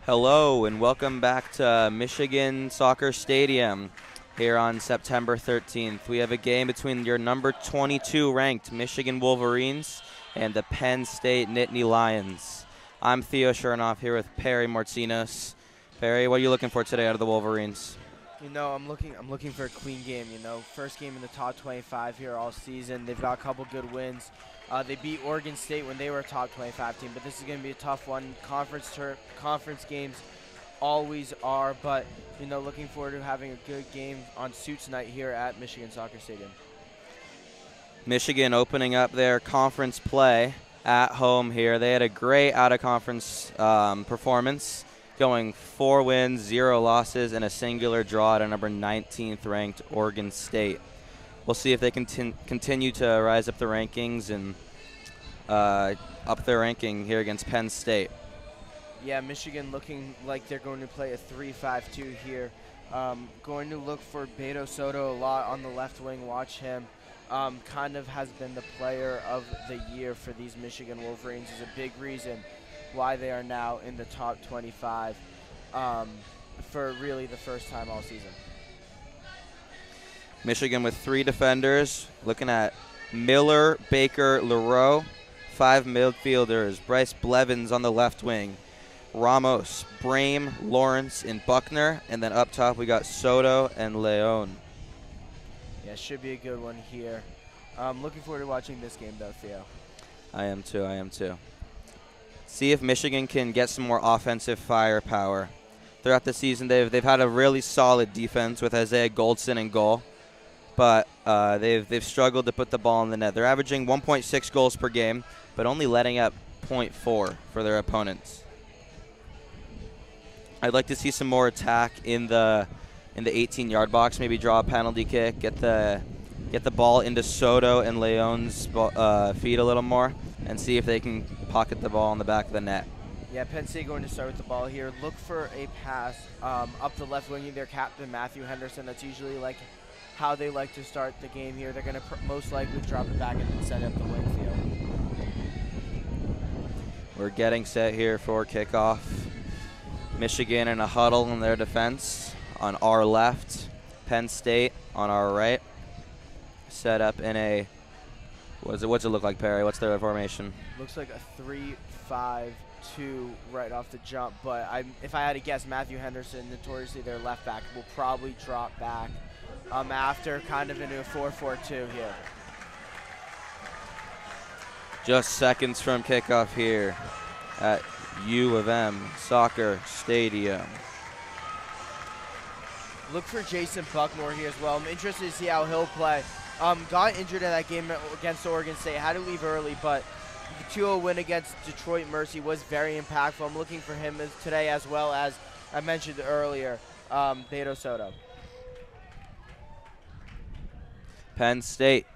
Hello and welcome back to Michigan Soccer Stadium here on September 13th. We have a game between your number 22 ranked Michigan Wolverines and the Penn State Nittany Lions. I'm Theo Shernoff here with Perry Mourtzinos. Perry, what are you looking for today out of the Wolverines? You know, I'm looking for a clean game. You know, first game in the top 25 here all season. They've got a couple good wins. They beat Oregon State when they were a top 25 team, but this is going to be a tough one. Conference games always are, but you know, looking forward to having a good game on Suits Night here at Michigan Soccer Stadium. Michigan opening up their conference play at home here. They had a great out-of-conference performance, going 4 wins, 0 losses, and a singular draw at a number 19th ranked Oregon State. We'll see if they can continue to rise up the rankings and up their ranking here against Penn State. Yeah, Michigan looking like they're going to play a 3-5-2 here. Going to look for Beto Soto a lot on the left wing. Watch him. Kind of has been the player of the year for these Michigan Wolverines. Is a big reason why they are now in the top 25 for really the first time all season. Michigan with 3 defenders, looking at Miller, Baker, Leroux, 5 midfielders, Bryce Blevins on the left wing, Ramos, Brame, Lawrence, and Buckner, and then up top we got Soto and Leon. Yeah, should be a good one here. Looking forward to watching this game though, Theo. I am too. See if Michigan can get some more offensive firepower. Throughout the season, they've had a really solid defense with Isaiah Goldson in goal, but they've struggled to put the ball in the net. They're averaging 1.6 goals per game, but only letting up 0.4 for their opponents. I'd like to see some more attack in the 18-yard box. Maybe draw a penalty kick, get the ball into Soto and Leon's feet a little more, and see if they can pocket the ball in the back of the net. Yeah, Penn State going to start with the ball here. Look for a pass up the left wing, their captain, Matthew Henderson. That's usually like how they like to start the game here. They're going to most likely drop it back and then send up the wing field. We're getting set here for kickoff. Michigan in a huddle in their defense on our left. Penn State on our right. Set up in a, what's it look like, Perry? What's their formation? Looks like a 3-5-2 right off the jump, but if I had to guess, Matthew Henderson, notoriously their left back, will probably drop back after kind of into a 4-4-2 here. Just seconds from kickoff here at U of M Soccer Stadium. Look for Jason Bucknor here as well. I'm interested to see how he'll play. Got injured in that game against Oregon State. Had to leave early, but the 2-0 win against Detroit Mercy was very impactful. I'm looking for him today, as well as I mentioned earlier, Beto Soto. Penn State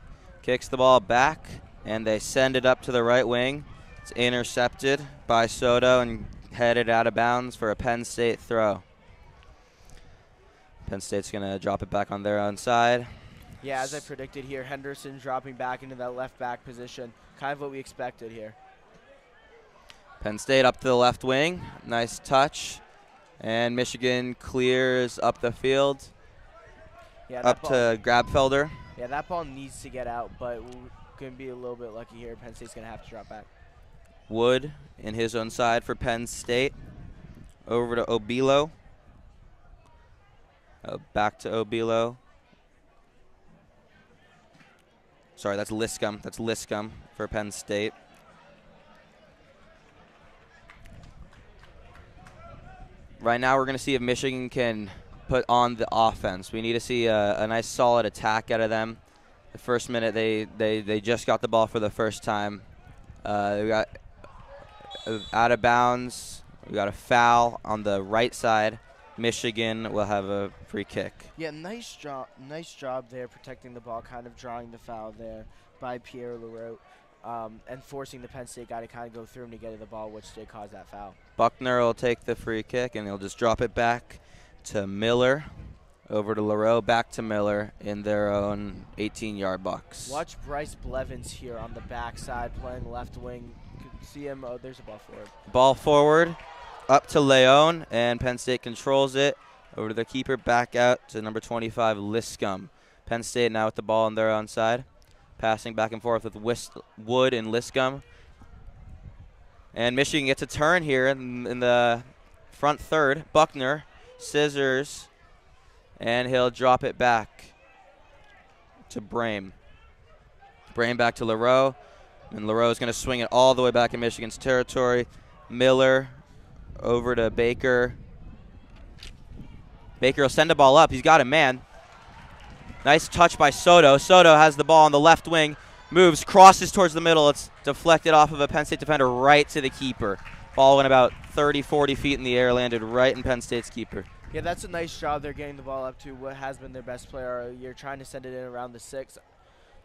kicks the ball back, and they send it up to the right wing. It's intercepted by Soto and headed out of bounds for a Penn State throw. Penn State's going to drop it back on their own side. Yeah, as I predicted here, Henderson dropping back into that left back position. Kind of what we expected here. Penn State up to the left wing. Nice touch. And Michigan clears up the field. Yeah, up to Grabfelder. Yeah, that ball needs to get out, but we're going to be a little bit lucky here. Penn State's going to have to drop back. Wood in his own side for Penn State. Over to Obilo. Back to Obilo. Sorry, that's Liscum. That's Liscum for Penn State. Right now we're going to see if Michigan can put on the offense. We need to see a nice solid attack out of them. The first minute they just got the ball for the first time. We got out of bounds. We got a foul on the right side. Michigan will have a free kick. Yeah, nice job there protecting the ball, kind of drawing the foul there by Pierre Leroux, and forcing the Penn State guy to kind of go through him to get to the ball, which did cause that foul. Buckner will take the free kick, and he'll just drop it back to Miller, over to Leroux, back to Miller in their own 18-yard box. Watch Bryce Blevins here on the backside playing left wing. You can see him. Oh, there's a ball forward. Ball forward. up to Leon, and Penn State controls it. Over to the keeper, back out to number 25, Liscum. Penn State now with the ball on their own side. Passing back and forth with Wood and Liscum. And Michigan gets a turn here in the front third. Buckner, scissors, and he'll drop it back to Brame. Brame back to LaRoe, and LaRoe is going to swing it all the way back in Michigan's territory. Miller over to Baker. Baker will send the ball up. He's got a man. Nice touch by Soto. Soto has the ball on the left wing, moves, crosses towards the middle. It's deflected off of a Penn State defender right to the keeper. Ball went about 30, 40 feet in the air, landed right in Penn State's keeper. Yeah, that's a nice job. They're getting the ball up to what has been their best player all year, trying to send it in around the 6.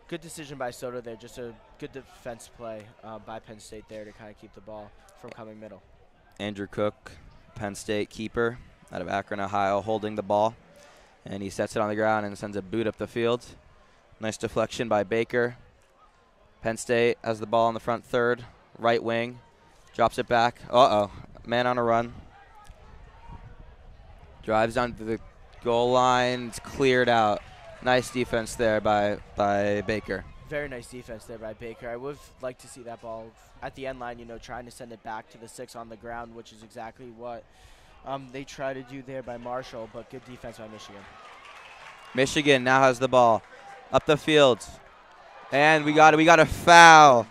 Good decision by Soto there. Just a good defense play by Penn State there to kind of keep the ball from coming middle. Andrew Cook, Penn State keeper out of Akron, Ohio, holding the ball. And he sets it on the ground and sends a boot up the field. Nice deflection by Baker. Penn State has the ball in the front third, right wing. Drops it back. Uh-oh. Man on a run. Drives onto the goal line. It's cleared out. Nice defense there by Baker. Very nice defense there by Baker. I would like to see that ball at the end line, trying to send it back to the 6 on the ground, which is exactly what they try to do there by Marshall, but good defense by Michigan. Michigan now has the ball up the field. And we got a foul.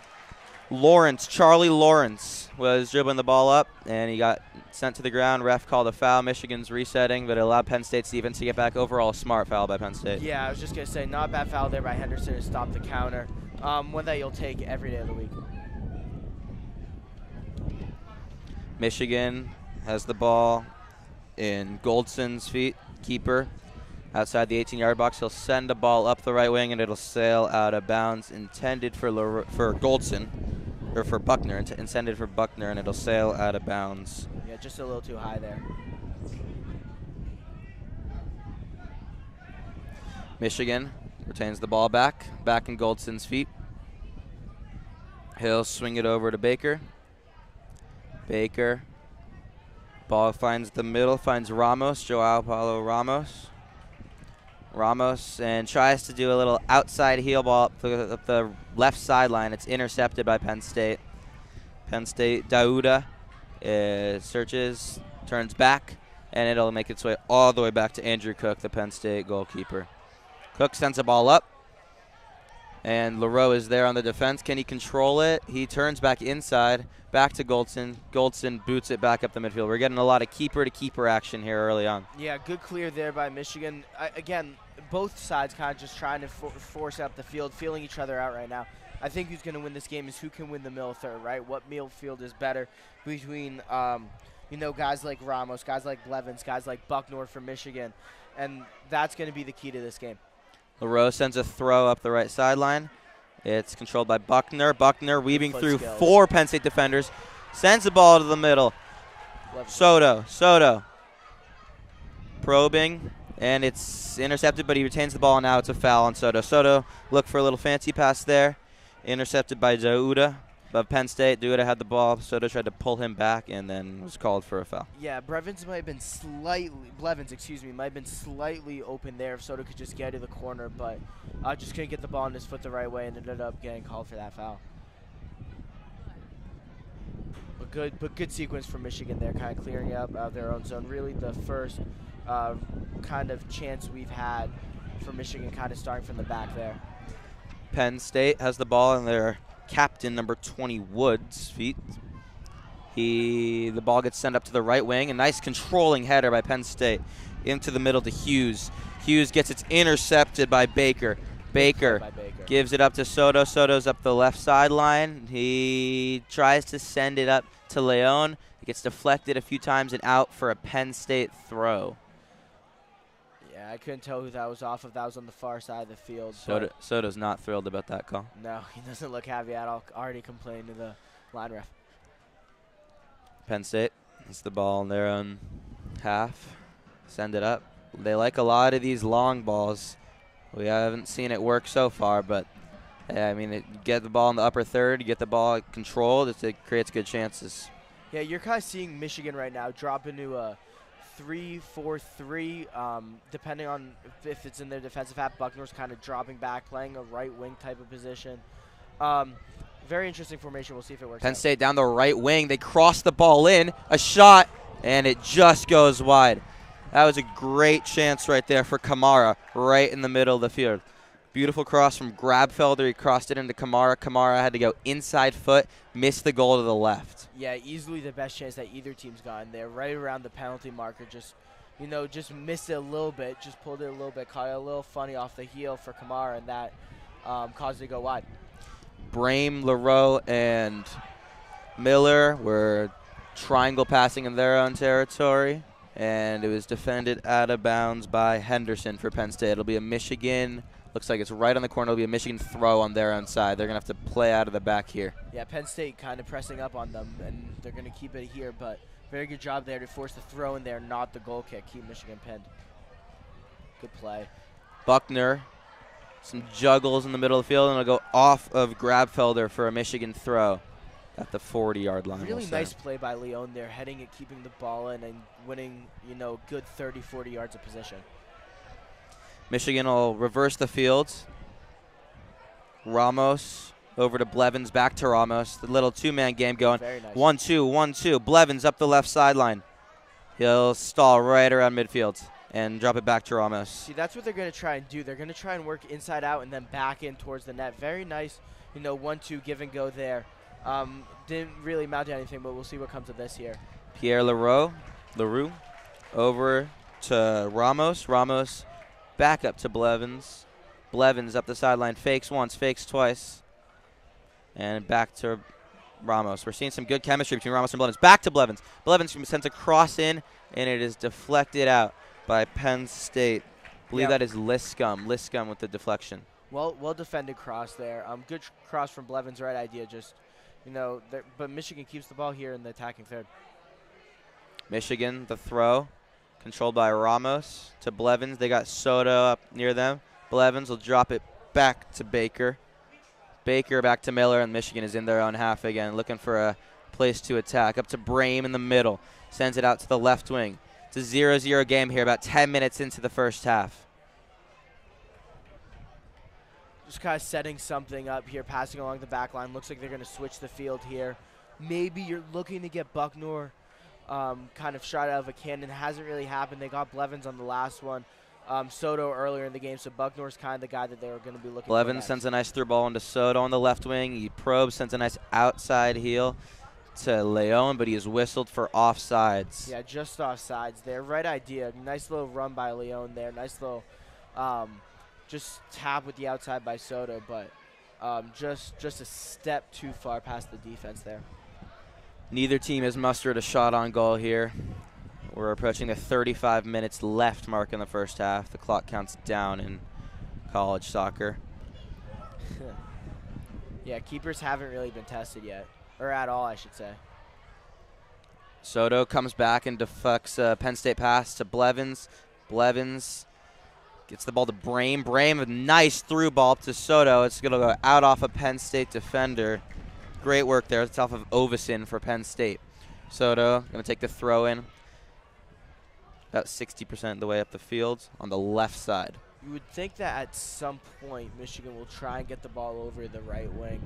Charlie Lawrence was dribbling the ball up, and he got sent to the ground. Ref called a foul. Michigan's resetting, but it allowed Penn State's defense to get back. Overall, a smart foul by Penn State. Yeah, I was just going to say, not a bad foul there by Henderson to stop the counter. One that you'll take every day of the week. Michigan has the ball in Goldson's feet, keeper. Outside the 18-yard box, he'll send a ball up the right wing, and it'll sail out of bounds. Intended for Goldson, or for Buckner. Intended for Buckner, and it'll sail out of bounds. Yeah, just a little too high there. Michigan retains the ball back in Goldson's feet. He'll swing it over to Baker. Baker. Ball finds the middle, finds Ramos, Joao Paulo Ramos. Ramos, and tries to do a little outside heel ball up the left sideline. It's intercepted by Penn State. Penn State, Dauda searches, turns back, and it'll make its way all the way back to Andrew Cook, the Penn State goalkeeper. Cook sends a ball up, and LaRoe is there on the defense. Can he control it? He turns back inside, back to Goldson. Goldson boots it back up the midfield. We're getting a lot of keeper-to-keeper action here early on. Yeah, good clear there by Michigan. Again, both sides kind of just trying to force up the field, feeling each other out right now. I think who's going to win this game is who can win the middle third, right? What midfield is better between, guys like Ramos, guys like Blevins, guys like Buckner for Michigan, and that's going to be the key to this game. LaRoe sends a throw up the right sideline. It's controlled by Buckner. Buckner weaving through 4 Penn State defenders. Sends the ball to the middle. Soto. Probing, and it's intercepted, but he retains the ball, and now it's a foul on Soto. Soto looked for a little fancy pass there. Intercepted by Dauda of Penn State. Dauda had the ball. Soto tried to pull him back and then was called for a foul. Yeah, Blevins might have been slightly open there if Soto could just get to the corner, but just couldn't get the ball on his foot the right way and ended up getting called for that foul. But good sequence for Michigan there, kind of clearing up out of their own zone. Really the first kind of chance we've had for Michigan, kind of starting from the back there. Penn State has the ball in their captain, number 20, Wood's feet. The ball gets sent up to the right wing. A nice controlling header by Penn State into the middle to Hughes. Hughes gets it intercepted by Baker. Baker gives it up to Soto. Soto's up the left sideline. He tries to send it up to Leon. It gets deflected a few times and out for a Penn State throw. Yeah, I couldn't tell who that was off of. That was on the far side of the field. Soto's not thrilled about that call. No, he doesn't look happy at all. Already complaining to the line ref. Penn State has the ball in their own half. Send it up. They like a lot of these long balls. We haven't seen it work so far, but yeah, I mean, you get the ball in the upper third, you get the ball controlled, it creates good chances. Yeah, you're kind of seeing Michigan right now drop into a 3-4-3, depending on if it's in their defensive half. Buckner's kind of dropping back, playing a right wing type of position. Very interesting formation. We'll see if it works Penn out. State down the right wing. They cross the ball in. A shot, and it just goes wide. That was a great chance right there for Kamara, right in the middle of the field. Beautiful cross from Grabfelder. He crossed it into Kamara. Kamara had to go inside foot, missed the goal to the left. Yeah, easily the best chance that either team's gotten there, right around the penalty marker. Just, just missed it a little bit, just pulled it a little bit, caught it a little funny off the heel for Kamara, and that caused it to go wide. Brame, Leroux, and Miller were triangle passing in their own territory, and it was defended out of bounds by Henderson for Penn State. It'll be a Michigan. Looks like it's right on the corner. It'll be a Michigan throw on their own side. They're going to have to play out of the back here. Yeah, Penn State kind of pressing up on them, and they're going to keep it here, but very good job there to force the throw in there, not the goal kick. Keep Michigan pinned. Good play. Buckner, some juggles in the middle of the field, and it'll go off of Grabfelder for a Michigan throw at the 40-yard line. Really nice play by Leon there, heading it, keeping the ball in, and winning, good 30, 40 yards of possession. Michigan will reverse the field. Ramos over to Blevins, back to Ramos. The little two-man game going. Very nice. 1-2, 1-2. Blevins up the left sideline. He'll stall right around midfield and drop it back to Ramos. See, that's what they're going to try and do. They're going to try and work inside out and then back in towards the net. Very nice, 1-2 give and go there. Didn't really amount to anything, but we'll see what comes of this here. Pierre Leroux over to Ramos. Ramos back up to Blevins. Blevins up the sideline, fakes once, fakes twice. And back to Ramos. We're seeing some good chemistry between Ramos and Blevins. Back to Blevins. Blevins sends a cross in, and it is deflected out by Penn State. I believe that is Liscum. Liscum with the deflection. Well defended cross there. Good cross from Blevins, right idea. Just, but Michigan keeps the ball here in the attacking third. Michigan, the throw. Controlled by Ramos to Blevins. They got Soto up near them. Blevins will drop it back to Baker. Baker back to Miller, and Michigan is in their own half again, looking for a place to attack. Up to Brame in the middle. Sends it out to the left wing. It's a 0-0 game here, about 10 minutes into the first half. Just kind of setting something up here, passing along the back line. Looks like they're going to switch the field here. Maybe you're looking to get Buckner kind of shot out of a cannon. Hasn't really happened. They got Blevins on the last one. Soto earlier in the game, so Buckner's kind of the guy that they were going to be looking for. Blevins sends a nice through ball into Soto on the left wing. He probes, sends a nice outside heel to Leon, but he is whistled for offsides. Yeah, just offsides there. Right idea. Nice little run by Leon there. Nice little just tap with the outside by Soto, but just a step too far past the defense there. Neither team has mustered a shot on goal here. We're approaching the 35 minutes left mark in the first half. The clock counts down in college soccer. Yeah, keepers haven't really been tested yet, or at all, I should say. Soto comes back and deflects a Penn State pass to Blevins. Blevins gets the ball to Brame. Brame, a nice through ball up to Soto. It's going to go out off a Penn State defender. Great work there. It's off of Ovison for Penn State. Soto going to take the throw in. About 60% of the way up the field on the left side. You would think that at some point Michigan will try and get the ball over the right wing.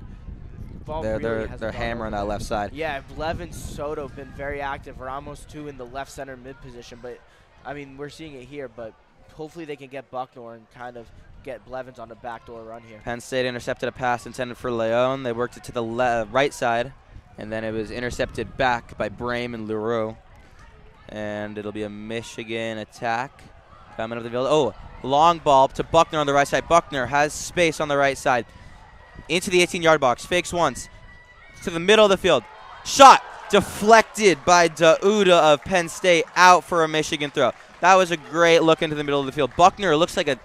They're hammering that left side. Yeah, Blevins, Soto been very active. Ramos too in the left center mid position, but I mean we're seeing it here. But hopefully they can get Buckner and kind of get Blevins on the backdoor run here. Penn State intercepted a pass intended for Leon. They worked it to the right side, and then it was intercepted back by Brame and Leroux. And it'll be a Michigan attack coming up the field. Oh, long ball to Buckner on the right side. Buckner has space on the right side. Into the 18-yard box. Fakes once. To the middle of the field. Shot deflected by Dauda of Penn State, out for a Michigan throw. That was a great look into the middle of the field. Buckner looks like an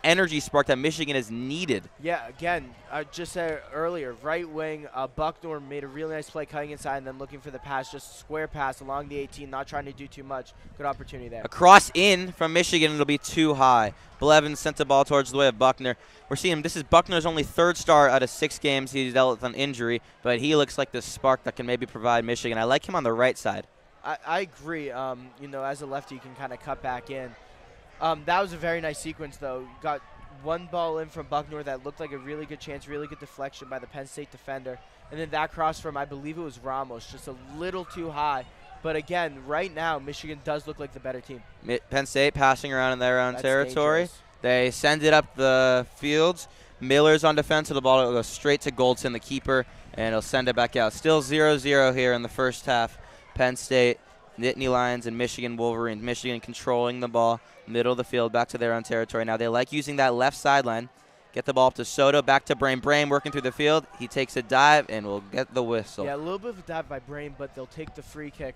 energy spark that Michigan has needed. Yeah, again, I just said earlier, right wing, Buckner made a really nice play cutting inside and then looking for the pass, just square pass along the 18, not trying to do too much. Good opportunity there. A cross in from Michigan, it'll be too high. Blevins sent the ball towards the way of Buckner. We're seeing this is Buckner's only 3rd start out of 6 games. He's dealt with an injury, but he looks like the spark that can maybe provide Michigan. I like him on the right side. I agree. You know, as a lefty, you can kind of cut back in. That was a very nice sequence, though. Got one ball in from Buckner that looked like a really good chance, really good deflection by the Penn State defender. And then that cross from, I believe it was Ramos, just a little too high. But again, right now, Michigan does look like the better team. Penn State passing around in their own territory. Dangerous. They send it up the field. Miller's on defense, so the ball will go straight to Goldson, the keeper, and he'll send it back out. Still 0-0 here in the first half. Penn State, Nittany Lions, and Michigan Wolverines. Michigan controlling the ball, middle of the field, back to their own territory. Now they like using that left sideline. Get the ball up to Soto, back to Brain. Brain working through the field. He takes a dive and will get the whistle. Yeah, a little bit of a dive by Brain, but they'll take the free kick.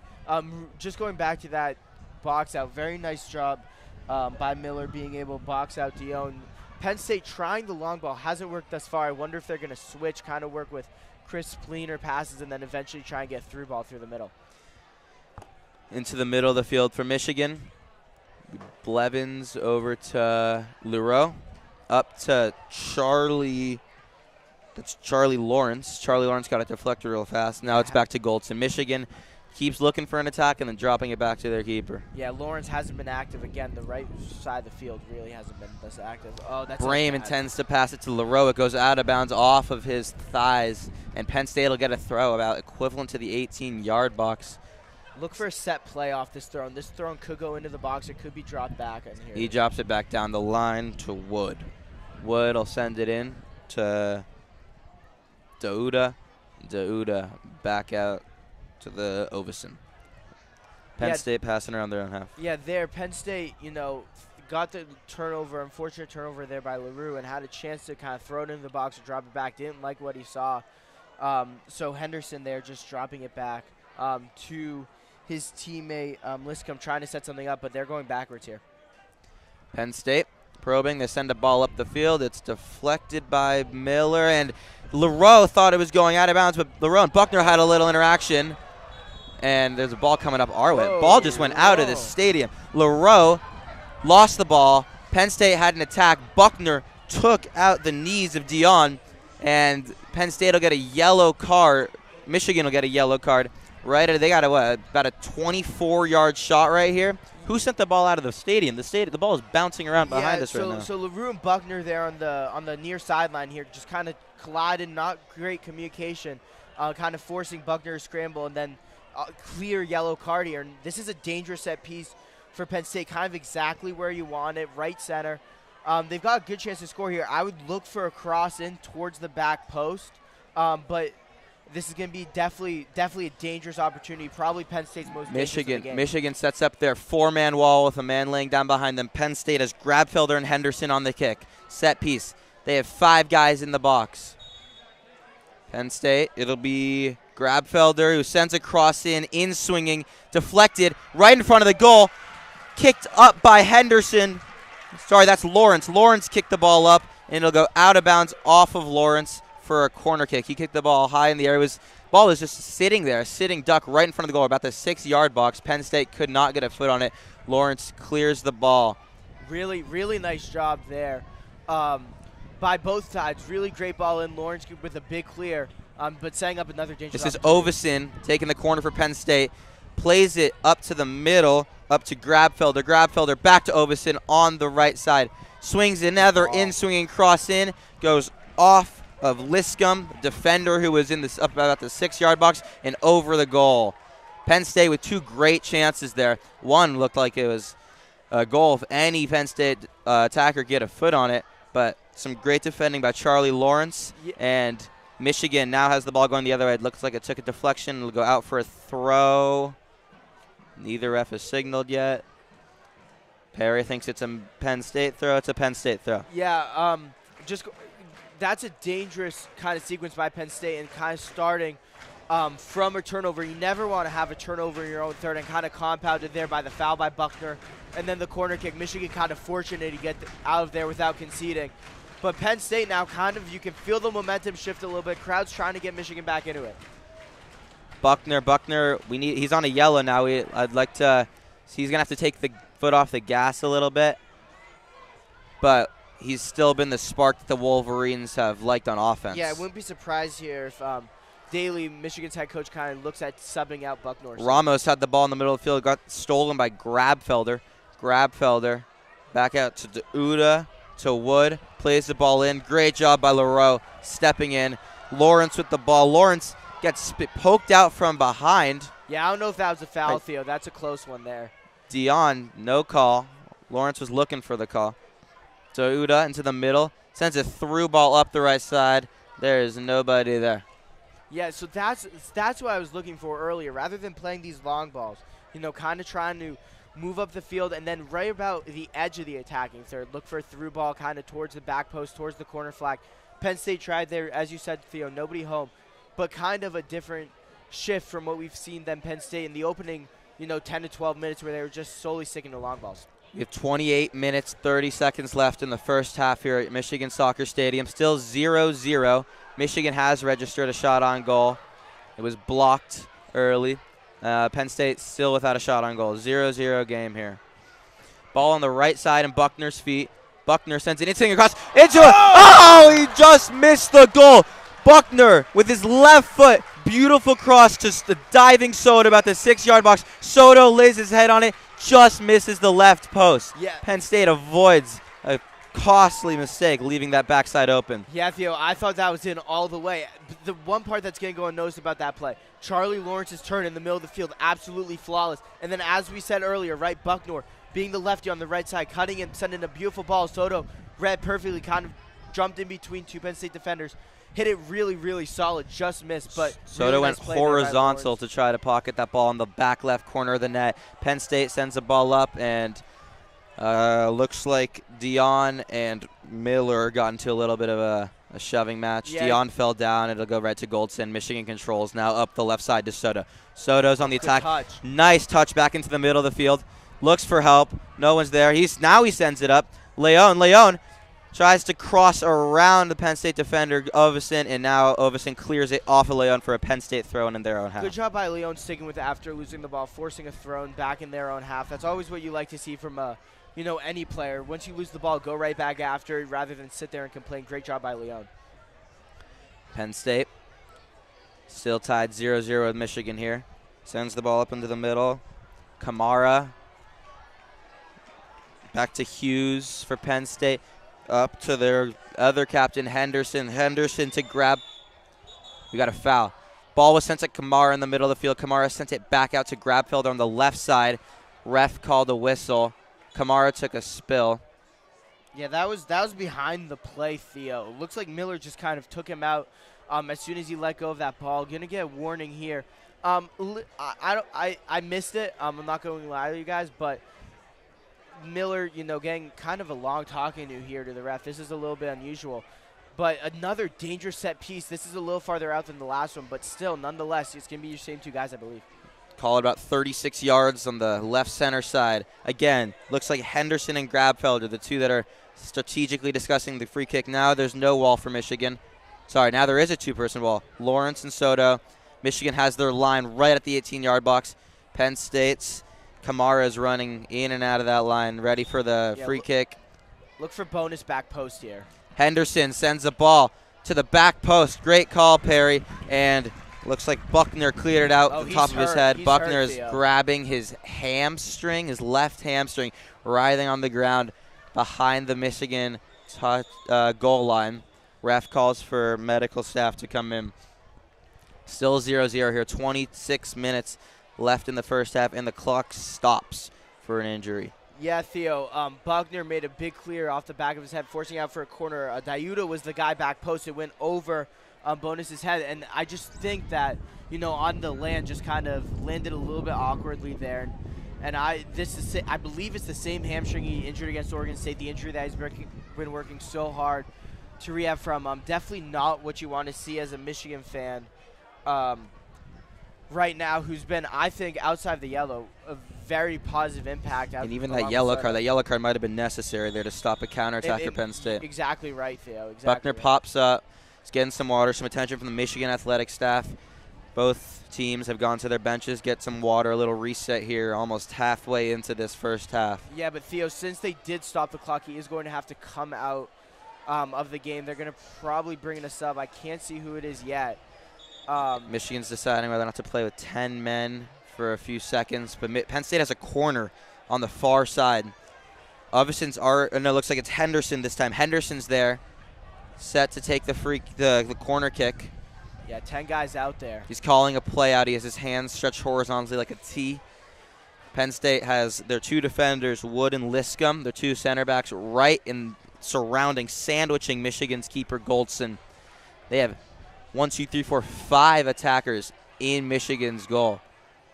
Just going back to that box out, very nice job by Miller being able to box out Dion. Penn State trying the long ball. Hasn't worked thus far. I wonder if they're going to switch, kind of work with Chris Pleener passes and then eventually try and get through ball through the middle. Into the middle of the field for Michigan. Blevins over to Leroux. Up to Charlie. That's Charlie Lawrence. Charlie Lawrence got a deflector real fast. Now it's back to Goldson. Michigan keeps looking for an attack and then dropping it back to their keeper. Yeah, Lawrence hasn't been active. Again, the right side of the field really hasn't been this active. Oh, that's Brame intends to pass it to Leroux. It goes out of bounds off of his thighs, and Penn State will get a throw about equivalent to the 18-yard box. Look for a set play off this throw. This throw could go into the box. It could be dropped back in here. He drops it back down the line to Wood. Wood will send it in to Dauda. Dauda back out to the Ovison. Penn State passing around their own half. Yeah, there. Penn State, you know, got the turnover, unfortunate turnover there by Leroux, and had a chance to kind of throw it into the box or drop it back. Didn't like what he saw. So Henderson there just dropping it back to his teammate Liscombe, trying to set something up, but they're going backwards here. Penn State probing. They send a ball up the field. It's deflected by Miller, and Leroux thought it was going out of bounds, but Leroux and Buckner had a little interaction, and there's a ball coming up our way. Ball just went out of the stadium. Leroux lost the ball. Penn State had an attack. Buckner took out the knees of Dion, and Penn State will get a yellow card. Michigan will get a yellow card. Right, they got about a 24-yard shot right here. Who sent the ball out of the stadium? The ball is bouncing around behind us right now. So Leroux and Buckner there on the near sideline here just kind of collided. Not great communication, kind of forcing Buckner to scramble, and then clear yellow card here. And this is a dangerous set piece for Penn State, kind of exactly where you want it, right center. They've got a good chance to score here. I would look for a cross in towards the back post, but this is going to be definitely a dangerous opportunity. Probably Penn State's most dangerous of the game. Michigan sets up their 4-man wall with a man laying down behind them. Penn State has Grabfelder and Henderson on the kick. Set piece. They have 5 guys in the box. Penn State, it'll be Grabfelder who sends a cross in swinging, deflected, right in front of the goal. Kicked up by Henderson. Sorry, that's Lawrence. Lawrence kicked the ball up, and it'll go out of bounds off of Lawrence for a corner kick. He kicked the ball high in the air. Ball was just sitting there, sitting duck right in front of the goal, about the 6-yard box. Penn State could not get a foot on it. Lawrence clears the ball. Really, really nice job there by both sides. Really great ball in. Lawrence with a big clear, but setting up another dangerous This is Ovison taking the corner for Penn State. Plays it up to the middle, up to Grabfelder. Grabfelder back to Ovison on the right side. Swings another in-swinging cross in. Goes off of Liscombe, defender who was in this up about the 6-yard box, and over the goal. Penn State with 2 great chances there. One looked like it was a goal if any Penn State attacker get a foot on it, but some great defending by Charlie Lawrence. And Michigan now has the ball going the other way. It looks like it took a deflection. It'll go out for a throw. Neither ref has signaled yet. Perry thinks it's a Penn State throw. It's a Penn State throw. Yeah, that's a dangerous kind of sequence by Penn State, and kind of starting from a turnover. You never want to have a turnover in your own third, and kind of compounded there by the foul by Buckner and then the corner kick. Michigan kind of fortunate to get out of there without conceding. But Penn State now kind of, you can feel the momentum shift a little bit. Crowd's trying to get Michigan back into it. Buckner, he's on a yellow now. I'd like to, he's going to have to take the foot off the gas a little bit. But he's still been the spark that the Wolverines have liked on offense. Yeah, I wouldn't be surprised here if Daly, Michigan's head coach, kind of looks at subbing out Buckner. Ramos had the ball in the middle of the field, got stolen by Grabfelder. Grabfelder back out to Uda, to Wood, plays the ball in. Great job by Leroux stepping in. Lawrence with the ball. Lawrence gets poked out from behind. Yeah, I don't know if that was a foul, Theo. That's a close one there. Dion, no call. Lawrence was looking for the call. So Uda into the middle, sends a through ball up the right side. There is nobody there. Yeah, so that's what I was looking for earlier. Rather than playing these long balls, kind of trying to move up the field and then right about the edge of the attacking third, look for a through ball kind of towards the back post, towards the corner flag. Penn State tried there, as you said, Theo, nobody home, but kind of a different shift from what we've seen than Penn State in the opening, 10 to 12 minutes where they were just solely sticking to long balls. We have 28 minutes, 30 seconds left in the first half here at Michigan Soccer Stadium. Still 0-0. Michigan has registered a shot on goal. It was blocked early. Penn State still without a shot on goal. 0-0 game here. Ball on the right side in Buckner's feet. Buckner sends it inside across into it. Oh, he just missed the goal. Buckner with his left foot. Beautiful cross to the diving Soto about the 6-yard box. Soto lays his head on it. Just misses the left post. Yeah. Penn State avoids a costly mistake, leaving that backside open. Yeah, Theo, I thought that was in all the way. The one part that's going to go unnoticed about that play, Charlie Lawrence's turn in the middle of the field, absolutely flawless. And then as we said earlier, right, Buckner being the lefty on the right side, cutting and sending a beautiful ball. Soto read perfectly, kind of jumped in between two Penn State defenders. Hit it really, really solid, just missed. But Soto really went horizontal to try to pocket that ball in the back left corner of the net. Penn State sends the ball up, and looks like Dion and Miller got into a little bit of a shoving match. Yeah. Dion fell down. It'll go right to Goldson. Michigan controls now up the left side to Soto. Soto's on the attack. Touch. Nice touch back into the middle of the field. Looks for help. No one's there. Now he sends it up. Leon tries to cross around the Penn State defender, Ovison, and now Ovison clears it off of Leon for a Penn State throw-in in their own half. Good job by Leon sticking with it after losing the ball, forcing a throw-in back in their own half. That's always what you like to see from any player. Once you lose the ball, go right back after it rather than sit there and complain. Great job by Leon. Penn State still tied 0-0 with Michigan here. Sends the ball up into the middle. Kamara back to Hughes for Penn State. Up to their other captain, Henderson. Henderson to grab. We got a foul. Ball was sent to Kamara in the middle of the field. Kamara sent it back out to Grabfelder on the left side. Ref called a whistle. Kamara took a spill. Yeah, that was behind the play, Theo. Looks like Miller just kind of took him out as soon as he let go of that ball. Gonna get a warning here. I missed it. I'm not going to lie to you guys, but Miller, getting kind of a long talking to here to the ref. This is a little bit unusual. But another dangerous set piece. This is a little farther out than the last one, but still, nonetheless, it's going to be your same two guys, I believe. Call it about 36 yards on the left center side. Again, looks like Henderson and Grabfelder, the two that are strategically discussing the free kick. Now there's no wall for Michigan. Sorry, now there is a two-person wall. Lawrence and Soto. Michigan has their line right at the 18-yard box. Penn State's Kamara is running in and out of that line, ready for the free kick. Look for bonus back post here. Henderson sends the ball to the back post. Great call, Perry. And looks like Buckner cleared it out the top of his head. Buckner is grabbing his hamstring, his left hamstring, writhing on the ground behind the Michigan goal line. Ref calls for medical staff to come in. Still 0-0 here, 26 minutes left in the first half, and the clock stops for an injury. Yeah, Theo, Buckner made a big clear off the back of his head, forcing out for a corner. Diuda was the guy back post. It went over Bonus's head, and I just think that, on the land, just kind of landed a little bit awkwardly there. And I believe it's the same hamstring he injured against Oregon State, the injury that he's been working so hard to rehab from. Definitely not what you want to see as a Michigan fan. right now who's been, I think, outside the yellow, a very positive impact. And even that yellow card might have been necessary there to stop a counterattack for Penn State. Exactly right, Theo. Exactly Buckner right. pops up. He's getting some water, some attention from the Michigan athletic staff. Both teams have gone to their benches, get some water, a little reset here, almost halfway into this first half. Yeah, but Theo, since they did stop the clock, he is going to have to come out of the game. They're going to probably bring in a sub. I can't see who it is yet. Michigan's deciding whether or not to play with 10 men for a few seconds, but Penn State has a corner on the far side. It looks like it's Henderson this time. Henderson's there, set to take the corner kick. Yeah, 10 guys out there. He's calling a play out. He has his hands stretched horizontally like a T. Penn State has their two defenders, Wood and Liscum, their two center backs, right in sandwiching Michigan's keeper, Goldson. They have 5 attackers in Michigan's goal.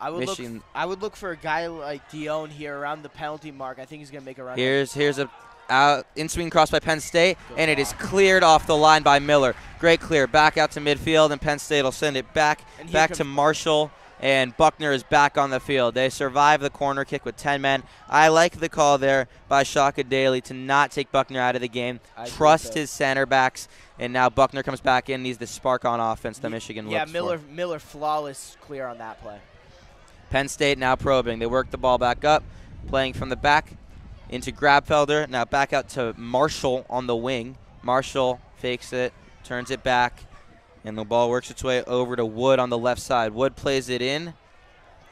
I would look for a guy like Dion here around the penalty mark. I think he's going to make a run. Here's a in-swing cross by Penn State, and it is cleared off the line by Miller. Great clear. Back out to midfield, and Penn State will send it back to Marshall, and Buckner is back on the field. They survive the corner kick with 10 men. I like the call there by Shaka Daly to not take Buckner out of the game. Trust his center backs, and now Buckner comes back in. He's the spark on offense that Michigan looks for. Miller flawless clear on that play. Penn State now probing. They work the ball back up, playing from the back into Grabfelder. Now back out to Marshall on the wing. Marshall fakes it, turns it back, and the ball works its way over to Wood on the left side. Wood plays it in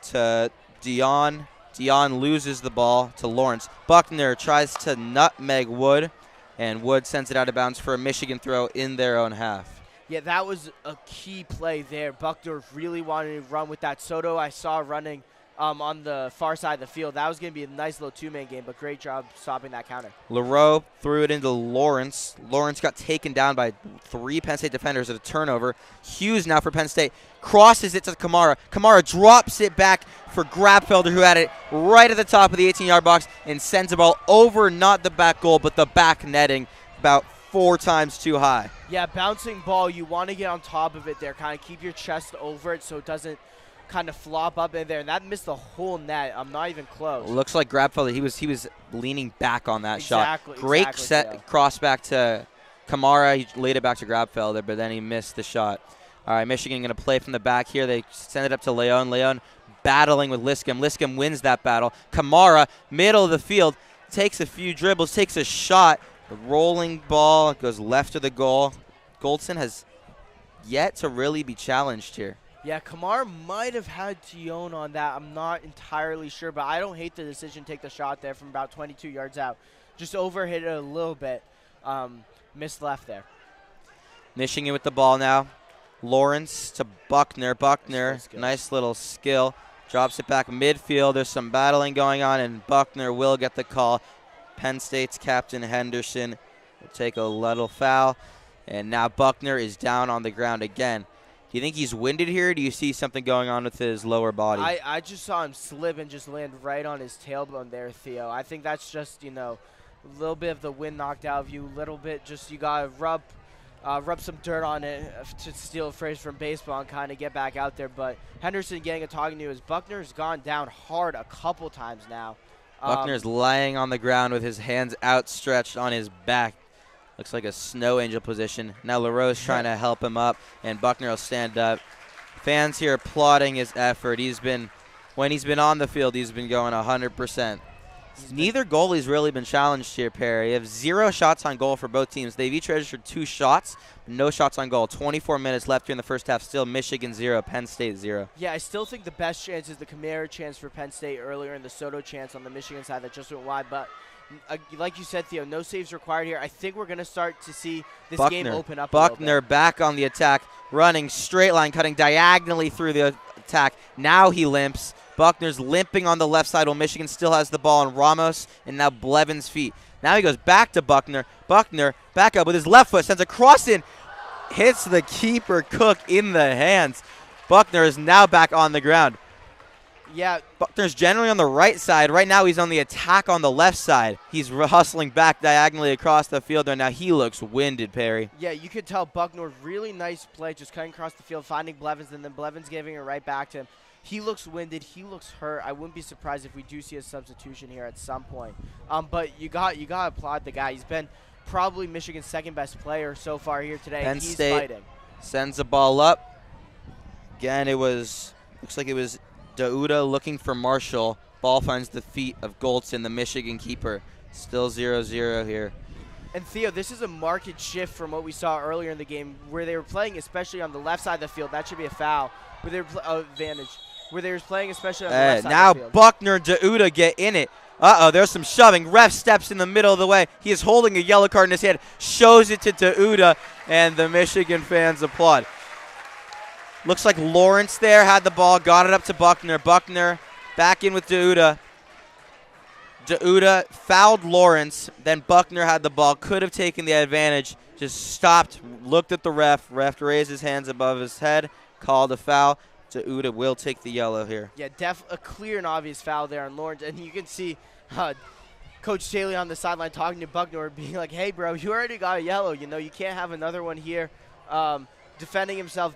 to Dion. Dion loses the ball to Lawrence. Buckner tries to nutmeg Wood, and Wood sends it out of bounds for a Michigan throw in their own half. Yeah, that was a key play there. Buckner really wanted to run with that. Soto I saw running on the far side of the field. That was going to be a nice little two-man game, but great job stopping that counter. LaRoe threw it into Lawrence. Lawrence got taken down by 3 Penn State defenders at a turnover. Hughes now for Penn State. Crosses it to Kamara. Kamara drops it back for Grabfelder, who had it right at the top of the 18-yard box and sends the ball over, not the back goal, but the back netting, about 4 times too high. Yeah, bouncing ball, you want to get on top of it there, kind of keep your chest over it so it doesn't kind of flop up in there, and that missed the whole net. I'm not even close. Looks like Grabfelder, he was leaning back on that shot. Great set cross back to Kamara. He laid it back to Grabfelder, but then he missed the shot. All right, Michigan going to play from the back here. They send it up to Leon. Leon battling with Liscum. Liscum wins that battle. Kamara, middle of the field, takes a few dribbles, takes a shot. The rolling ball goes left of the goal. Goldson has yet to really be challenged here. Yeah, Kamara might have had Dion on that. I'm not entirely sure, but I don't hate the decision to take the shot there from about 22 yards out. Just overhit it a little bit. Missed left there. Michigan with the ball now. Lawrence to Buckner. Buckner, nice little skill. Drops it back midfield. There's some battling going on, and Buckner will get the call. Penn State's captain Henderson will take a little foul, and now Buckner is down on the ground again. Do you think he's winded here, or do you see something going on with his lower body? I just saw him slip and just land right on his tailbone there, Theo. I think that's just, a little bit of the wind knocked out of you, a little bit just you got to rub some dirt on it, to steal a phrase from baseball, and kind of get back out there. But Henderson getting a talking to, as Buckner's gone down hard a couple times now. Buckner's lying on the ground with his hands outstretched on his back. Looks like a snow angel position. Now LaRoe's trying to help him up, and Buckner will stand up. Fans here applauding his effort. When he's been on the field, he's been going 100%. Neither goalie's really been challenged here, Perry. You have 0 shots on goal for both teams. They've each registered 2 shots, but no shots on goal. 24 minutes left here in the first half. Still Michigan 0, Penn State 0. Yeah, I still think the best chance is the Kamara chance for Penn State earlier and the Soto chance on the Michigan side that just went wide. But like you said, Theo, no saves required here. I think we're going to start to see this game open up a little bit. Buckner back on the attack, running straight line, cutting diagonally through the attack. Now he limps. Buckner's limping on the left side while Michigan still has the ball on Ramos and now Blevin's feet. Now he goes back to Buckner. Buckner back up with his left foot, sends a cross in, hits the keeper Cook in the hands. Buckner is now back on the ground. Yeah. Buckner's generally on the right side. Right now he's on the attack on the left side. He's hustling back diagonally across the field there. Now he looks winded, Perry. Yeah, you could tell Buckner, really nice play, just cutting across the field, finding Blevins, and then Blevins giving it right back to him. He looks winded. He looks hurt. I wouldn't be surprised if we do see a substitution here at some point. But you got to applaud the guy. He's been probably Michigan's second best player so far here today. Penn He's State fighting. Sends the ball up. Again, looks like it was Dauda looking for Marshall. Ball finds the feet of Goldson, the Michigan keeper. Still 0-0 here. And Theo, this is a marked shift from what we saw earlier in the game, where they were playing especially on the left side of the field. That should be a foul. Where they were advantage. Where they were playing especially on the left side now of the field. Buckner and Dauda get in it. There's some shoving. Ref steps in the middle of the way. He is holding a yellow card in his hand, shows it to Dauda, and the Michigan fans applaud. Looks like Lawrence there had the ball, got it up to Buckner. Buckner back in with Dauda. Dauda fouled Lawrence, then Buckner had the ball, could have taken the advantage, just stopped, looked at the ref. Ref raised his hands above his head, called a foul. Dauda will take the yellow here. Yeah, a clear and obvious foul there on Lawrence. And you can see Coach Staley on the sideline talking to Buckner, being like, hey, bro, you already got a yellow. You know, you can't have another one here. Defending himself.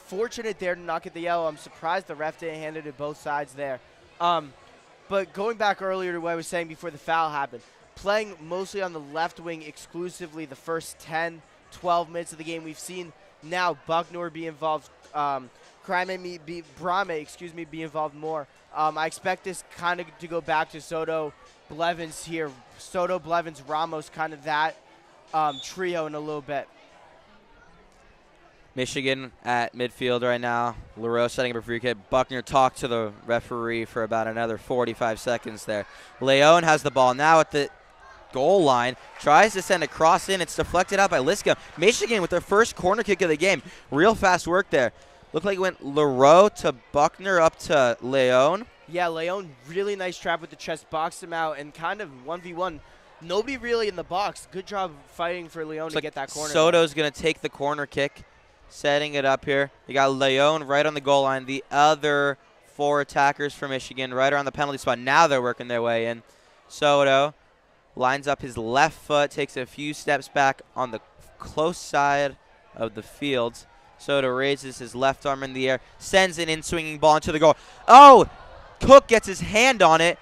Fortunate there to not get the yellow. I'm surprised the ref didn't hand it to both sides there. But going back earlier to what I was saying before the foul happened, playing mostly on the left wing exclusively the first 10, 12 minutes of the game, we've seen now Buckner be involved, Brame be involved more. I expect this kind of to go back to Soto, Blevins here. Soto, Blevins, Ramos, kind of that trio in a little bit. Michigan at midfield right now. Leroux setting up a free kick. Buckner talked to the referee for about another 45 seconds there. Leon has the ball now at the goal line. Tries to send a cross in. It's deflected out by Liska. Michigan with their first corner kick of the game. Real fast work there. Looked like it went Leroux to Buckner up to Leon. Yeah, Leon, really nice trap with the chest. Boxed him out and kind of 1v1. Nobody really in the box. Good job fighting for Leon to get that corner. Soto's going to take the corner kick. Setting it up here. You got Leon right on the goal line. The other four attackers for Michigan right around the penalty spot. Now they're working their way in. Soto lines up his left foot, takes a few steps back on the close side of the field. Soto raises his left arm in the air, sends an in-swinging ball into the goal. Oh, Cook gets his hand on it.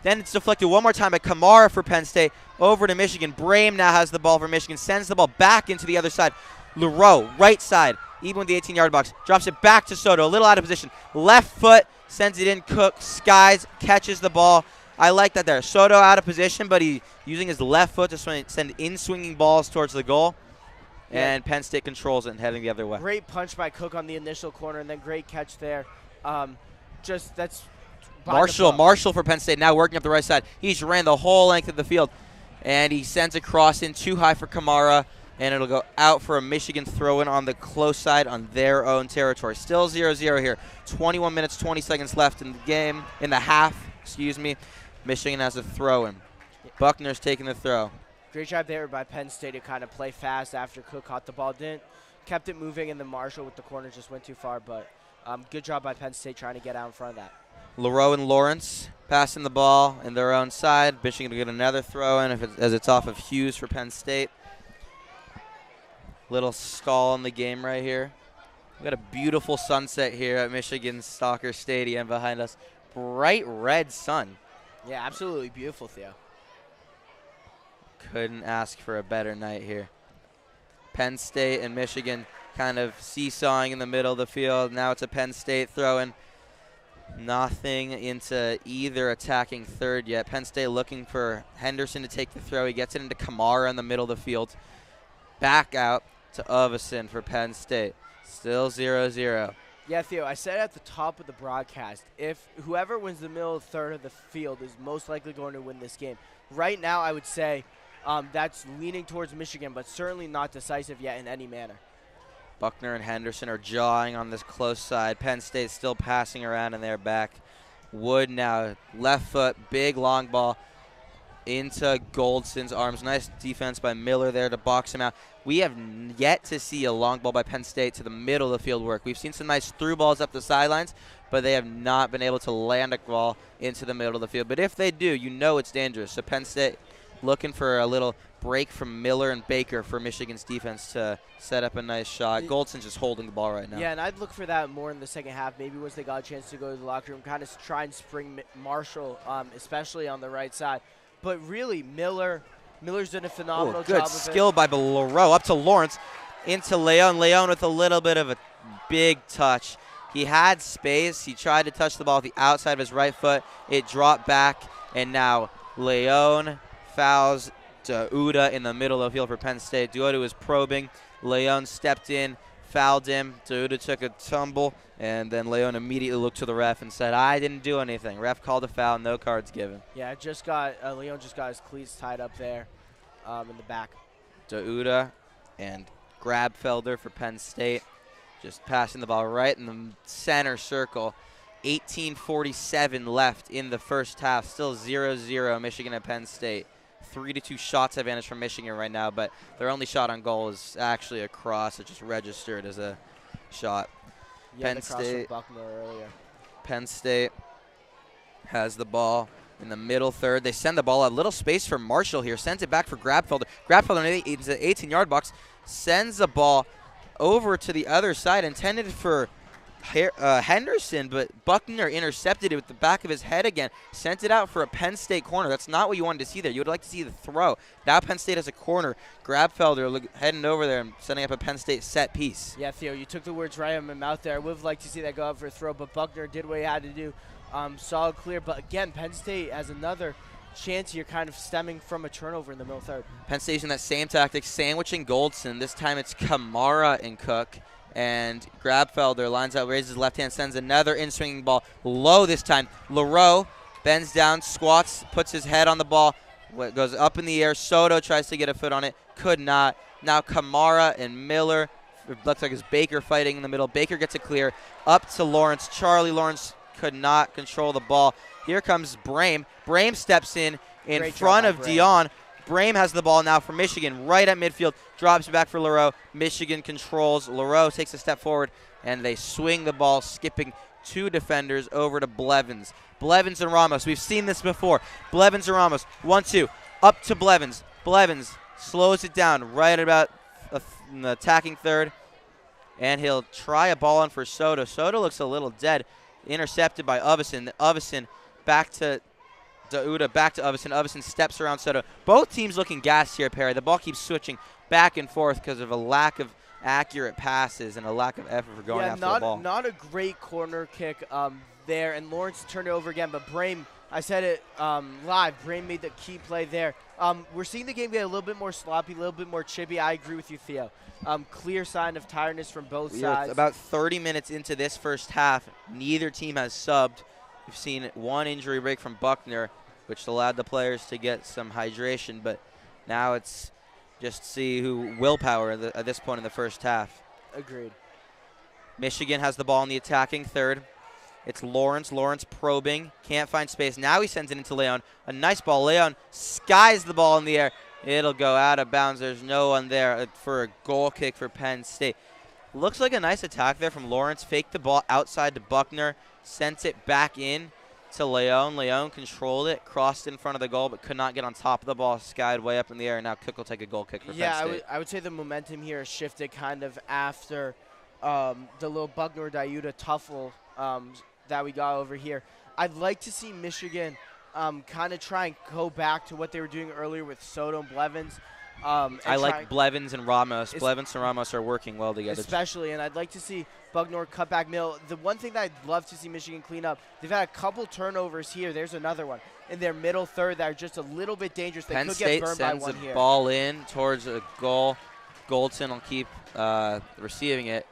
Then it's deflected one more time by Kamara for Penn State. Over to Michigan. Brame now has the ball for Michigan. Sends the ball back into the other side. Leroux, right side, even with the 18-yard box. Drops it back to Soto, a little out of position. Left foot, sends it in. Cook, skies, catches the ball. I like that there. Soto out of position, but he using his left foot to send in-swinging balls towards the goal. Yeah. And Penn State controls it and heading the other way. Great punch by Cook on the initial corner, and then great catch there. That's Marshall for Penn State now working up the right side. He's ran the whole length of the field, and he sends a cross in too high for Kamara. And it'll go out for a Michigan throw-in on the close side on their own territory. Still 0-0 here. 21 minutes, 20 seconds left in the game, in the half, excuse me. Michigan has a throw-in. Buckner's taking the throw. Great job there by Penn State to kind of play fast after Cook caught the ball. Kept it moving, and then Marshall with the corner just went too far. But good job by Penn State trying to get out in front of that. Leroux and Lawrence passing the ball in their own side. Michigan will get another throw-in as it's off of Hughes for Penn State. Little stall in the game right here. We've got a beautiful sunset here at Michigan Soccer Stadium behind us. Bright red sun. Yeah, absolutely beautiful, Theo. Couldn't ask for a better night here. Penn State and Michigan kind of seesawing in the middle of the field. Now it's a Penn State throw-in. Nothing into either attacking third yet. Penn State looking for Henderson to take the throw. He gets it into Kamara in the middle of the field. Back out to Ovison for Penn State. Still 0-0. Yeah, Theo, I said at the top of the broadcast, if whoever wins the middle third of the field is most likely going to win this game. Right now, I would say that's leaning towards Michigan, but certainly not decisive yet in any manner. Buckner and Henderson are jawing on this close side. Penn State still passing around in their back. Wood now, left foot, big long ball. into Goldson's arms. Nice defense by Miller there to box him out. We have yet to see a long ball by Penn State to the middle of the field work. We've seen some nice through balls up the sidelines, but they have not been able to land a ball into the middle of the field. But if they do, you know it's dangerous. So Penn State looking for a little break from Miller and Baker for Michigan's defense to set up a nice shot. Goldson's just holding the ball right now. Yeah, and I'd look for that more in the second half. Maybe once they got a chance to go to the locker room, kind of try and spring Marshall, especially on the right side. But really, Miller's done a phenomenal job. Good skill by Leroux. Up to Lawrence. Into Leon. Leon with a little bit of a big touch. He had space. He tried to touch the ball with the outside of his right foot. It dropped back, and now Leon fouls Dauda in the middle of the field for Penn State. Dauda was probing. Leon stepped in, fouled him. Dauda took a tumble, and then Leon immediately looked to the ref and said, I didn't do anything. Ref called a foul, no cards given. Yeah, Leon just got his cleats tied up there in the back. Dauda and Grabfelder for Penn State. Just passing the ball right in the center circle. 18:47 left in the first half. Still 0-0 Michigan at Penn State. 3-2 shots advantage from Michigan right now, but their only shot on goal is actually a cross. It just registered as a shot. Yeah, Penn State. Buckner earlier. Penn State has the ball in the middle third. They send the ball a little space for Marshall here. Sends it back for Grabfelder. Grabfelder into the 18-yard box. Sends the ball over to the other side, intended for Henderson, but Buckner intercepted it with the back of his head again. Sent it out for a Penn State corner. That's not what you wanted to see there. You would like to see the throw. Now Penn State has a corner. Grabfelder heading over there and setting up a Penn State set piece. Yeah, Theo, you took the words right out of my mouth there. I would have liked to see that go out for a throw, but Buckner did what he had to do. Solid clear, but again, Penn State has another chance here kind of stemming from a turnover in the middle third. Penn State's in that same tactic, sandwiching Goldson. This time it's Kamara and Cook. And Grabfelder lines out, raises his left hand, sends another in-swinging ball low this time. Leroux bends down, squats, puts his head on the ball, goes up in the air. Soto tries to get a foot on it, could not. Now Kamara and Miller, it looks like it's Baker fighting in the middle. Baker gets it clear, up to Lawrence. Charlie Lawrence could not control the ball. Here comes Brame. Brame steps in front of Dion. Brame has the ball now for Michigan right at midfield, drops back for Leroux. Michigan controls. Leroux takes a step forward, and they swing the ball, skipping two defenders over to Blevins. Blevins and Ramos. We've seen this before. Blevins and Ramos. 1-2. Up to Blevins. Blevins slows it down right about the attacking third, and he'll try a ball in for Soto. Soto looks a little dead. Intercepted by Uvison. Uvison back to Dauda, back to Uvison. Uvison steps around Soto. Both teams looking gassed here, Perry. The ball keeps switching back and forth because of a lack of accurate passes and a lack of effort for going after the ball. Not a great corner kick there, and Lawrence turned it over again, but Brame, I said it live, Brame made the key play there. We're seeing the game get a little bit more sloppy, a little bit more chippy. I agree with you, Theo. Clear sign of tiredness from both sides. About 30 minutes into this first half, neither team has subbed. We've seen one injury break from Buckner, which allowed the players to get some hydration, but now it's just see who willpower at this point in the first half. Agreed. Michigan has the ball in the attacking third. It's Lawrence. Lawrence probing. Can't find space. Now he sends it into Leon. A nice ball. Leon skies the ball in the air. It'll go out of bounds. There's no one there for a goal kick for Penn State. Looks like a nice attack there from Lawrence. Faked the ball outside to Buckner. Sent it back in to Leon. Leon controlled it, crossed in front of the goal, but could not get on top of the ball. Skied way up in the air, and now Cook will take a goal kick for Penn State. I would say the momentum here has shifted kind of after the little Buckner-Dauda tuffle that we got over here. I'd like to see Michigan kind of try and go back to what they were doing earlier with Soto and Blevins. I like Blevins and Ramos. Blevins and Ramos are working well together. Especially, and I'd like to see Buckner cut back middle. The one thing that I'd love to see Michigan clean up, they've had a couple turnovers here. There's another one in their middle third that are just a little bit dangerous. They Penn could State get burned by one sends here. a ball in towards a goal. Goldson will keep receiving it.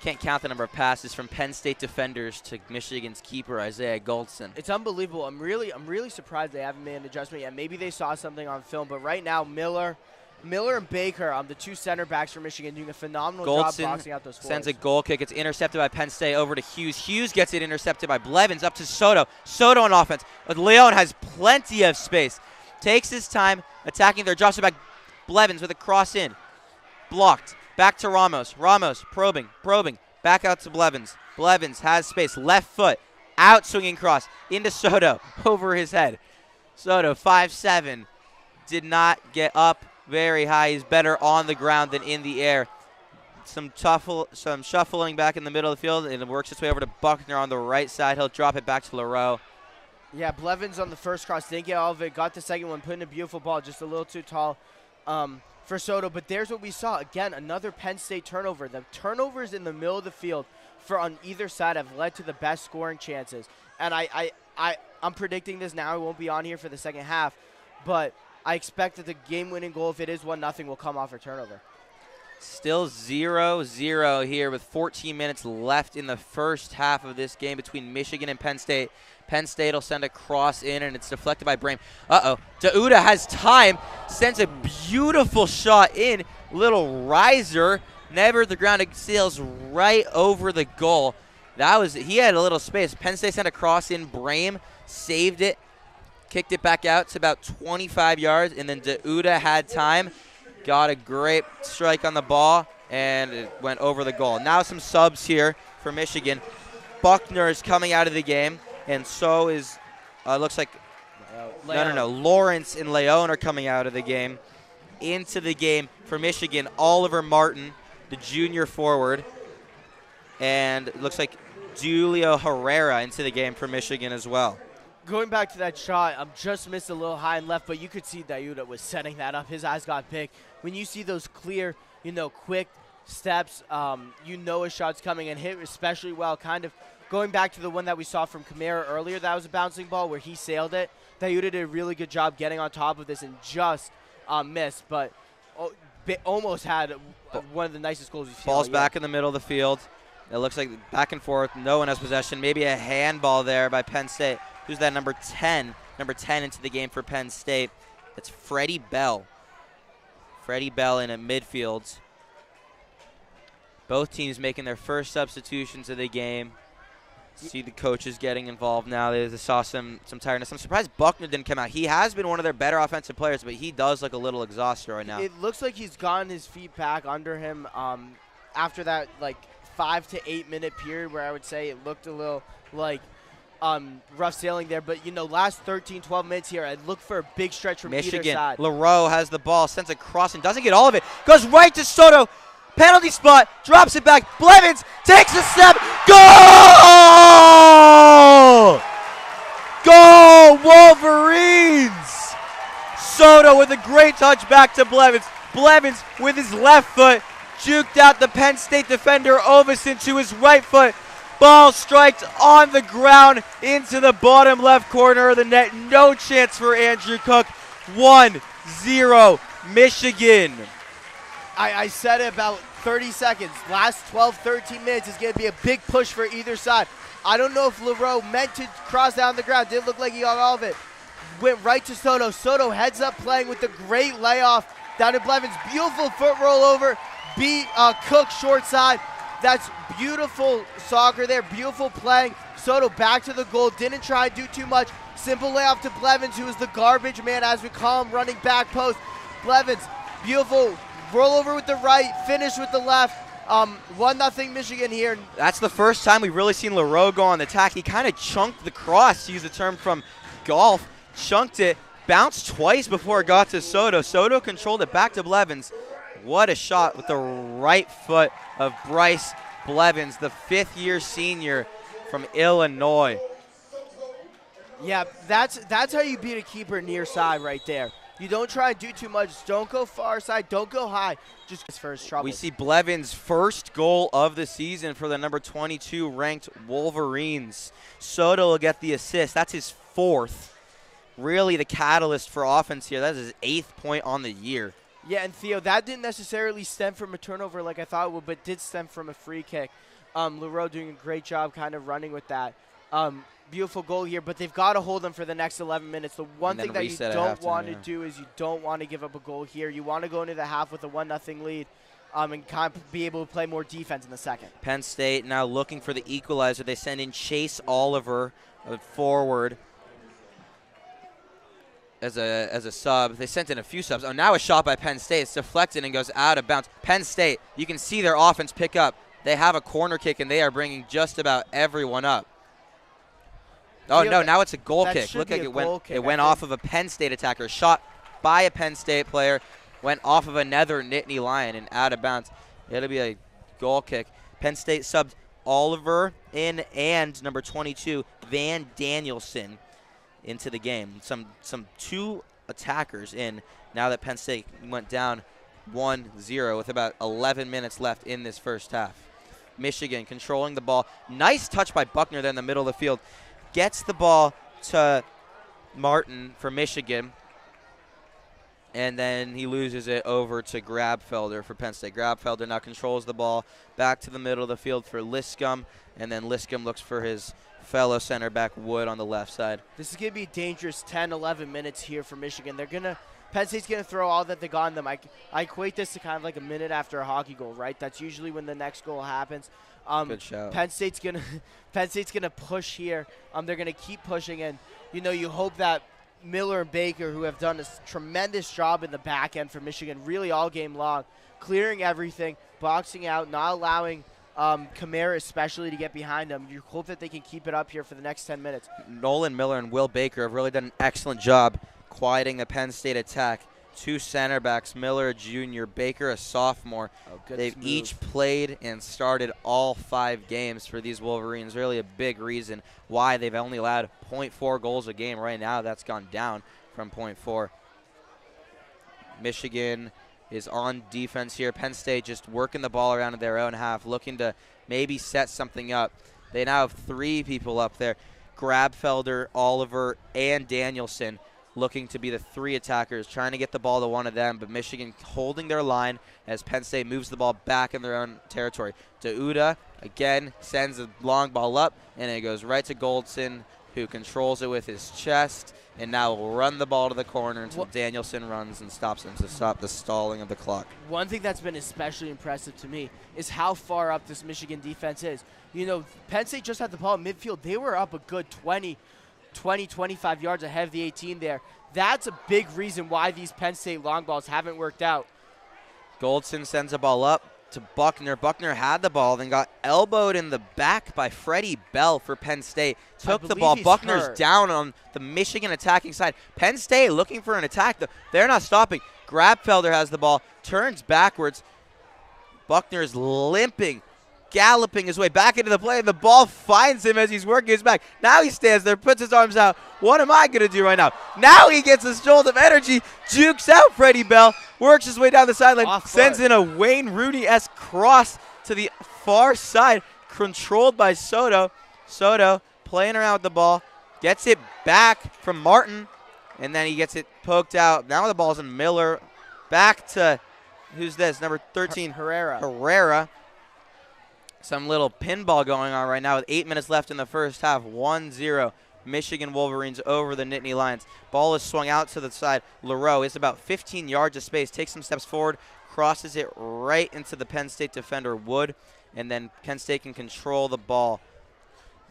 Can't count the number of passes from Penn State defenders to Michigan's keeper, Isaiah Goldson. It's unbelievable. I'm really surprised they haven't made an adjustment yet. Maybe they saw something on film, but right now Miller and Baker, the two center backs for Michigan, doing a phenomenal job boxing out those forwards. Sends a goal kick. It's intercepted by Penn State over to Hughes. Hughes gets it intercepted by Blevins up to Soto. Soto on offense. Leon has plenty of space. takes his time attacking there, drops it back. Blevins with a cross in. Blocked. Back to Ramos. Ramos probing. Back out to Blevins. Blevins has space. Left foot. Out swinging cross. Into Soto. Over his head. Soto, 5'7". Did not get up very high. He's better on the ground than in the air. Some shuffling back in the middle of the field, and it works its way over to Buckner on the right side. He'll drop it back to Leroux. Yeah, Blevins on the first cross didn't get all of it. Got the second one, put in a beautiful ball, just a little too tall for Soto. But there's what we saw. Again, another Penn State turnover. The turnovers in the middle of the field for on either side have led to the best scoring chances. And I'm predicting this now. I won't be on here for the second half. But I expect that the game-winning goal, if it is 1-0, will come off a turnover. Still 0-0 here with 14 minutes left in the first half of this game between Michigan and Penn State. Penn State will send a cross in, and it's deflected by Brame. Dauda has time, sends a beautiful shot in. Little riser, never the ground. It sails right over the goal. He had a little space. Penn State sent a cross in. Brame saved it, kicked it back out to about 25 yards, and then Dauda had time. Got a great strike on the ball, and it went over the goal. Now some subs here for Michigan. Buckner is coming out of the game, and so is, looks like, Lawrence and Leon are coming out of the game. Into the game for Michigan, Oliver Martin, the junior forward, and it looks like Julio Herrera into the game for Michigan as well. Going back to that shot, just missed a little high and left, but you could see Dauda was setting that up. His eyes got big. When you see those clear, quick steps, a shot's coming and hit especially well. Kind of going back to the one that we saw from Kamara earlier, that was a bouncing ball where he sailed it. Dauda did a really good job getting on top of this and just missed, but almost had one of the nicest goals we've seen. Ball's back in the middle of the field. It looks like back and forth. No one has possession. Maybe a handball there by Penn State. Who's that number 10? Number 10 into the game for Penn State. That's Freddie Bell. Freddie Bell in at midfield. Both teams making their first substitutions of the game. See the coaches getting involved now. They saw some tiredness. I'm surprised Buckner didn't come out. He has been one of their better offensive players, but he does look a little exhausted right now. It looks like he's gotten his feet back under him after that 5 to 8 minute period where I would say it looked a little like rough sailing there. But, last 13, 12 minutes here, I'd look for a big stretch from either side. Leroux has the ball, sends a cross and doesn't get all of it. Goes right to Soto. Penalty spot, drops it back. Blevins takes a step. Goal! Goal, Wolverines! Soto with a great touch back to Blevins. Blevins with his left foot juked out the Penn State defender Ovison to his right foot. Ball striked on the ground into the bottom left corner of the net. No chance for Andrew Cook. 1-0 Michigan. I said it about 30 seconds. Last 12, 13 minutes is going to be a big push for either side. I don't know if Leroux meant to cross down the ground. Didn't look like he got all of it. Went right to Soto. Soto heads up playing with the great layoff down to Blevins. Beautiful foot rollover. Beat Cook short side. That's beautiful soccer there. Beautiful playing. Soto back to the goal. Didn't try to do too much. Simple layoff to Blevins, who is the garbage man, as we call him, running back post. Blevins, beautiful rollover with the right, finish with the left. 1-0 Michigan here. That's the first time we've really seen Leroux go on the attack. He kind of chunked the cross, to use the term from golf. Chunked it, bounced twice before it got to Soto. Soto controlled it back to Blevins. What a shot with the right foot of Bryce Blevins, the fifth-year senior from Illinois. Yeah, that's how you beat a keeper near side right there. You don't try to do too much. Don't go far side. Don't go high. Just first trouble. We see Blevins' first goal of the season for the number 22 ranked Wolverines. Soto will get the assist. That's his fourth. Really the catalyst for offense here. That is his 8th point on the year. Yeah, and Theo, that didn't necessarily stem from a turnover like I thought it would, but did stem from a free kick. Leroux doing a great job kind of running with that. Beautiful goal here, but they've got to hold them for the next 11 minutes. The one thing that you don't want to do is you don't want to give up a goal here. You want to go into the half with a 1-0 lead and kind of be able to play more defense in the second. Penn State now looking for the equalizer. They send in Chase Oliver forward. as a sub. They sent in a few subs. Oh, now a shot by Penn State. It's deflected and goes out of bounds. Penn State, you can see their offense pick up. They have a corner kick, and they are bringing just about everyone up. Oh, no, now it's a goal kick. Look like it went off of a Penn State attacker. Shot by a Penn State player. Went off of another Nittany Lion and out of bounds. It'll be a goal kick. Penn State subbed Oliver in and number 22, Van Danielson, into the game. Some two attackers in now that Penn State went down 1-0 with about 11 minutes left in this first half. Michigan controlling the ball. Nice touch by Buckner there in the middle of the field. Gets the ball to Martin for Michigan. And then he loses it over to Grabfelder for Penn State. Grabfelder now controls the ball back to the middle of the field for Liscum. And then Liscum looks for his fellow center back Wood on the left side. This is going to be a dangerous 10, 11 minutes here for Michigan. Penn State's going to throw all that they got in them. I equate this to kind of like a minute after a hockey goal, right? That's usually when the next goal happens. Good shout. Penn State's gonna push here. They're gonna keep pushing, and you hope that Miller and Baker, who have done a tremendous job in the back end for Michigan, really all game long, clearing everything, boxing out, not allowing Kamara especially to get behind them. You hope that they can keep it up here for the next 10 minutes. Nolan Miller and Will Baker have really done an excellent job quieting the Penn State attack. Two center backs, Miller a junior, Baker a sophomore. They've each played and started all 5 games for these Wolverines. Really a big reason why they've only allowed 0.4 goals a game. Right now that's gone down from 0.4. Michigan is on defense here. Penn State just working the ball around in their own half, looking to maybe set something up. They now have 3 people up there, Grabfelder, Oliver, and Danielson, looking to be the 3 attackers, trying to get the ball to one of them, but Michigan holding their line as Penn State moves the ball back in their own territory. Dauda, again, sends a long ball up, and it goes right to Goldson, who controls it with his chest, and now will run the ball to the corner until Danielson runs and stops him to stop the stalling of the clock. One thing that's been especially impressive to me is how far up this Michigan defense is. Penn State just had the ball at midfield. They were up a good 20, 25 yards ahead of the 18 there. That's a big reason why these Penn State long balls haven't worked out. Goldson sends a ball up to Buckner. Buckner had the ball, then got elbowed in the back by Freddie Bell for Penn State. Took the ball. Buckner's down on the Michigan attacking side. Penn State looking for an attack. They're not stopping. Grabfelder has the ball, turns backwards. Buckner's limping, galloping his way back into the play, and the ball finds him as he's working his back. Now he stands there, puts his arms out. What am I going to do right now? Now he gets a jolt of energy, jukes out Freddie Bell, works his way down the sideline, sends in a Wayne Rooney-esque cross to the far side, controlled by Soto. Soto playing around with the ball, gets it back from Martin, and then he gets it poked out. Now the ball's in Miller. Back to, who's this, number 13? Herrera. Some little pinball going on right now with 8 minutes left in the first half. 1-0. Michigan Wolverines over the Nittany Lions. Ball is swung out to the side. Leroux is about 15 yards of space. Takes some steps forward. Crosses it right into the Penn State defender, Wood. And then Penn State can control the ball.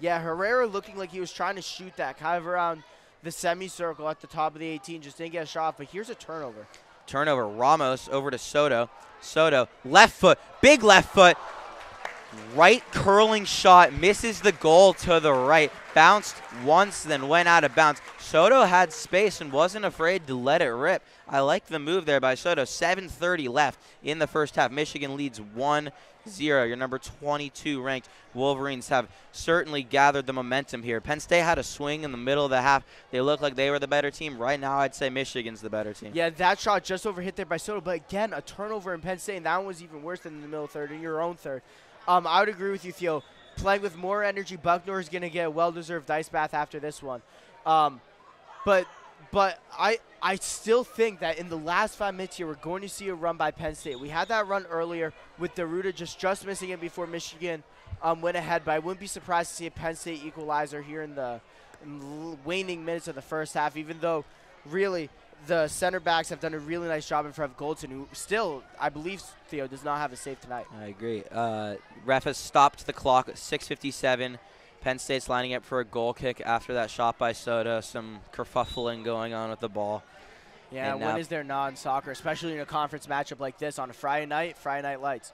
Yeah, Herrera looking like he was trying to shoot that kind of around the semicircle at the top of the 18. Just didn't get a shot, but here's a turnover. Ramos over to Soto. Soto, left foot. Big left foot. Right curling shot, misses the goal to the right. Bounced once, then went out of bounds. Soto had space and wasn't afraid to let it rip. I like the move there by Soto. 7:30 left in the first half. Michigan leads 1-0. Your number 22 ranked Wolverines have certainly gathered the momentum here. Penn State had a swing in the middle of the half. They looked like they were the better team. Right now, I'd say Michigan's the better team. Yeah, that shot just over hit there by Soto. But again, a turnover in Penn State, and that one was even worse than in the middle third, in your own third. I would agree with you, Theo. Playing with more energy, Buckner is going to get a well-deserved ice bath after this one. But I still think that in the last 5 minutes here, we're going to see a run by Penn State. We had that run earlier with Dauda just missing it before Michigan went ahead. But I wouldn't be surprised to see a Penn State equalizer here in the waning minutes of the first half, even though really the center backs have done a really nice job in front of Goldson, who still, I believe, Theo, does not have a save tonight. I agree. Ref has stopped the clock at 6:57. Penn State's lining up for a goal kick after that shot by Soto. Some kerfuffling going on with the ball. Yeah, and when is there non-soccer, especially in a conference matchup like this on a Friday night lights?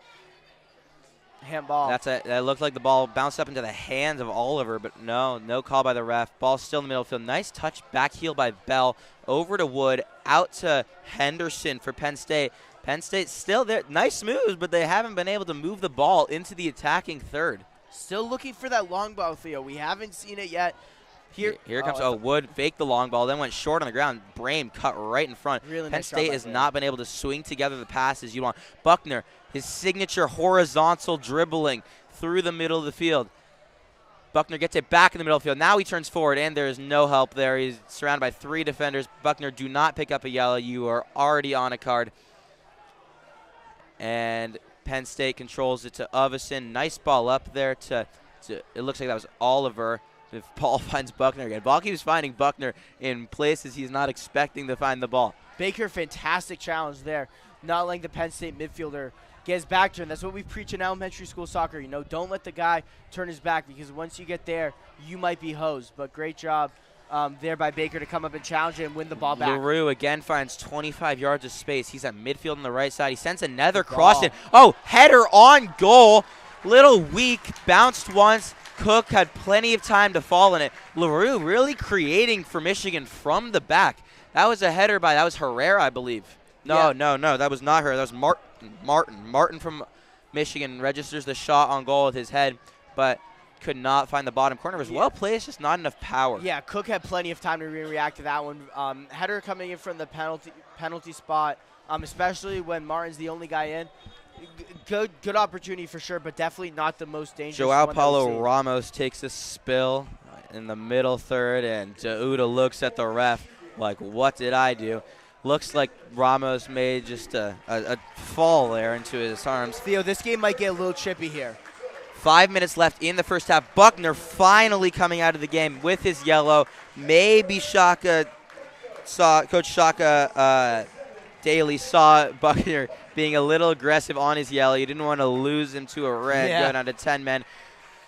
Handball. That looked like the ball bounced up into the hands of Oliver, but no call by the ref. Ball still in the middle field. Nice touch back heel by Bell. Over to Wood, out to Henderson for Penn State. Penn State still there. Nice moves, but they haven't been able to move the ball into the attacking third. Still looking for that long ball, Theo. We haven't seen it yet. Here comes Wood, faked the long ball, then went short on the ground. Brame cut right in front. Really Penn nice State job has by not been able to swing together the passes you want. Buckner, his signature horizontal dribbling through the middle of the field. Buckner gets it back in the middle of the field. Now he turns forward, and there is no help there. He's surrounded by 3 defenders. Buckner, do not pick up a yellow. You are already on a card. And Penn State controls it to Uvison. Nice ball up there to it looks like that was Oliver. If Paul finds Buckner again. Ball keeps finding Buckner in places he's not expecting to find the ball. Baker, fantastic challenge there. Not letting the Penn State midfielder get his back turned. That's what we preach in elementary school soccer. You know, don't let the guy turn his back, because once you get there, you might be hosed. But great job there by Baker to come up and challenge it and win the ball back. LaRue again finds 25 yards of space. He's at midfield on the right side. He sends another cross in. Oh, header on goal. Little weak. Bounced once. Cook had plenty of time to fall in it. LaRue really creating for Michigan from the back. That was a header that was Herrera, I believe. No, that was not her. That was Martin. Martin from Michigan registers the shot on goal with his head, but could not find the bottom corner. It was well placed, just not enough power. Yeah, Cook had plenty of time to react to that one. Header coming in from the penalty spot, especially when Martin's the only guy in. Good opportunity for sure, but definitely not the most dangerous. Joao Paulo Ramos takes a spill in the middle third, and Dauda looks at the ref like, what did I do? Looks like Ramos made just a fall there into his arms. Theo, this game might get a little chippy here. 5 minutes left in the first half. Buckner finally coming out of the game with his yellow. Maybe Coach Shaka Daly saw Buckner being a little aggressive on his yellow. He didn't want to lose him to a red, going down to 10 men.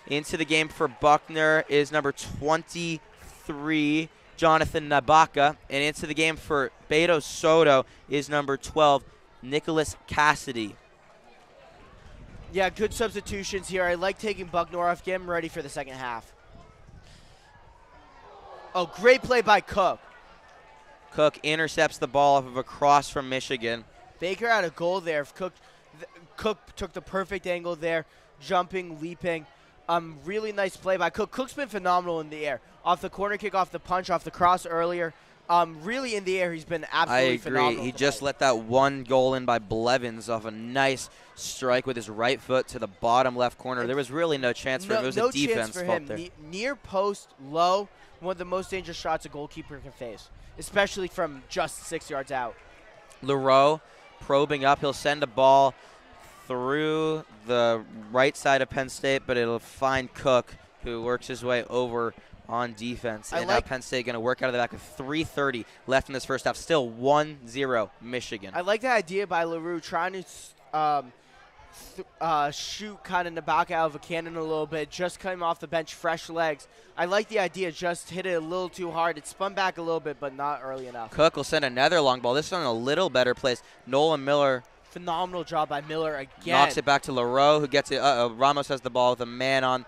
Into the game for Buckner is number 23, Jonathan Nabaka. And into the game for Beto Soto is number 12, Nicholas Cassidy. Yeah, good substitutions here. I like taking Buckner off. Get him ready for the second half. Oh, great play by Cook. Cook intercepts the ball off of a cross from Michigan. Baker had a goal there. Cook took the perfect angle there, jumping, leaping. Really nice play by Cook. Cook's been phenomenal in the air. Off the corner kick, off the punch, off the cross earlier. Really in the air, he's been absolutely phenomenal. I agree. He just let that one goal in by Blevins off a nice strike with his right foot to the bottom left corner. There was really no chance for him. It was a defense fault there. Near post, low, one of the most dangerous shots a goalkeeper can face, especially from just 6 yards out. Leroux probing up. He'll send a ball through the right side of Penn State, but it'll find Cook, who works his way over on defense. And now Penn State going to work out of the back with 3:30 left in this first half. Still 1-0 Michigan. I like the idea by LaRue trying to shoot kind of Nabaka out of a cannon a little bit, just coming off the bench, fresh legs. I like the idea, just hit it a little too hard. It spun back a little bit, but not early enough. Cook will send another long ball. This one in a little better place. Nolan Miller. Phenomenal job by Miller again. Knocks it back to Leroux, who gets it. Ramos has the ball with a man on.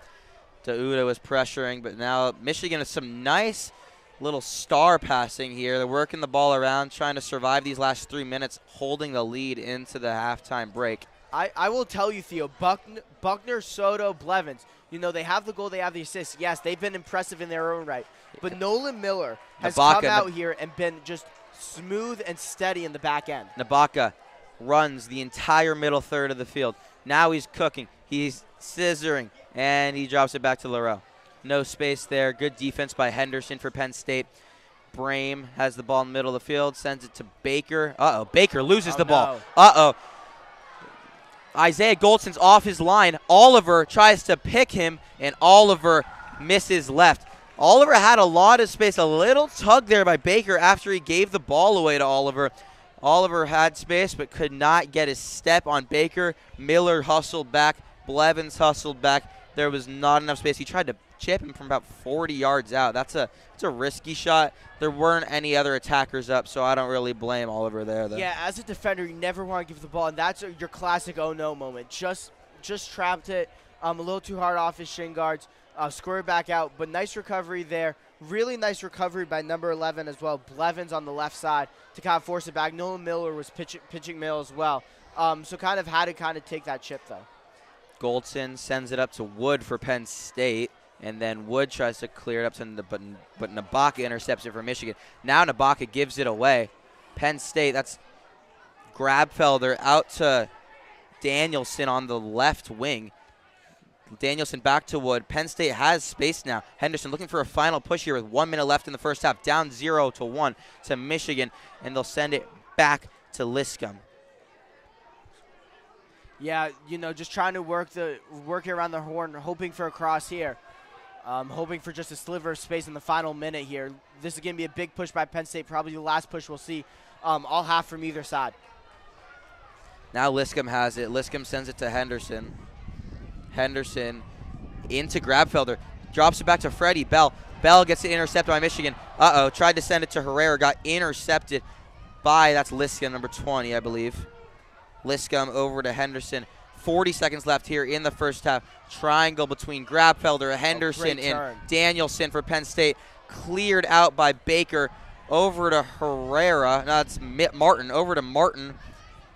Dauda was pressuring, but now Michigan has some nice little star passing here. They're working the ball around, trying to survive these last 3 minutes, holding the lead into the halftime break. I will tell you, Theo, Buckner, Soto, Blevins, you know, they have the goal, they have the assist. Yes, they've been impressive in their own right. But Nolan Miller has come out here and been just smooth and steady in the back end. Nabaka runs the entire middle third of the field. Now he's cooking. He's scissoring, and he drops it back to Leroux. No space there. Good defense by Henderson for Penn State. Brame has the ball in the middle of the field, sends it to Baker. Baker loses the ball. Isaiah Goldson's off his line. Oliver tries to pick him, and Oliver misses left. Oliver had a lot of space. A little tug there by Baker after he gave the ball away to Oliver. Oliver had space but could not get his step on Baker. Miller hustled back. Blevins hustled back. There was not enough space. He tried to chip him from about 40 yards out. It's a risky shot. There weren't any other attackers up, so I don't really blame Oliver there. Though. Yeah, as a defender, you never want to give the ball, and that's your classic oh no moment. Just trapped it a little too hard off his shin guards, square it back out, but nice recovery there. Really nice recovery by number 11 as well. Blevins on the left side to kind of force it back. Nolan Miller was pitching middle as well. So kind of had to kind of take that chip, though. Goldson sends it up to Wood for Penn State, and then Wood tries to clear it up to but Nabaka intercepts it for Michigan. Now Nabaka gives it away. Penn State, that's Grabfelder out to Danielson on the left wing. Danielson back to Wood. Penn State has space now. Henderson looking for a final push here with 1 minute left in the first half. Down 0-1 to Michigan, and they'll send it back to Liscum. Yeah, just trying to work it around the horn, hoping for a cross here. Hoping for just a sliver of space in the final minute here. This is going to be a big push by Penn State, probably the last push we'll see all half from either side. Now Liscum has it. Liscum sends it to Henderson. Henderson into Grabfelder. Drops it back to Freddie Bell. Bell gets it intercepted by Michigan. Tried to send it to Herrera. Got intercepted by, that's Liscum, number 20, I believe. Liscum over to Henderson. 40 seconds left here in the first half. Triangle between Grabfelder, Henderson, and Danielson for Penn State. Cleared out by Baker. Over to Herrera. No, it's Martin. Over to Martin.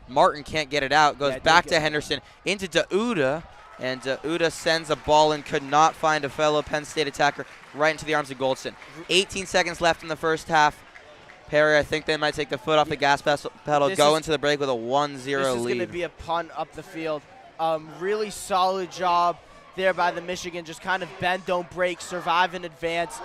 Martin can't get it out. Goes back to Henderson. Into Dauda. And Dauda sends a ball and could not find a fellow Penn State attacker right into the arms of Goldson. 18 seconds left in the first half. Perry, I think they might take the foot off the gas pedal, go into the break with a 1-0 lead. This is going to be a punt up the field. Really solid job there by the Michigan. Just kind of bend, don't break, survive in advance.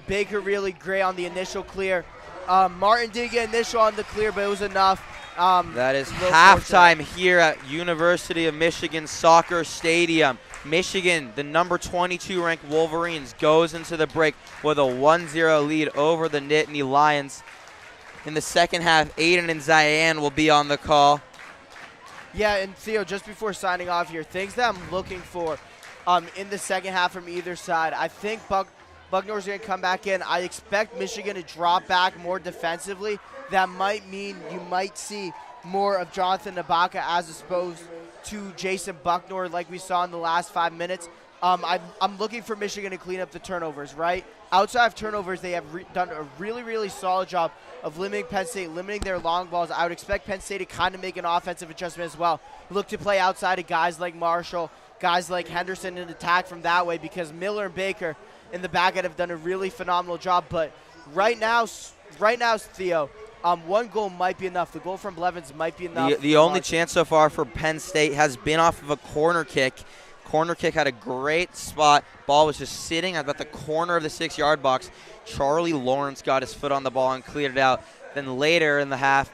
Baker really great on the initial clear. Martin did get initial on the clear, but it was enough. That is halftime here at University of Michigan Soccer Stadium. Michigan, the number 22 ranked Wolverines, goes into the break with a 1-0 lead over the Nittany Lions. In the second half, Aydin and Ziyan will be on the call. Yeah, and Theo, just before signing off here, things that I'm looking for in the second half from either side. I think Bucknor's going to come back in. I expect Michigan to drop back more defensively. That might mean you might see more of Jonathan Nabaka as opposed to Jason Bucknor like we saw in the last 5 minutes. I'm looking for Michigan to clean up the turnovers, right? Outside of turnovers, they have done a really, really solid job of limiting Penn State, limiting their long balls. I would expect Penn State to kind of make an offensive adjustment as well. Look to play outside of guys like Marshall, guys like Henderson, and attack from that way because Miller and Baker in the back end have done a really phenomenal job. But right now, Theo, one goal might be enough. The goal from Blevins might be enough. The only chance so far for Penn State has been off of a corner kick. Corner kick had a great spot. Ball was just sitting at about the corner of the 6-yard box. Charlie Lawrence got his foot on the ball and cleared it out. Then later in the half,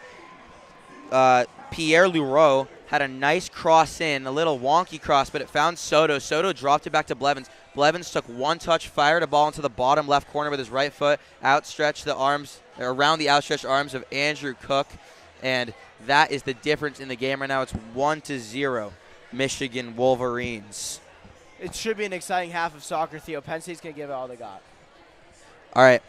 Pierre Leroux had a nice cross in, a little wonky cross, but it found Soto. Soto dropped it back to Blevins. Blevins took one touch, fired a ball into the bottom left corner with his right foot, outstretched the arms, around the outstretched arms of Andrew Cook, and that is the difference in the game right now. It's 1-0, Michigan Wolverines. It should be an exciting half of soccer, Theo. Penn State's going to give it all they got. All right,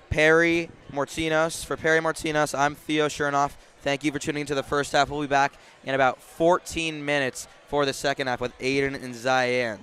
Perry Mourtzinos. For Perry Mourtzinos, I'm Theo Shernoff. Thank you for tuning into the first half. We'll be back in about 14 minutes for the second half with Aydin and Ziyan.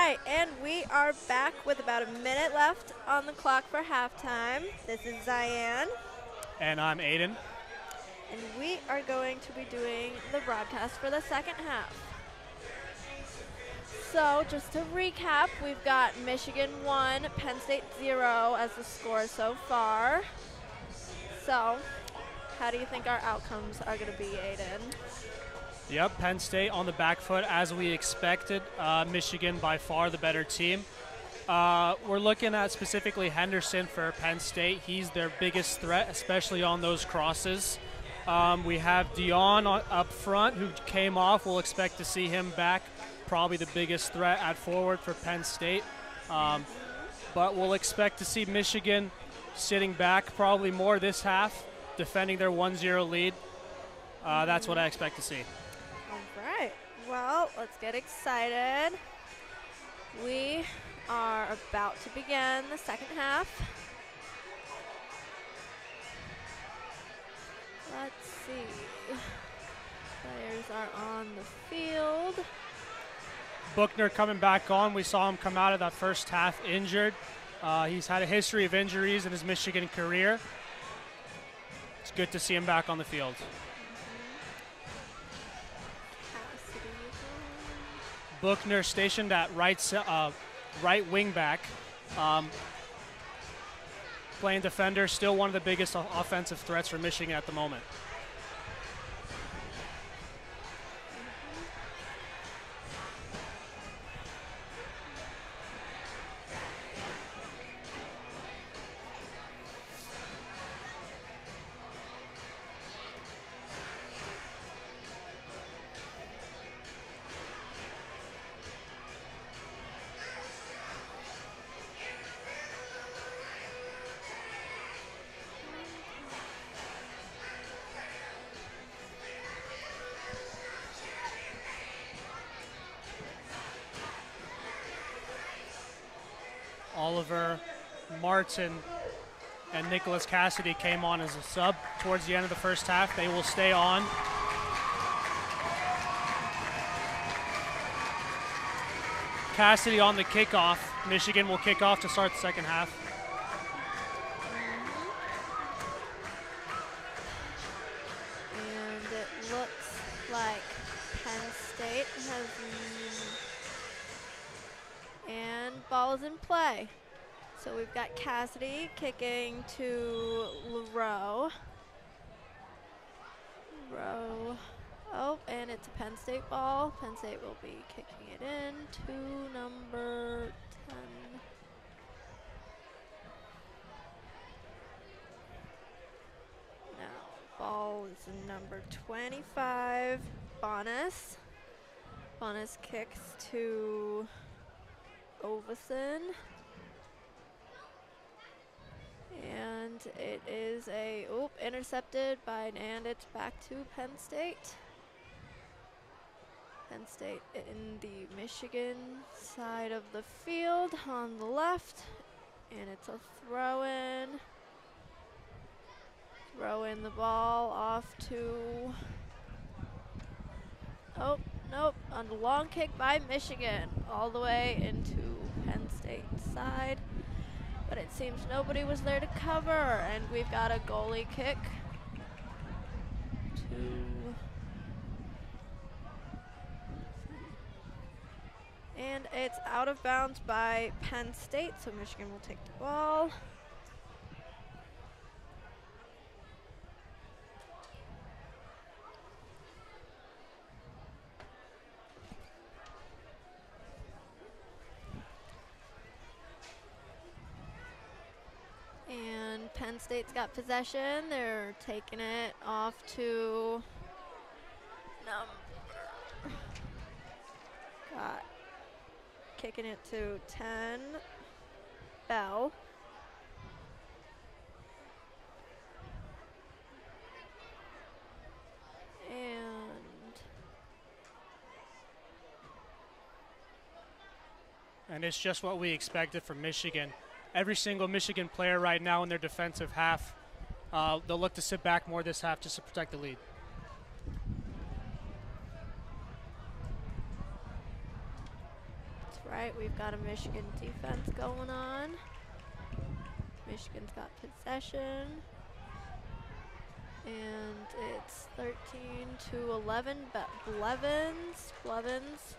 right, and we are back with about a minute left on the clock for halftime. This is Ziyan. And I'm Aydin. And we are going to be doing the broadcast for the second half. So just to recap, we've got Michigan 1, Penn State 0 as the score so far. So how do you think our outcomes are going to be, Aydin? Yep, Penn State on the back foot as we expected. Michigan by far the better team. We're looking at specifically Henderson for Penn State. He's their biggest threat, especially on those crosses. We have Dion up front who came off. We'll expect to see him back. Probably the biggest threat at forward for Penn State. But we'll expect to see Michigan sitting back probably more this half, defending their 1-0 lead. That's what I expect to see. All right. Well, let's get excited. We are about to begin the second half. Let's see. Players are on the field. Buchner coming back on. We saw him come out of that first half injured. He's had a history of injuries in his Michigan career. It's good to see him back on the field. Buchner stationed at right wing back. Playing defender, still one of the biggest offensive threats for Michigan at the moment. Oliver, Martin, and Nicholas Cassidy came on as a sub towards the end of the first half. They will stay on. Cassidy on the kickoff. Michigan will kick off to start the second half. And it looks like Penn State has... And ball is in play. So we've got Cassidy kicking to Leroux. Oh, and it's a Penn State ball. Penn State will be kicking it in to number 10. Now, ball is in number 25, Bonus. Bonus kicks to Ovison. And it is intercepted and it's back to Penn State. Penn State in the Michigan side of the field on the left. And it's a throw-in. Throw in the ball off to... Oh, nope. On the long kick by Michigan. All the way into Penn State's side. But it seems nobody was there to cover. And we've got a goalie kick. And it's out of bounds by Penn State, so Michigan will take the ball. And Penn State's got possession. They're taking it off to kicking it to 10, Bell. And it's just what we expected from Michigan. Every single Michigan player right now in their defensive half, they'll look to sit back more this half just to protect the lead. right. We've got a Michigan defense going on. Michigan's got possession. And it's 13-11. Blevins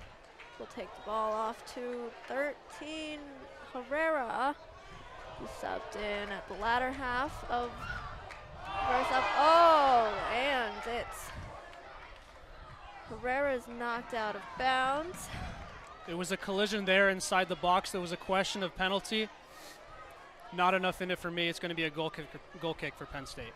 will take the ball off to 13. Herrera, who subbed in at the latter half of first up. Oh, and it's Herrera's knocked out of bounds. It was a collision there inside the box. There was a question of penalty. Not enough in it for me. It's going to be a goal kick for Penn State.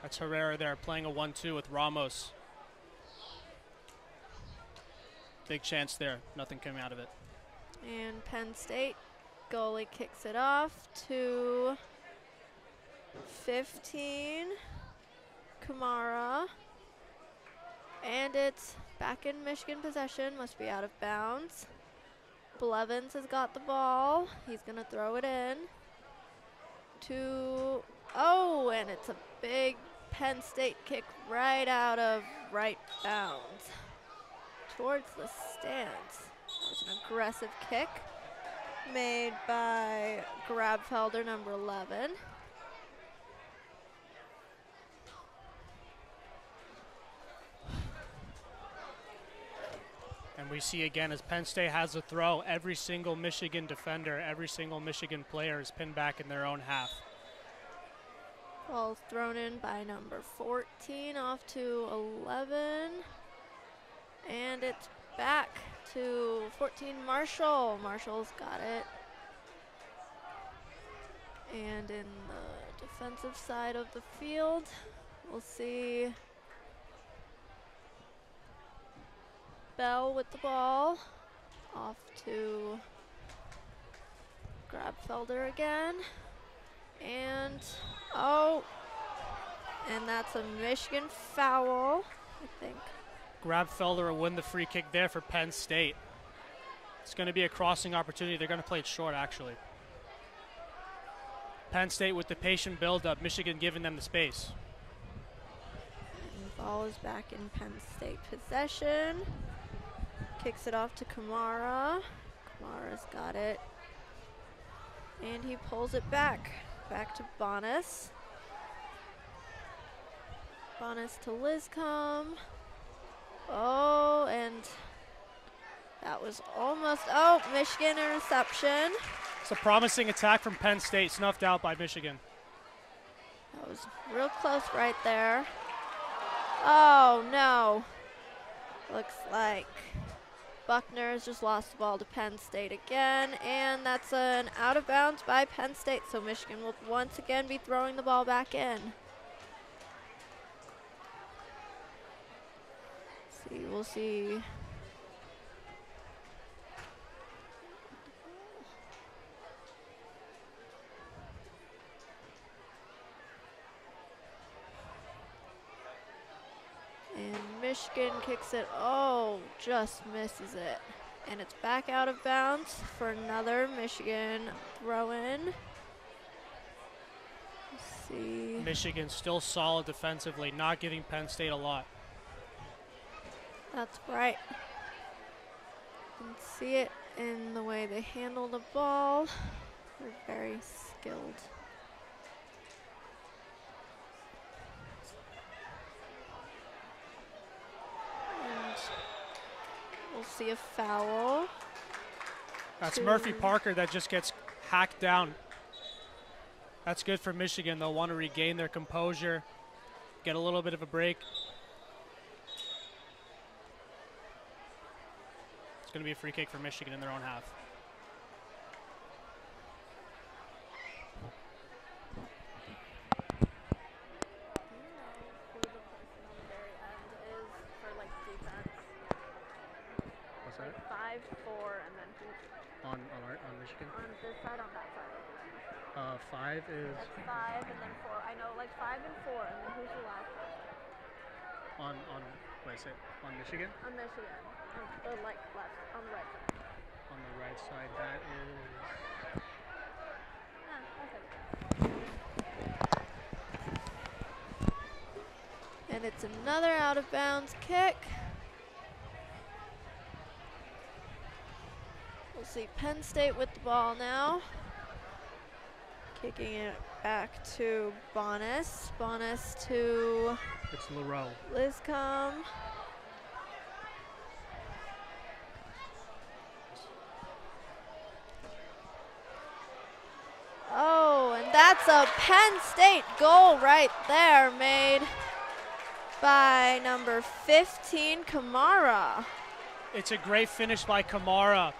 That's Herrera there playing a 1-2 with Ramos. Big chance there. Nothing came out of it. And Penn State goalie kicks it off to 15. Kumara. And it's back in Michigan possession. Must be out of bounds. Blevins has got the ball. He's going to throw it in to, oh, and it's a big Penn State kick right out of right bounds towards the stands. That was an aggressive kick made by Grabfelder, number 11. And we see again as Penn State has a throw, every single Michigan defender, every single Michigan player is pinned back in their own half. Ball's thrown in by number 14 off to 11. And it's back to 14 Marshall. Marshall's got it. And in the defensive side of the field, we'll see Bell with the ball. Off to Grabfelder again. And, oh, and that's a Michigan foul, I think. Grabfelder will win the free kick there for Penn State. It's going to be a crossing opportunity. They're going to play it short, actually. Penn State with the patient build-up, Michigan giving them the space. And the ball is back in Penn State possession. Kicks it off to Kamara. Kamara's got it. And he pulls it back. Back to Bonas. Bonas to Liscombe. Oh, and that was almost, oh, Michigan interception. It's a promising attack from Penn State, snuffed out by Michigan. That was real close right there. Oh, no. Looks like Buckner has just lost the ball to Penn State again, and that's an out of bounds by Penn State, so Michigan will once again be throwing the ball back in. We'll see. And Michigan kicks it, oh, just misses it. And it's back out of bounds for another Michigan throw-in. Let's see. Michigan still solid defensively, not giving Penn State a lot. That's right. You can see it in the way they handle the ball. They're very skilled. And we'll see a foul. That's Murphy Parker that just gets hacked down. That's good for Michigan. They'll want to regain their composure, get a little bit of a break. It's going to be a free kick for Michigan in their own half. What's that? 5, 4, and then who? On Michigan? On this side, on that side. 5 is... That's 5 and then 4. I know, like 5 and 4, and then who's the last person? On Michigan? On Michigan. On the left, on the right side. On the right side, that is... And it's another out of bounds kick. We'll see Penn State with the ball now. Kicking it back to Bonas. Bonas to It's Leroux. Liscombe. Oh, and that's a Penn State goal right there, made by number 15, Kamara. It's a great finish by Kamara.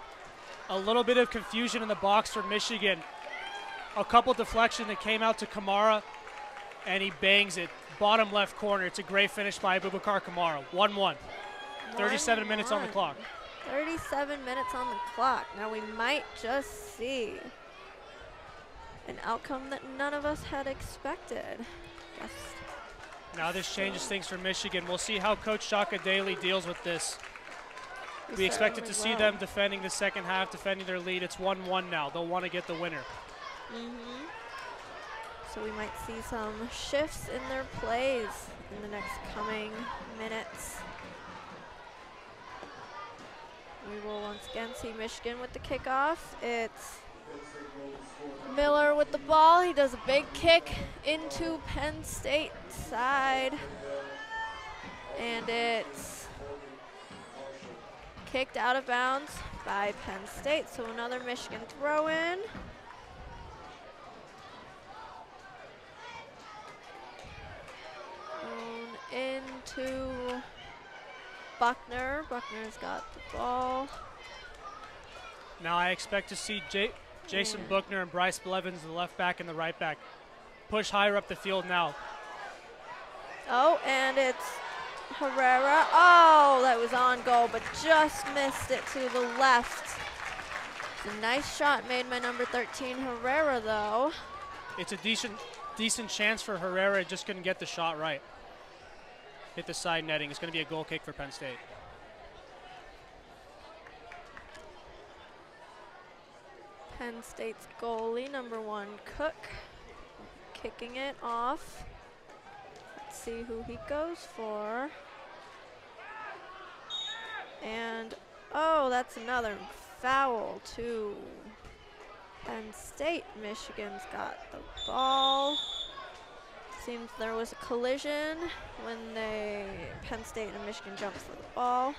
A little bit of confusion in the box for Michigan. A couple deflection that came out to Kamara, and he bangs it. Bottom left corner. It's a great finish by Abubakar Kamara. 1-1. 37 minutes on the clock. 37 minutes on the clock. Now we might just see an outcome that none of us had expected. Guess. Now this changes things for Michigan. We'll see how Coach Shaka Daly deals with this. We expected to see them defending the second half, defending their lead. It's 1-1 now. They'll want to get the winner. So we might see some shifts in their plays in the next coming minutes. We will once again see Michigan with the kickoff. It's Miller with the ball. He does a big kick into Penn State side. And it's kicked out of bounds by Penn State. So another Michigan throw in. Into Buckner. Buckner's got the ball. Now I expect to see Jason Buckner and Bryce Blevins, the left back and the right back, push higher up the field now. Oh, and it's Herrera. Oh, that was on goal, but just missed it to the left. It's a nice shot made by number 13, Herrera, though. It's a decent chance for Herrera, just couldn't get the shot right. Hit the side netting. It's going to be a goal kick for Penn State. Penn State's goalie, number 1, Cook, kicking it off. Let's see who he goes for. And, oh, that's another foul to Penn State. Michigan's got the ball. Seems there was a collision when Penn State and Michigan jumped for the ball.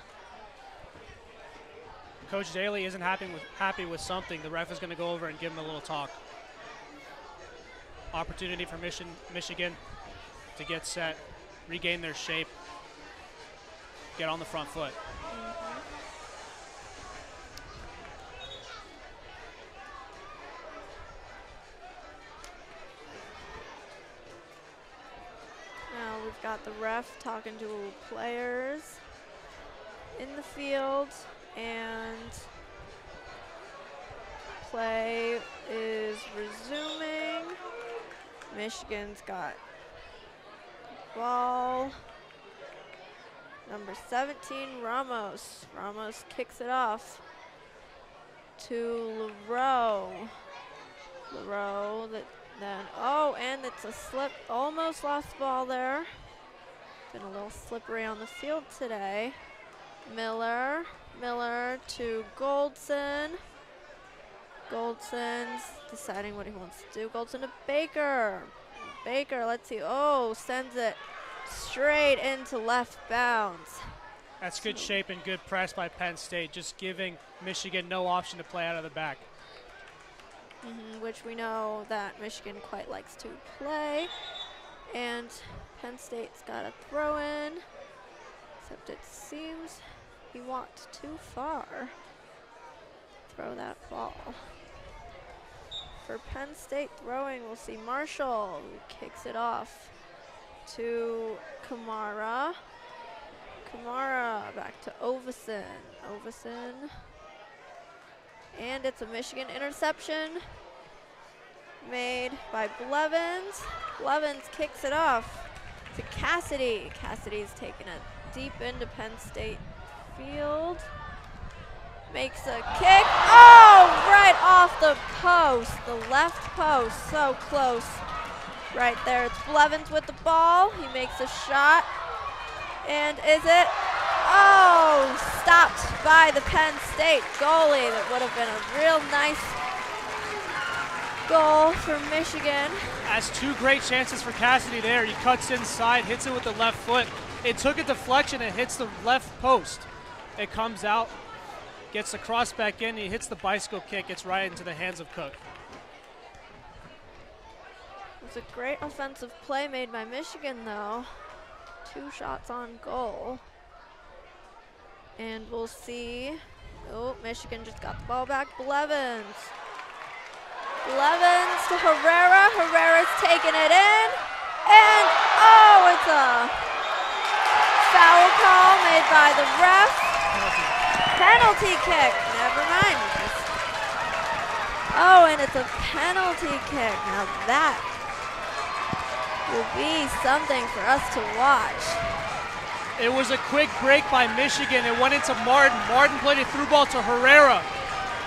Coach Daly isn't happy with something. The ref is going to go over and give him a little talk. Opportunity for Michigan to get set, regain their shape, get on the front foot. Now we've got the ref talking to players in the field, and play is resuming. Michigan's got the ball. Number 17, Ramos. Ramos kicks it off to Leroux. Leroux, oh, and it's a slip. Almost lost the ball there. Been a little slippery on the field today. Miller to Goldson. Goldson's deciding what he wants to do. Goldson to Baker. Baker, let's see. Oh, sends it straight into left bounds. That's good shape and good press by Penn State, just giving Michigan no option to play out of the back. Which we know that Michigan quite likes to play. And Penn State's got a throw in, except it seems he walked too far. Throw that ball. For Penn State throwing, we'll see Marshall, who kicks it off to Kamara. Kamara back to Ovison. Ovison. And it's a Michigan interception made by Blevins. Blevins kicks it off to Cassidy. Cassidy's taking it deep into Penn State field. Makes a kick. Oh, right off the post, the left post, so close. Right there, it's Blevins with the ball. He makes a shot. And is it? Oh, stopped by the Penn State goalie. That would have been a real nice goal for Michigan. Has two great chances for Cassidy there. He cuts inside, hits it with the left foot. It took a deflection and hits the left post. It comes out, gets the cross back in. He hits the bicycle kick. It's right into the hands of Cook. It was a great offensive play made by Michigan, though. 2 shots on goal. And we'll see. Oh, Michigan just got the ball back. Blevins. Blevins to Herrera. Herrera's taking it in. And, oh, it's a foul call made by the ref. Penalty kick. Never mind. Oh, and it's a penalty kick. Now that will be something for us to watch. It was a quick break by Michigan. It went into Martin. Martin played a through ball to Herrera.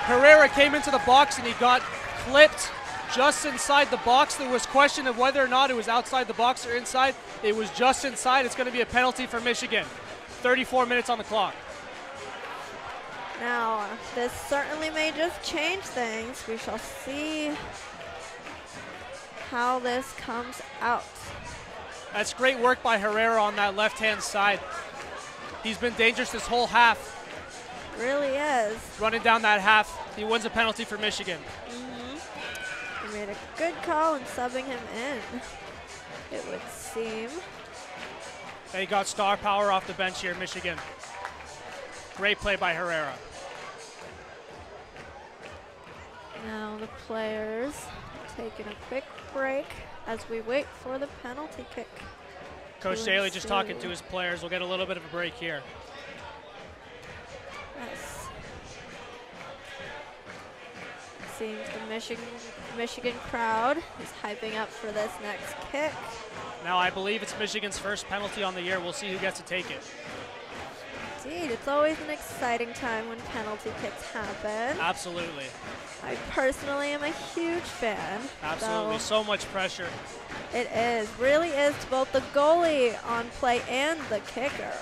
Herrera came into the box and he got clipped just inside the box. There was question of whether or not it was outside the box or inside. It was just inside. It's going to be a penalty for Michigan. 34 minutes on the clock. Now, this certainly may just change things. We shall see how this comes out. That's great work by Herrera on that left-hand side. He's been dangerous this whole half. Really is. Running down that half, he wins a penalty for Michigan. He made a good call in subbing him in, it would seem. They got star power off the bench here, Michigan. Great play by Herrera. Now the players taking a quick break as we wait for the penalty kick. Coach Daly just talking to his players. We'll get a little bit of a break here. Yes. It seems the Michigan crowd is hyping up for this next kick. Now I believe it's Michigan's first penalty on the year. We'll see who gets to take it. Indeed, it's always an exciting time when penalty kicks happen. Absolutely. I personally am a huge fan. Absolutely, so much pressure. It is, really is, to both the goalie on play and the kicker.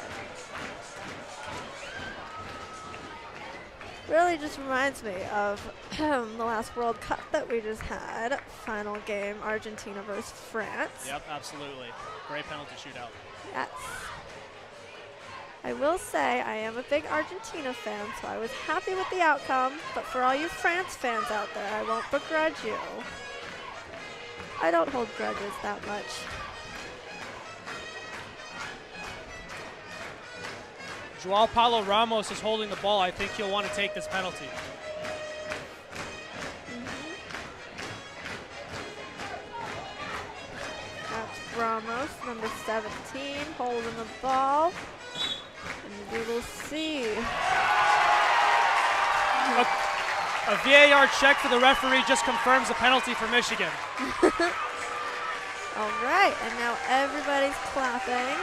Really just reminds me of the last World Cup that we just had. Final game, Argentina versus France. Yep, absolutely. Great penalty shootout. Yes. I will say I am a big Argentina fan, so I was happy with the outcome, but for all you France fans out there, I won't begrudge you. I don't hold grudges that much. Joao Paulo Ramos is holding the ball. I think he'll want to take this penalty. That's Ramos, number 17, holding the ball. And we will see. A VAR check for the referee just confirms a penalty for Michigan. All right, and now everybody's clapping.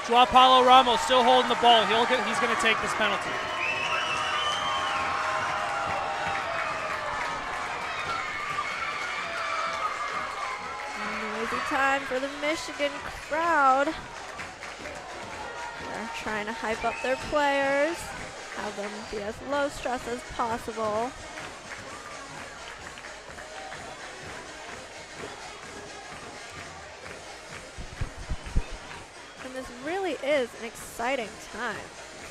Joao Paulo Ramos still holding the ball. He's going to take this penalty. Noisy time for the Michigan crowd. They're trying to hype up their players, have them be as low stress as possible. And this really is an exciting time.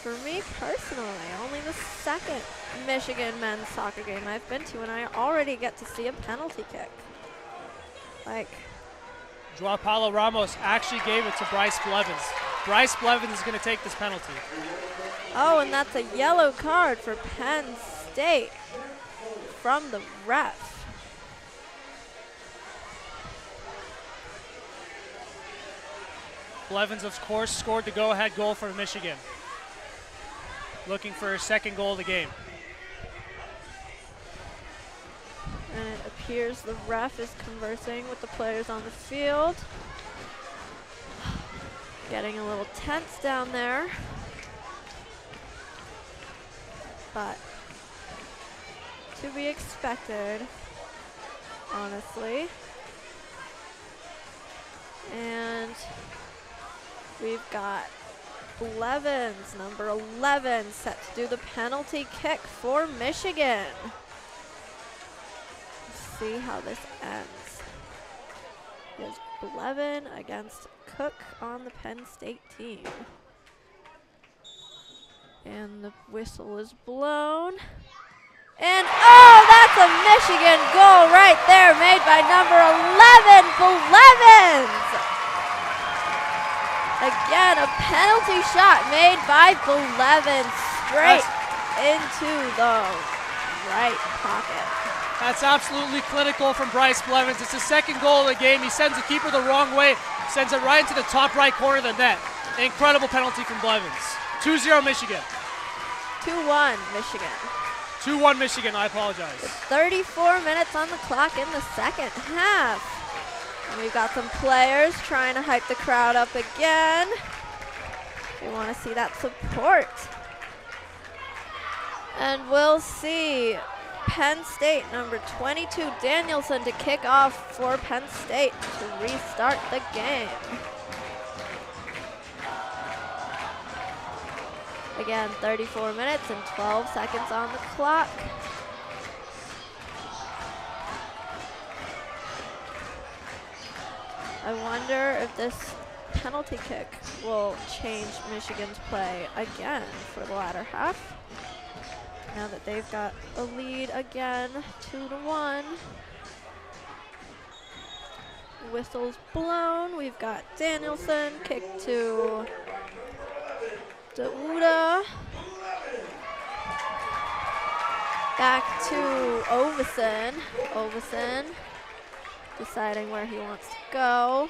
For me personally, only the second Michigan men's soccer game I've been to, and I already get to see a penalty kick. Joao Paulo Ramos actually gave it to Bryce Blevins. Bryce Blevins is going to take this penalty. Oh, and that's a yellow card for Penn State from the ref. Blevins, of course, scored the go-ahead goal for Michigan. Looking for his second goal of the game. And it appears the ref is conversing with the players on the field. Getting a little tense down there. But to be expected, honestly. And we've got Blevins, number 11, set to do the penalty kick for Michigan. Let's see how this ends. Here's Blevin against Cook on the Penn State team. And the whistle is blown. And oh, that's a Michigan goal right there, made by number 11, Blevins. Again, a penalty shot made by Blevins straight into the right pocket. That's absolutely clinical from Bryce Blevins. It's his second goal of the game. He sends the keeper the wrong way, sends it right into the top right corner of the net. Incredible penalty from Blevins. 2-0 Michigan. 2-1 Michigan. 2-1 Michigan, I apologize. With 34 minutes on the clock in the second half. And we've got some players trying to hype the crowd up again. We want to see that support. And we'll see Penn State, number 22, Danielson, to kick off for Penn State to restart the game. Again, 34 minutes and 12 seconds on the clock. I wonder if this penalty kick will change Michigan's play again for the latter half. Now that they've got a lead again, 2-1. Whistle's blown. We've got Danielson, kick to Dauda. Back to Ovison. Ovison deciding where he wants to go.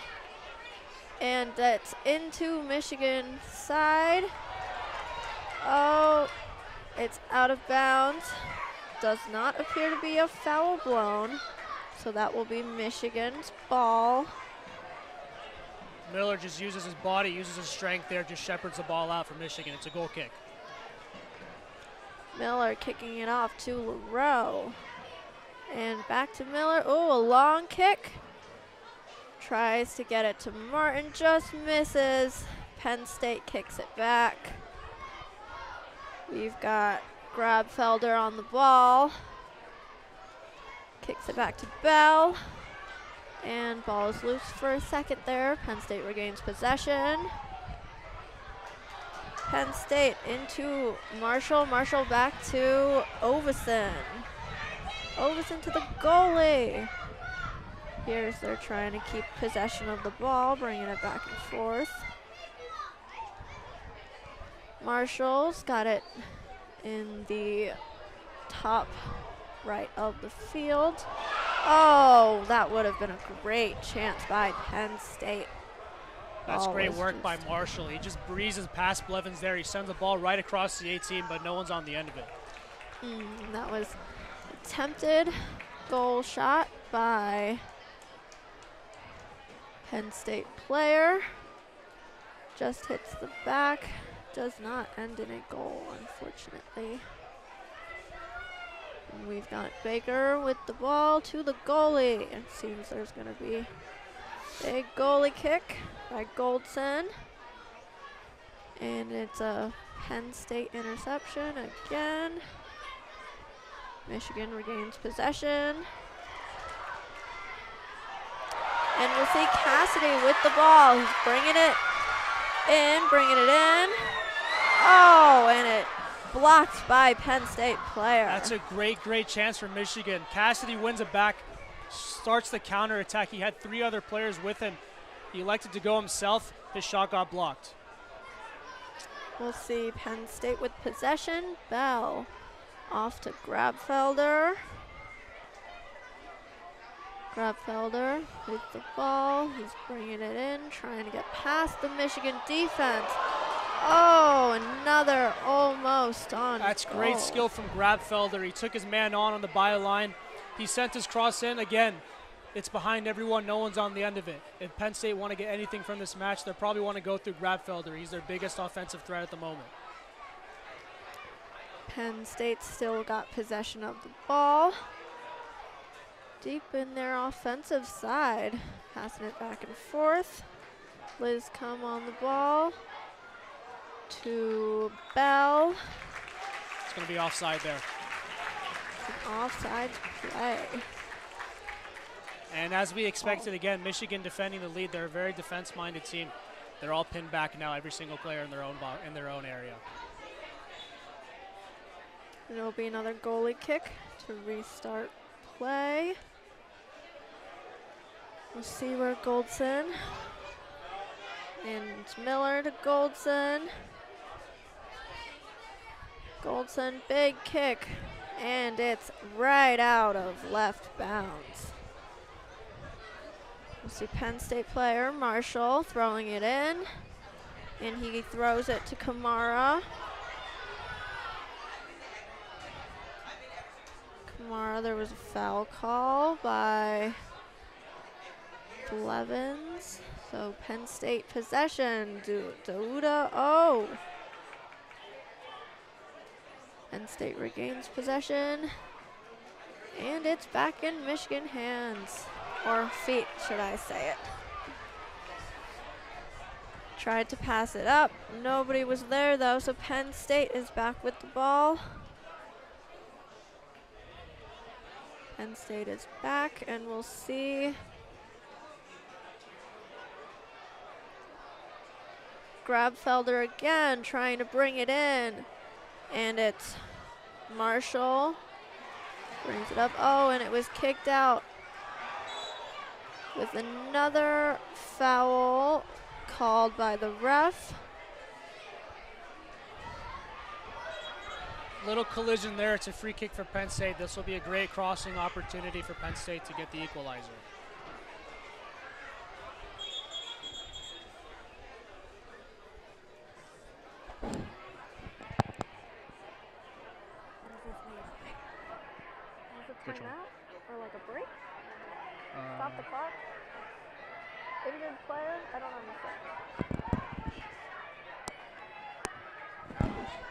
And that's into Michigan's side. Oh, it's out of bounds. Does not appear to be a foul blown. So that will be Michigan's ball. Miller just uses his body, uses his strength there, just shepherds the ball out for Michigan. It's a goal kick. Miller kicking it off to LaRoe. And back to Miller. Oh, a long kick. Tries to get it to Martin, just misses. Penn State kicks it back. We've got Grabfelder on the ball. Kicks it back to Bell. And ball is loose for a second there. Penn State regains possession. Penn State into Marshall. Marshall back to Ovison. Ovison to the goalie. Here's they're trying to keep possession of the ball, bringing it back and forth. Marshall's got it in the top right of the field. Oh, that would have been a great chance by Penn State. That's great work by Marshall. He just breezes past Blevins there. He sends the ball right across the 18, but no one's on the end of it. That was attempted goal shot by Penn State player. Just hits the back. Does not end in a goal, unfortunately. And we've got Baker with the ball to the goalie. It seems there's going to be a goalie kick by Goldson. And it's a Penn State interception again. Michigan regains possession. And we'll see Cassidy with the ball. He's bringing it in, Oh, and it blocked by Penn State player. That's a great chance for Michigan. Cassidy wins it back, starts the counter attack. He had 3 other players with him. He elected to go himself. His shot got blocked. We'll see Penn State with possession. Bell off to Grabfelder. Grabfelder with the ball. He's bringing it in, trying to get past the Michigan defense. Oh, another almost on That's goal. great skill from Grabfelder. He took his man on the byline. He sent his cross in. Again, it's behind everyone. No one's on the end of it. If Penn State want to get anything from this match, they'll probably want to go through Grabfelder. He's their biggest offensive threat at the moment. Penn State still got possession of the ball. Deep in their offensive side. Passing it back and forth. Liz come on the ball. to Bell. It's going to be offside there. An offside play. And as we expected, again, Michigan defending the lead. They're a very defense-minded team. They're all pinned back now, every single player in their own area. And it'll be another goalie kick to restart play. We'll see where Goldson, and Miller to Goldson. Goldson, big kick, and it's right out of left bounds. We'll see Penn State player Marshall throwing it in, and he throws it to Kamara. Kamara, there was a foul call by Blevins. So Penn State possession. Dauda, oh. Penn State regains possession. And it's back in Michigan hands. Or feet, should I say it. Tried to pass it up. Nobody was there though, so Penn State is back with the ball. Penn State is back, and we'll see. Grabfelder again trying to bring it in, and it's Marshall brings it up. Oh, and it was kicked out with another foul called by the ref. Little collision there. It's a free kick for Penn State. This will be a great crossing opportunity for Penn State to get the equalizer. Which one? Or like a break? Stop the clock? Injured player? I don't understand.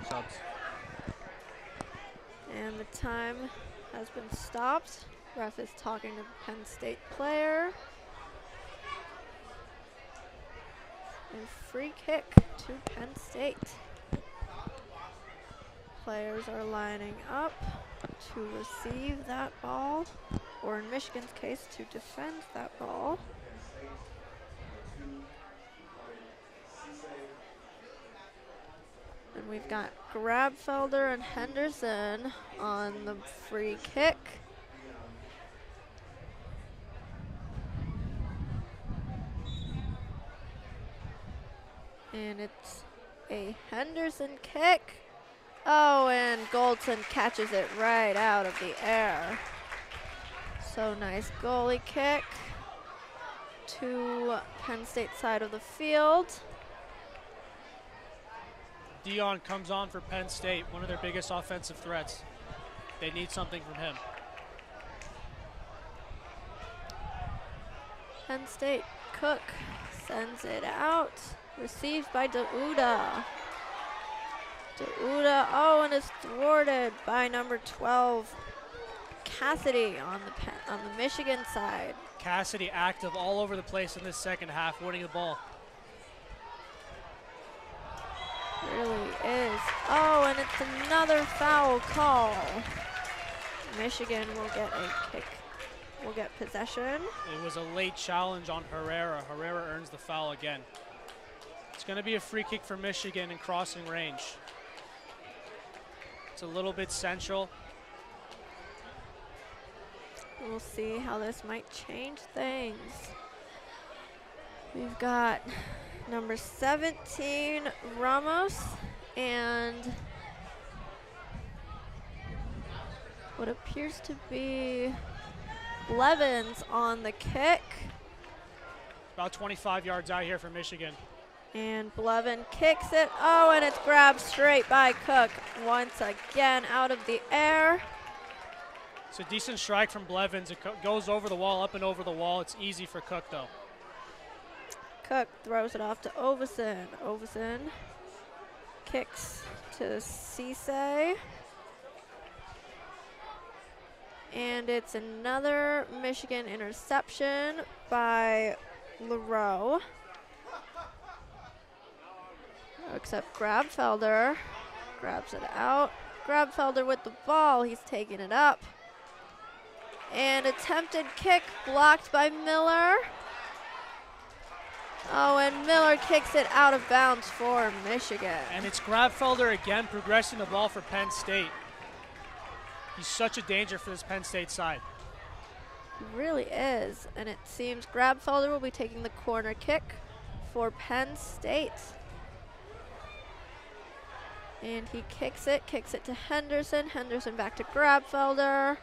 Subs. And the time has been stopped. Ref is talking to the Penn State player. And free kick to Penn State. Players are lining up to receive that ball, or in Michigan's case, to defend that ball. And we've got Grabfelder and Henderson on the free kick. And it's a Henderson kick. Oh, and Goldson catches it right out of the air. So nice goalie kick to Penn State side of the field. Dion comes on for Penn State, one of their biggest offensive threats. They need something from him. Penn State, Cook sends it out. Received by Dauda. Dauda, oh, and it's thwarted by number 12, Cassidy on the Michigan side. Cassidy active all over the place in this second half, winning the ball. Really is. Oh, and it's another foul call. Michigan will get a kick. Will get possession. It was a late challenge on Herrera. Herrera earns the foul again. It's going to be a free kick for Michigan in crossing range. It's a little bit central. We'll see how this might change things. We've got number 17, Ramos, and what appears to be Blevins on the kick. About 25 yards out here for Michigan. And Blevin kicks it. Oh, and it's grabbed straight by Cook. Once again out of the air. It's a decent strike from Blevins. It goes over the wall, up and over the wall. It's easy for Cook, though. Cook throws it off to Ovison. Ovison kicks to Cisse. And it's another Michigan interception by Leroux. Except Grabfelder grabs it out. Grabfelder with the ball. He's taking it up. And attempted kick blocked by Miller. Oh, and Miller kicks it out of bounds for Michigan. And it's Grabfelder again progressing the ball for Penn State. He's such a danger for this Penn State side. He really is. And it seems Grabfelder will be taking the corner kick for Penn State. And he kicks it to Henderson. Henderson back to Grabfelder.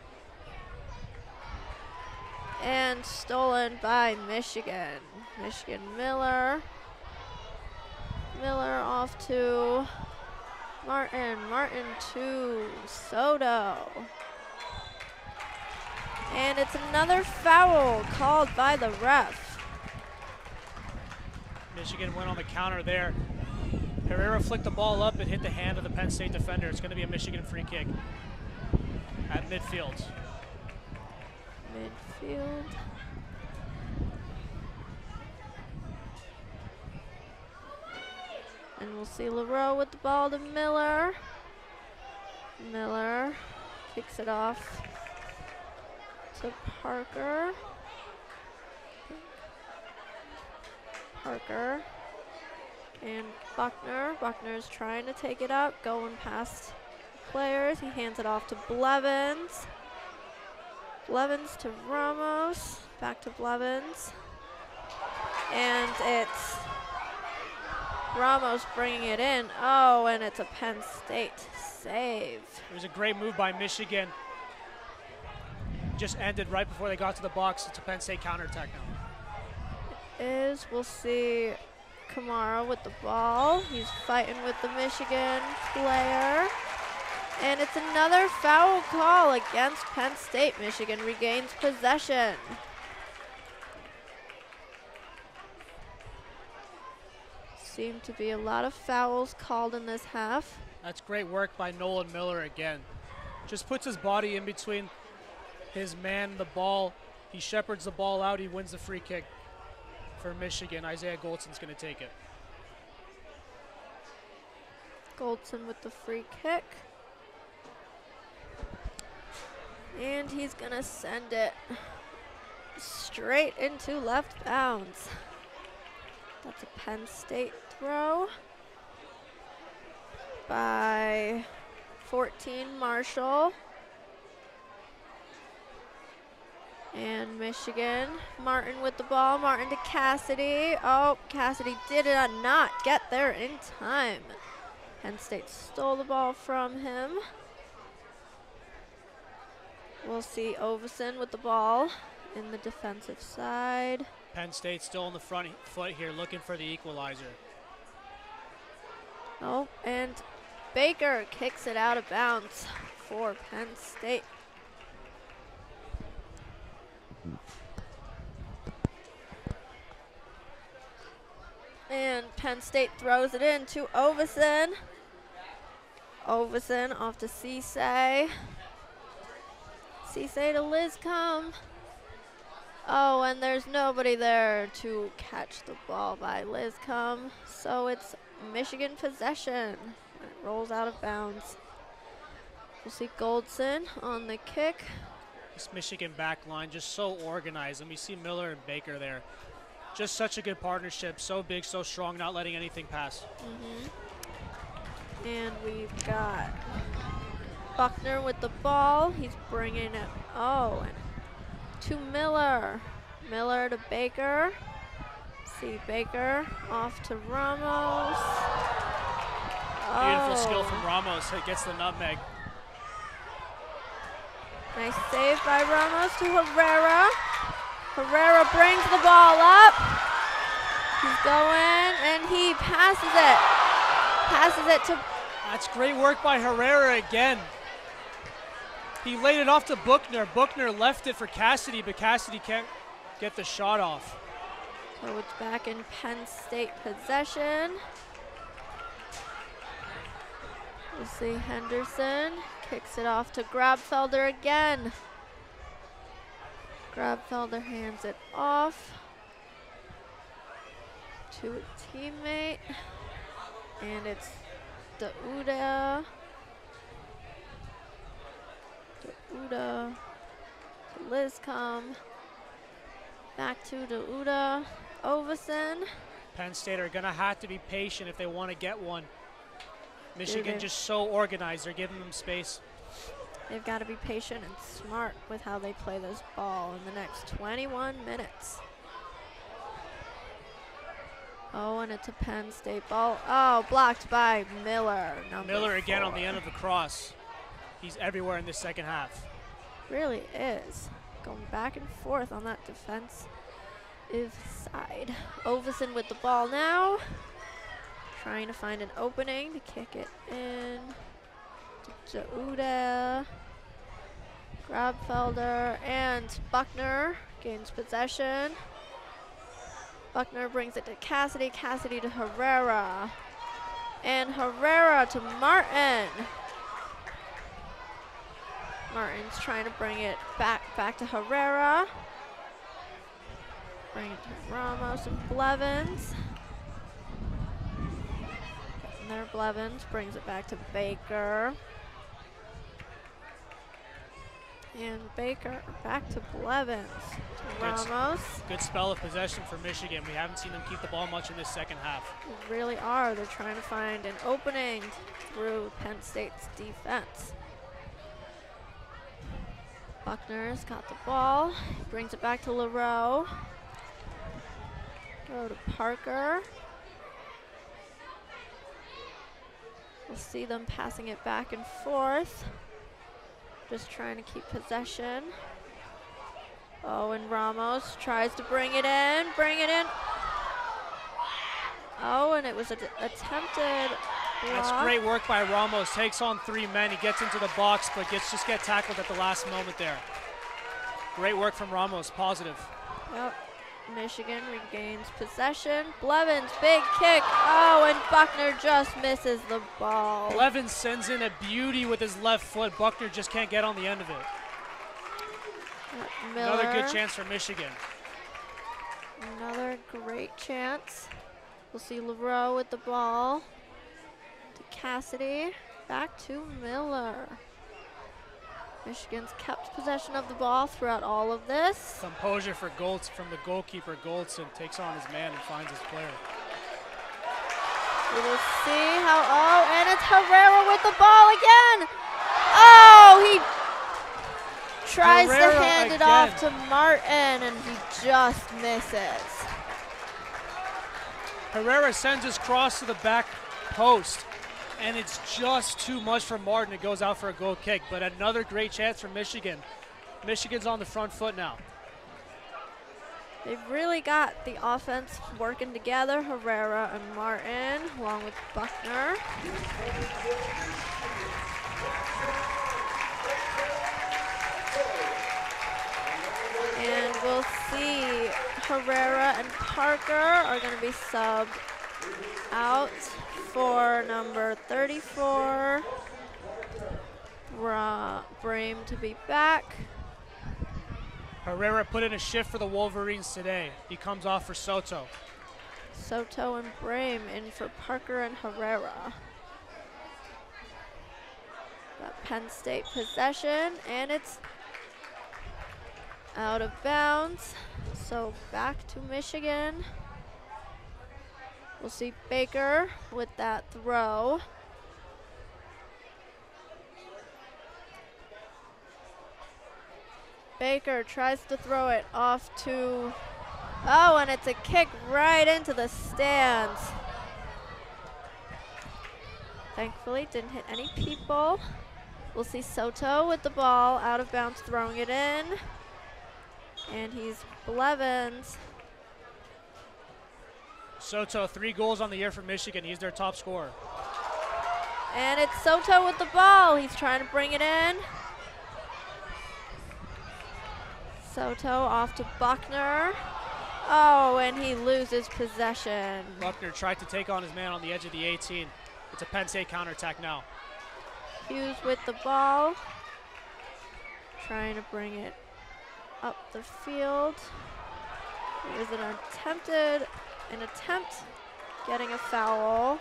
And stolen by Michigan. Michigan Miller. Miller off to Martin. Martin to Soto. And it's another foul called by the ref. Michigan went on the counter there. Herrera flicked the ball up and hit the hand of the Penn State defender. It's going to be a Michigan free kick at midfield. Midfield. And we'll see LaRoe with the ball to Miller. Miller kicks it off to Parker. Parker and Buckner. Buckner's trying to take it up, going past players. He hands it off to Blevins. Blevins to Ramos, back to Blevins. And it's Ramos bringing it in. Oh, and it's a Penn State save. It was a great move by Michigan. Just ended right before they got to the box. It's a Penn State counterattack now. We'll see Kamara with the ball. He's fighting with the Michigan player. And it's another foul call against Penn State. Michigan regains possession. Seem to be a lot of fouls called in this half. That's great work by Nolan Miller again. Just puts his body in between his man and the ball. He shepherds the ball out. He wins the free kick for Michigan. Isaiah Goldson's going to take it. Goldson with the free kick. And he's going to send it straight into left bounds. That's a Penn State throw by 14 Marshall. And Michigan, Martin with the ball, Martin to Cassidy. Oh, Cassidy did not get there in time. Penn State stole the ball from him. We'll see Ovison with the ball in the defensive side. Penn State still on the front foot here, looking for the equalizer. Oh, and Baker kicks it out of bounds for Penn State. And Penn State throws it in to Ovison. Ovison off to Cisse. Cisse to Lizcombe. Oh, and there's nobody there to catch the ball by Lizcombe. So it's Michigan possession. It rolls out of bounds. We'll see Goldson on the kick. This Michigan back line just so organized. And we see Miller and Baker there. Just such a good partnership. So big, so strong, not letting anything pass. And we've got Buckner with the ball. He's bringing it, and to Miller. Miller to Baker. See Baker off to Ramos. Beautiful skill from Ramos. It gets the nutmeg. Nice save by Ramos to Herrera. Herrera brings the ball up. He's going, and he passes it. Passes it to... That's great work by Herrera again. He laid it off to Buckner. Buckner left it for Cassidy, but Cassidy can't get the shot off. So it's back in Penn State possession. We'll see Henderson kicks it off to Grabfelder again. Grabfelder hands it off to a teammate. And it's Dauda. Dauda. Lizcom. Back to Dauda. Overson. Penn State are going to have to be patient if they want to get one. Michigan just so organized. They're giving them space. They've got to be patient and smart with how they play this ball in the next 21 minutes. Oh, and it's a Penn State ball. Oh, blocked by Miller. Miller again on the end of the cross. He's everywhere in this second half. Really is. Going back and forth on that defensive side. Overson with the ball now. Trying to find an opening to kick it in. To Dauda. Grabfelder and Buckner gains possession. Buckner brings it to Cassidy. Cassidy to Herrera. And Herrera to Martin. Martin's trying to bring it back to Herrera. Bring it to Ramos and Blevins. And there Blevins brings it back to Baker. And Baker back to Blevins. To Ramos. Good spell of possession for Michigan. We haven't seen them keep the ball much in this second half. They really are. They're trying to find an opening through Penn State's defense. Buckner's got the ball. Brings it back to LaRoe. Go to Parker. We'll see them passing it back and forth. Just trying to keep possession. Oh, and Ramos tries to bring it in. Oh, and it was an attempted block. That's great work by Ramos. Takes on 3 men. He gets into the box, but just get tackled at the last moment there. Great work from Ramos. Positive. Yep. Michigan regains possession. Blevins, big kick. Oh, and Buckner just misses the ball. Blevins sends in a beauty with his left foot. Buckner just can't get on the end of it. Miller. Another good chance for Michigan. Another great chance. We'll see LaRoe with the ball. To Cassidy. Back to Miller. Michigan's kept possession of the ball throughout all of this. Composure for Goltz from the goalkeeper. Goldson takes on his man and finds his player. We will see how, oh, and it's Herrera with the ball again. Oh, he tries Herrera to hand it off to Martin, and he just misses. Herrera sends his cross to the back post, and it's just too much for Martin. It goes out for a goal kick, but another great chance for Michigan. Michigan's on the front foot now. They've really got the offense working together, Herrera and Martin, along with Buckner. And we'll see Herrera and Parker are going to be subbed out for number 34, Brame to be back. Herrera put in a shift for the Wolverines today. He comes off for Soto. Soto and Brame in for Parker and Herrera. Got Penn State possession, and it's out of bounds. So back to Michigan. We'll see Baker with that throw. Baker tries to throw it off to, oh, and it's a kick right into the stands. Thankfully, didn't hit any people. We'll see Soto with the ball, out of bounds, throwing it in. And he's Blevins. Soto, 3 goals on the year for Michigan. He's their top scorer. And it's Soto with the ball. He's trying to bring it in. Soto off to Buckner. Oh, and he loses possession. Buckner tried to take on his man on the edge of the 18. It's a Penn State counterattack now. Hughes with the ball. Trying to bring it up the field. It was an attempt getting a foul.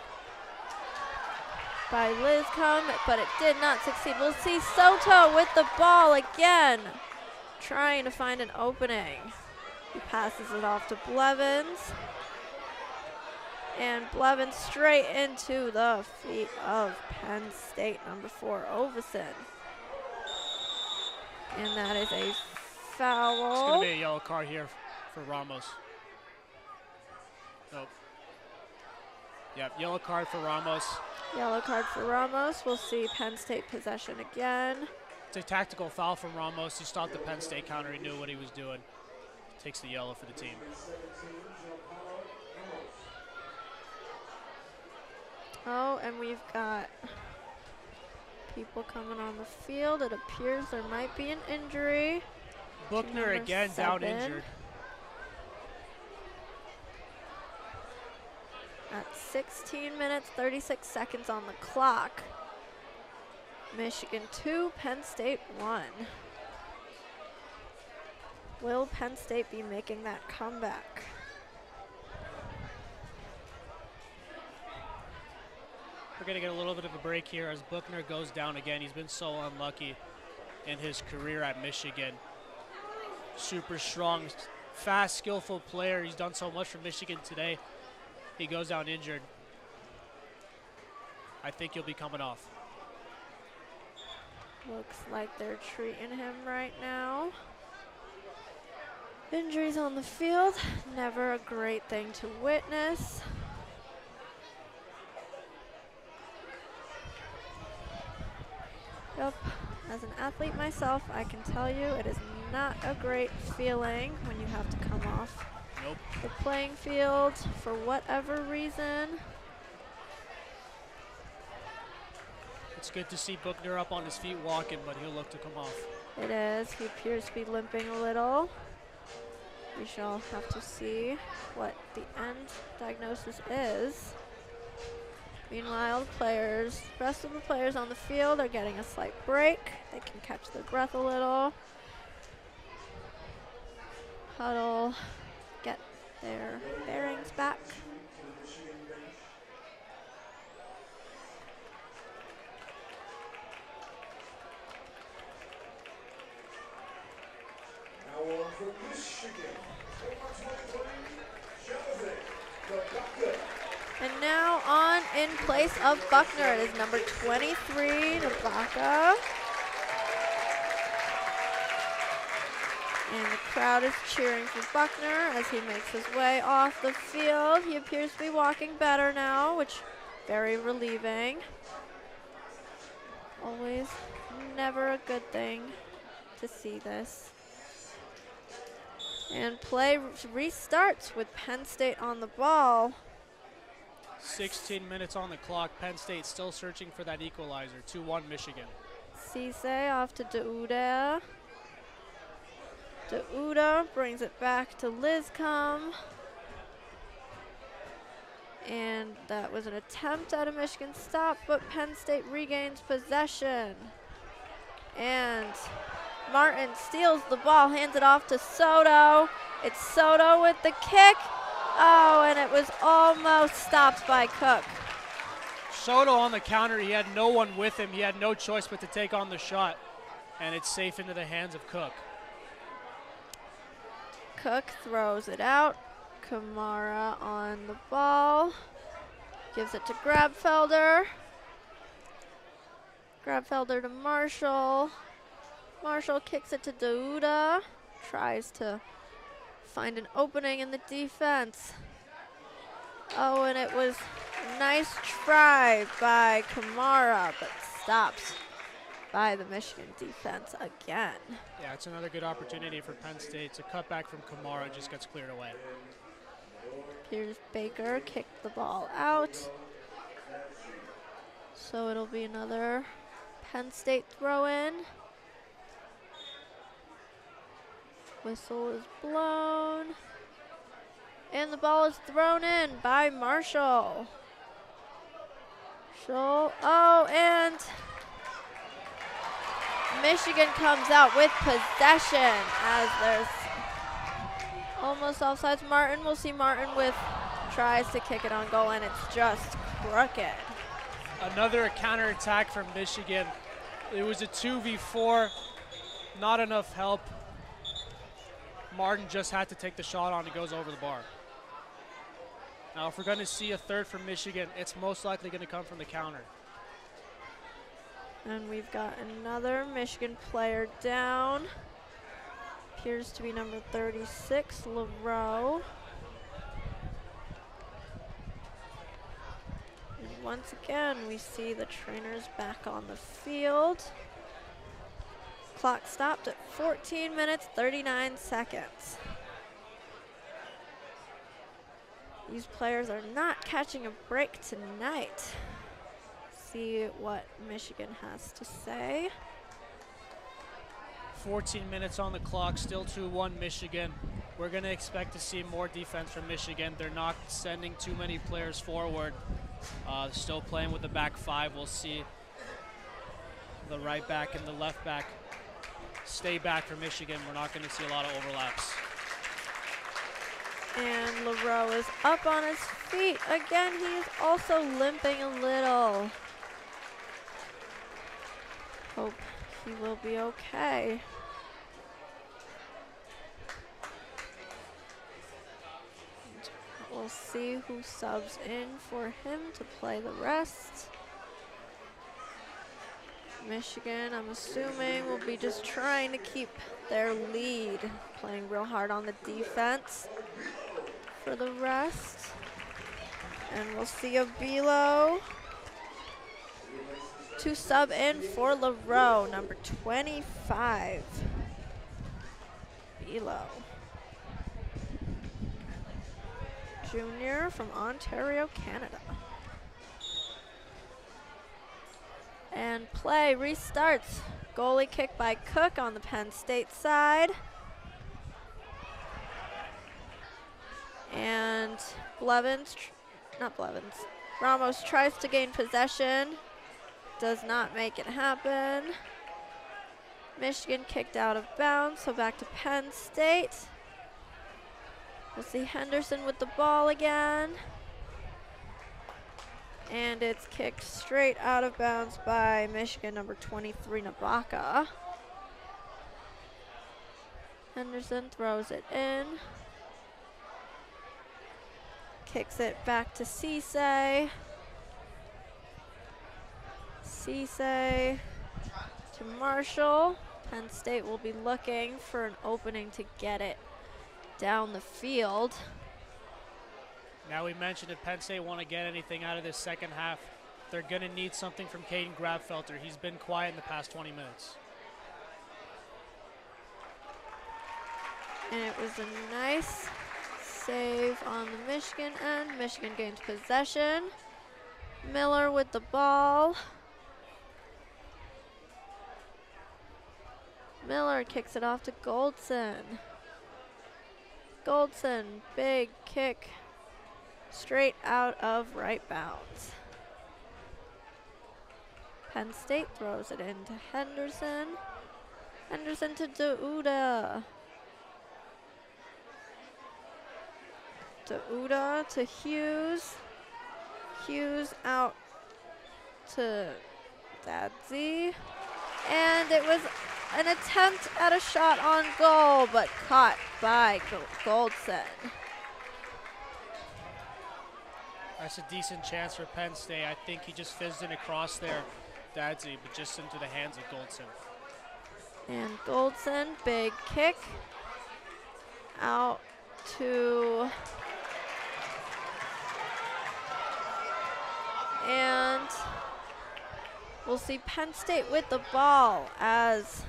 by Lizcombe, but it did not succeed. We'll see Soto with the ball again, trying to find an opening. He passes it off to Blevins. And Blevins straight into the feet of Penn State, number 4, Ovison. And that is a foul. It's going to be a yellow card here for Ramos. Nope. Yep, yellow card for Ramos. Yellow card for Ramos. We'll see Penn State possession again. It's a tactical foul from Ramos. He stopped the Penn State counter. He knew what he was doing. Takes the yellow for the team. Oh, and we've got people coming on the field. It appears there might be an injury. Buchner again 7. down injured. At 16 minutes, 36 seconds on the clock. Michigan 2, Penn State 1. Will Penn State be making that comeback? We're going to get a little bit of a break here as Buchner goes down again. He's been so unlucky in his career at Michigan. Super strong, fast, skillful player. He's done so much for Michigan today. He goes down injured. I think he'll be coming off. Looks like they're treating him right now. Injuries on the field, never a great thing to witness. Yep, as an athlete myself, I can tell you it is not a great feeling when you have to come off the playing field for whatever reason. It's good to see Buchner up on his feet walking, but he'll look to come off. It is. He appears to be limping a little. We shall have to see what the end diagnosis is. Meanwhile, the rest of the players on the field are getting a slight break. They can catch their breath a little. Huddle, get their bearings back. Now on for Michigan, And now on in place of Buchner, it is number 23, Nabaka. And the crowd is cheering for Buchner as he makes his way off the field. He appears to be walking better now, which very relieving. Always never a good thing to see this. And play restarts with Penn State on the ball. 16 minutes on the clock. Penn State still searching for that equalizer. 2-1 Michigan. Cisse off to Dauda. Dauda brings it back to Lizcombe. And that was an attempt at a Michigan stop, but Penn State regains possession. And Martin steals the ball, hands it off to Soto. It's Soto with the kick. Oh, and it was almost stopped by Cook. Soto on the counter. He had no one with him. He had no choice but to take on the shot. And it's safe into the hands of Cook. Cook throws it out. Kamara on the ball. Gives it to Grabfelder. Grabfelder to Marshall. Marshall kicks it to Dauda. Tries to find an opening in the defense. Oh, and it was a nice try by Kamara, but stopped by the Michigan defense again. Yeah, it's another good opportunity for Penn State. It's a cutback from Kamara, just gets cleared away. Here's Baker, kicked the ball out. So it'll be another Penn State throw-in. Whistle is blown. And the ball is thrown in by Marshall. Oh, and Michigan comes out with possession as there's almost offsides. Martin, we'll see Martin with tries to kick it on goal, and it's just crooked. Another counterattack from Michigan. It was a 2v4, not enough help. Martin just had to take the shot on, it goes over the bar. Now if we're going to see a third from Michigan, it's most likely going to come from the counter. And we've got another Michigan player down. Appears to be number 36, LaRoe. And once again, we see the trainers back on the field. Clock stopped at 14 minutes, 39 seconds. These players are not catching a break tonight. See what Michigan has to say. 14 minutes on the clock, still 2-1 Michigan. We're going to expect to see more defense from Michigan. They're not sending too many players forward. Still playing with the back five. We'll see the right back and the left back stay back for Michigan. We're not going to see a lot of overlaps. And LaRoe is up on his feet. Again, he's also limping a little. Hope he will be okay. We'll see who subs in for him to play the rest. Michigan, I'm assuming, will be just trying to keep their lead, playing real hard on the defense for the rest. And we'll see Abilo to sub in for LaRoe, number 25. Abilo. Junior from Ontario, Canada. And play restarts. Goalie kick by Cook on the Penn State side. And Ramos tries to gain possession. Does not make it happen. Michigan kicked out of bounds, so back to Penn State. We'll see Henderson with the ball again. And it's kicked straight out of bounds by Michigan, number 23, Nabaka. Henderson throws it in. Kicks it back to Cisse. Cisse to Marshall. Penn State will be looking for an opening to get it down the field. Now, we mentioned if Penn State want to get anything out of this second half, they're going to need something from Caden Grabfelter. He's been quiet in the past 20 minutes. And it was a nice save on the Michigan end. Michigan gains possession. Miller with the ball. Miller kicks it off to Goldson. Goldson, big kick. Straight out of right bounds. Penn State throws it into Henderson. Henderson to Dauda. Dauda to Hughes. Hughes out to Dadzi. And it was an attempt at a shot on goal, but caught by Goldson. That's a decent chance for Penn State. I think he just fizzed in across there, Dadzi, but just into the hands of Goldson. And Goldson, big kick. Out to... And we'll see Penn State with the ball as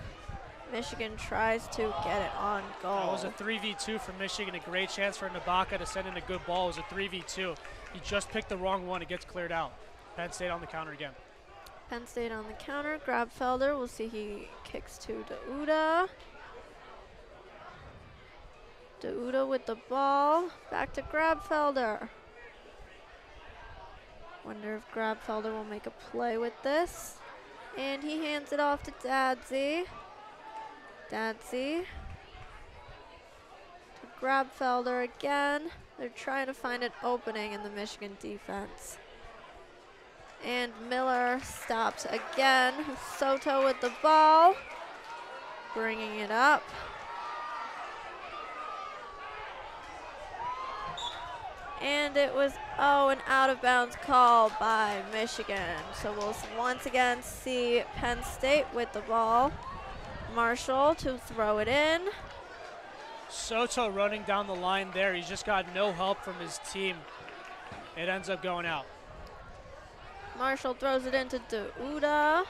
Michigan tries to get it on goal. That was a 3v2 for Michigan. A great chance for Nabaka to send in a good ball. It was a 3v2. He just picked the wrong one. It gets cleared out. Penn State on the counter again. Penn State on the counter. Grabfelder. We'll see he kicks to Dauda. Dauda with the ball. Back to Grabfelder. Wonder if Grabfelder will make a play with this. And he hands it off to Dadzi. Dadzi. To Grabfelder again. They're trying to find an opening in the Michigan defense. And Miller stops again. Soto with the ball, bringing it up. And it was, an out of bounds call by Michigan. So we'll once again see Penn State with the ball. Marshall to throw it in. Soto running down the line there. He's just got no help from his team. It ends up going out. Marshall throws it into Dauda.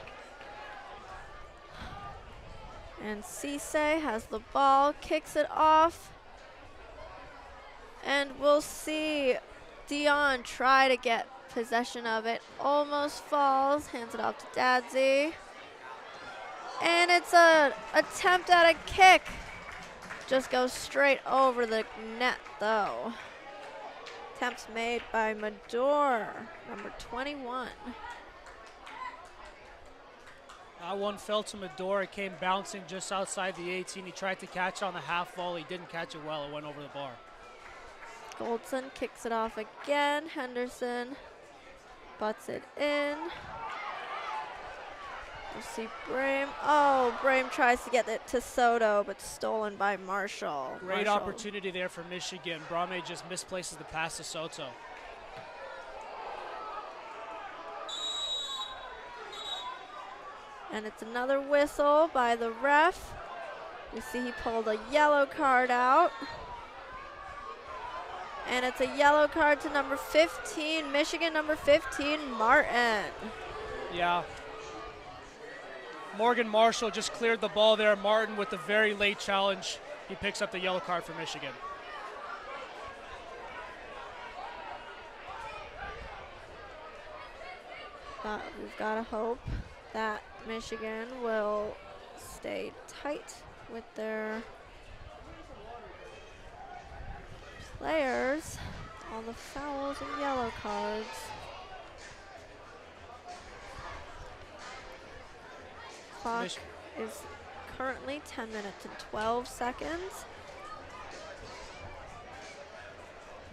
And Cisse has the ball, kicks it off. And we'll see Dion try to get possession of it. Almost falls, hands it off to Dadzi. And it's an attempt at a kick. Just goes straight over the net though. Attempts made by Mador, number 21. That one fell to Mador. It came bouncing just outside the 18. He tried to catch it on the half volley. He didn't catch it well. It went over the bar. Goldson kicks it off again. Henderson butts it in. We'll see Brame. Brame tries to get it to Soto, but stolen by Marshall. Great opportunity there for Michigan. Brame just misplaces the pass to Soto. And it's another whistle by the ref. We see he pulled a yellow card out. And it's a yellow card to number 15, Michigan number 15, Martin. Yeah. Morgan Marshall just cleared the ball there. Martin with the very late challenge. He picks up the yellow card for Michigan. But we've got to hope that Michigan will stay tight with their players, all the fouls and yellow cards. Clock is currently 10 minutes and 12 seconds.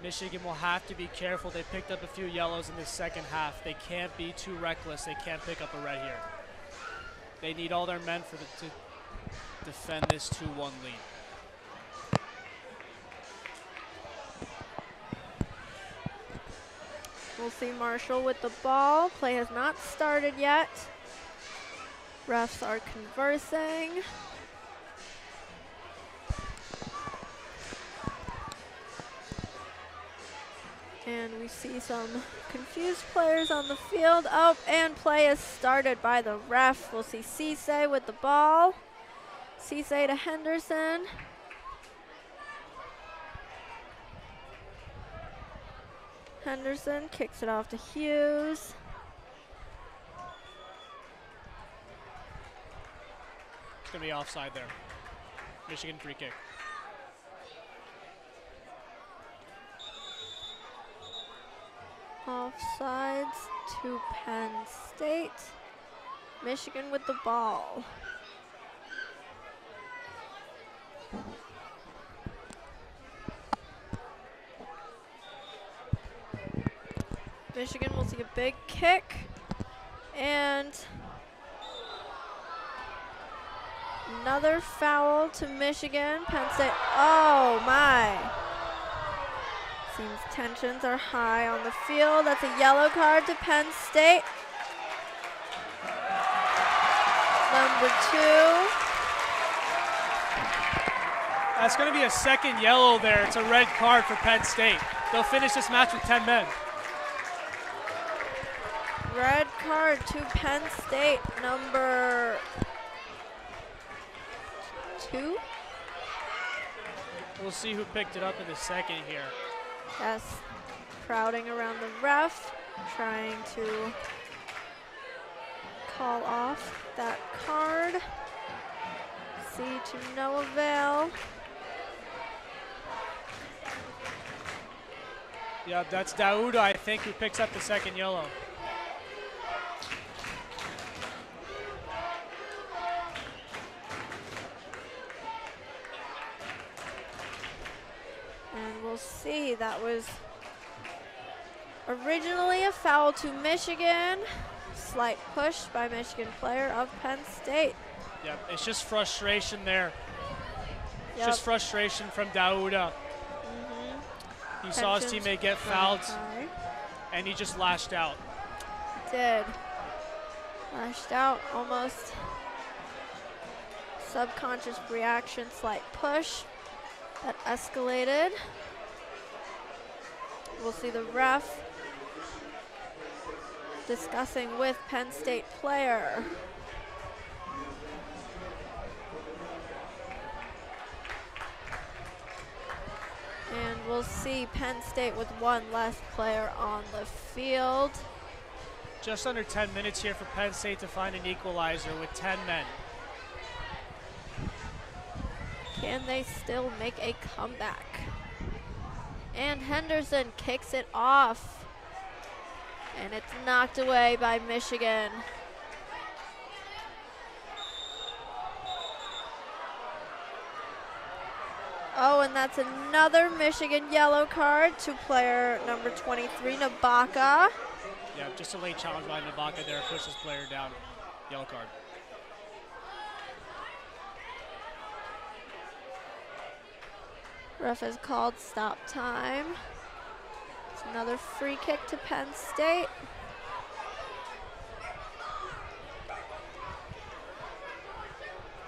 Michigan will have to be careful. They picked up a few yellows in the second half. They can't be too reckless. They can't pick up a red here. They need all their men to defend this 2-1 lead. We'll see Marshall with the ball. Play has not started yet. Refs are conversing. And we see some confused players on the field. And play is started by the ref. We'll see Cisse with the ball. Cisse to Henderson. Henderson kicks it off to Hughes. It's going to be offside there. Michigan free kick. Offsides to Penn State. Michigan with the ball. Michigan will see a big kick, and another foul to Michigan. Penn State, oh my. Seems tensions are high on the field. That's a yellow card to Penn State. Number 2. That's going to be a second yellow there. It's a red card for Penn State. They'll finish this match with 10 men. Red card to Penn State, number 2. We'll see who picked it up in the second here. Yes, crowding around the ref, trying to call off that card. See to no avail. Yeah, that's Dauda, I think, who picks up the second yellow. And we'll see, that was Originally a foul to Michigan. Slight push by Michigan player of Penn State. Yep, it's just frustration there. It's Yep. just frustration from Dauda. He saw his Tensions teammate get running fouled, high. and he just lashed out. Did. Lashed out, almost subconscious reaction, slight push that escalated. We'll see the ref discussing with Penn State player. And we'll see Penn State with one less player on the field. Just under 10 minutes here for Penn State to find an equalizer with 10 men. Can they still make a comeback? And Henderson kicks it off. And it's knocked away by Michigan. Oh, and that's another Michigan yellow card to player number 23, Nabaka. Yeah, just a late challenge by Nabaka there, pushes player down. Yellow card. Ref has called stop time. It's another free kick to Penn State.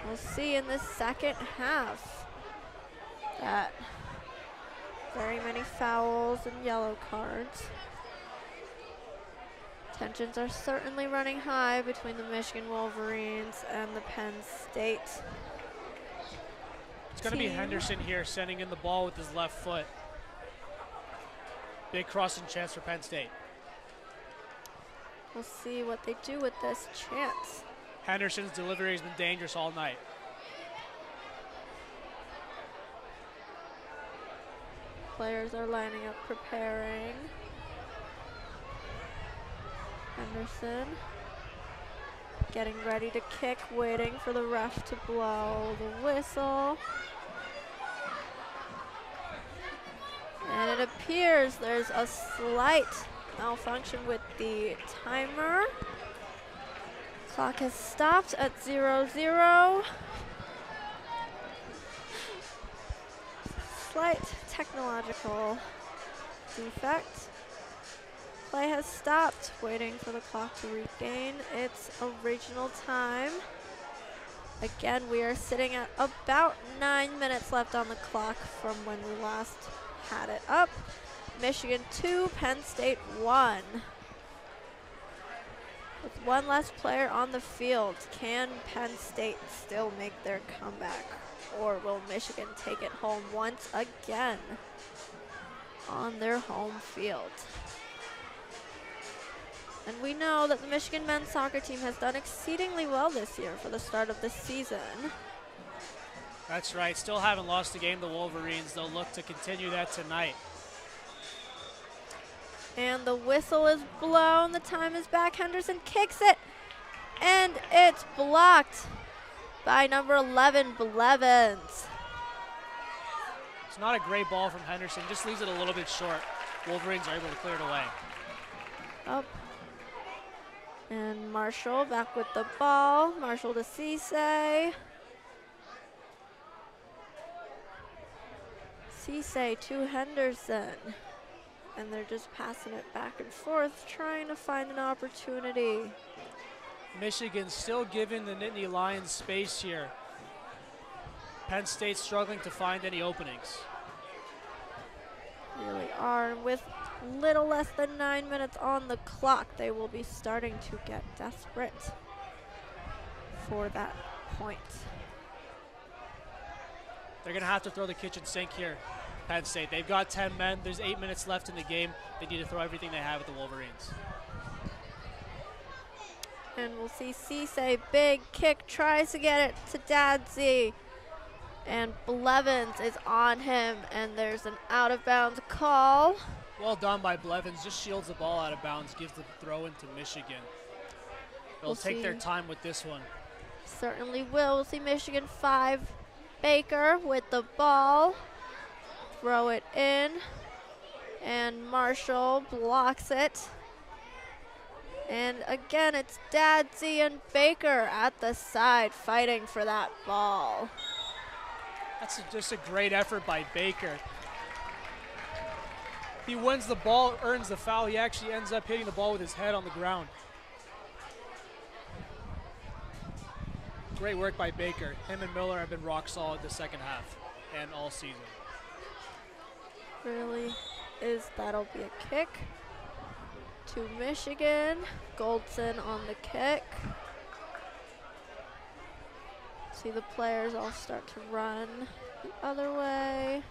We'll see in the second half that very many fouls and yellow cards. Tensions are certainly running high between the Michigan Wolverines and the Penn State. It's going to be Henderson here sending in the ball with his left foot. Big crossing chance for Penn State. We'll see what they do with this chance. Henderson's delivery has been dangerous all night. Players are lining up, preparing. Henderson getting ready to kick, waiting for the ref to blow the whistle. And it appears there's a slight malfunction with the timer. Clock has stopped at 0-0. Slight technological defect. Play has stopped, waiting for the clock to regain its original time. Again, we are sitting at about 9 minutes left on the clock from when we last had it up. Michigan 2, Penn State 1. With one less player on the field, can Penn State still make their comeback? Or will Michigan take it home once again on their home field? And we know that the Michigan men's soccer team has done exceedingly well this year for the start of the season. That's right. Still haven't lost a game, the Wolverines. They'll look to continue that tonight. And the whistle is blown. The time is back. Henderson kicks it. And it's blocked by number 11, Blevins. It's not a great ball from Henderson. Just leaves it a little bit short. Wolverines are able to clear it away. Up. And Marshall back with the ball. Marshall to Cisse. Cisse to Henderson. And they're just passing it back and forth, trying to find an opportunity. Michigan still giving the Nittany Lions space here. Penn State struggling to find any openings. Really are. And with little less than 9 minutes on the clock, they will be starting to get desperate for that point. They're going to have to throw the kitchen sink here, Penn State. They've got 10 men. There's 8 minutes left in the game. They need to throw everything they have at the Wolverines. And we'll see Cisse, big kick, tries to get it to Dadzi. And Blevins is on him, and there's an out-of-bounds call. Well done by Blevins. Just shields the ball out of bounds, gives the throw into Michigan. They'll take their time with this one. Certainly will. We'll see Michigan 5. Baker with the ball. Throw it in. And Marshall blocks it. And again, it's Dad Ziyan Baker at the side fighting for that ball. That's just a great effort by Baker. He wins the ball, earns the foul. He actually ends up hitting the ball with his head on the ground. Great work by Baker. Him and Miller have been rock solid the second half and all season. Really is, that'll be a kick to Michigan. Goldson on the kick. See the players all start to run the other way.